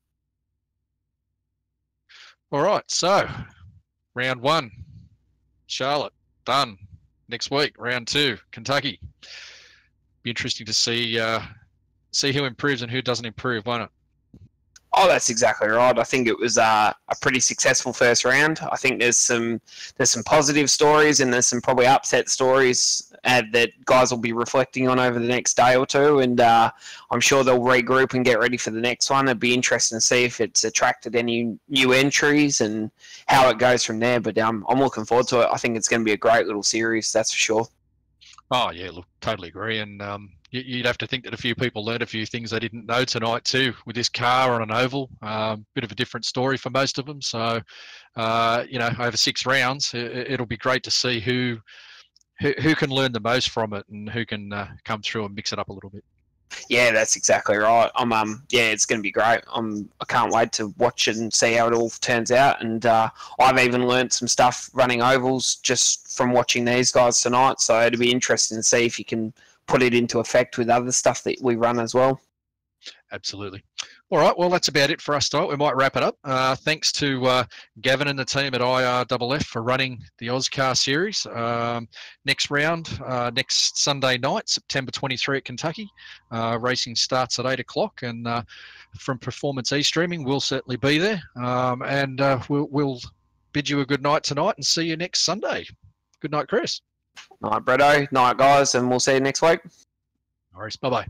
All right. So, round 1, Charlotte, done. Next week, round 2, Kentucky. Be interesting to see who improves and who doesn't improve, won't it? Oh, that's exactly right. I think it was a pretty successful first round. I think there's some positive stories and there's some probably upset stories that guys will be reflecting on over the next day or two. And I'm sure they'll regroup and get ready for the next one. It'd be interesting to see if it's attracted any new entries and how it goes from there. But I'm looking forward to it. I think it's going to be a great little series, that's for sure. Oh, yeah, look, totally agree. And you'd have to think that a few people learned a few things they didn't know tonight too, with this car on an oval. Bit of a different story for most of them. So, over 6 rounds, it'll be great to see who can learn the most from it and who can come through and mix it up a little bit. Yeah, that's exactly right. It's going to be great. I can't wait to watch it and see how it all turns out. And I've even learnt some stuff running ovals just from watching these guys tonight. So it'll be interesting to see if you can put it into effect with other stuff that we run as well. Absolutely. All right, well, that's about it for us tonight. We might wrap it up. Thanks to Gavin and the team at IRFF for running the AUSCAR series. Next round, next Sunday night, September 23 at Kentucky. Racing starts at 8 o'clock, and from Performance E-Streaming, we'll certainly be there. We'll bid you a good night tonight and see you next Sunday. Good night, Chris. Night, Bretto. Night, guys, and we'll see you next week. All right, bye-bye.